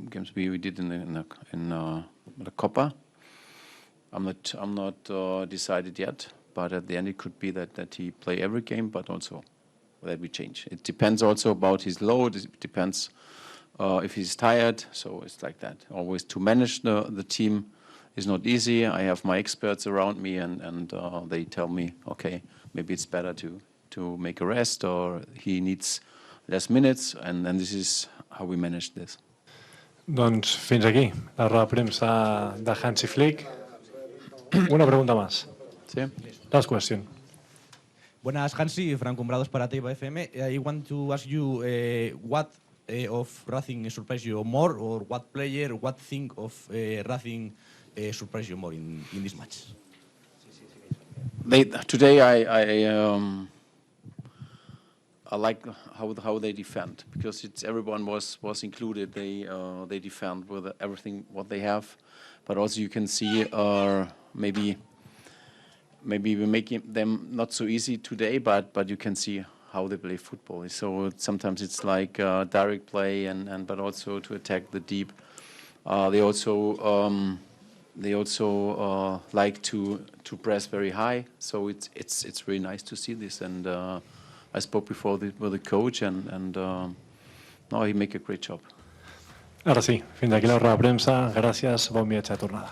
[SPEAKER 5] games we did in the COPA. I'm not decided yet, but at the end it could be that he play every game, but also that we change. It depends also about his load. It depends if he's tired. So it's like that. Always to manage the team is not easy. I have my experts around me, and they tell me, okay, maybe it's better to make a rest, or he needs less minutes, and this is how we manage this.
[SPEAKER 10] Doncs fins aquí la roda de premsa de Hansi Flick. Una pregunta más.
[SPEAKER 5] Sí.
[SPEAKER 10] Last question.
[SPEAKER 13] Buenas, Hansi. Franco Umbrados para Teiba FM. I want to ask you what of Racing surprised you more, or what player, what thing of Racing surprised you more in this match?
[SPEAKER 5] Today I like how they defend, because everyone was included. They defend with everything what they have, but also you can see maybe we're making them not so easy today, but you can see how they play football. So sometimes it's like direct play, but also to attack the deep. They also like to press very high. So it's really nice to see this. And I spoke before with the coach, and no, he make a great job.
[SPEAKER 10] Ara sí, fins aquí la roda de premsa. Gràcies, bon viatge de tornada.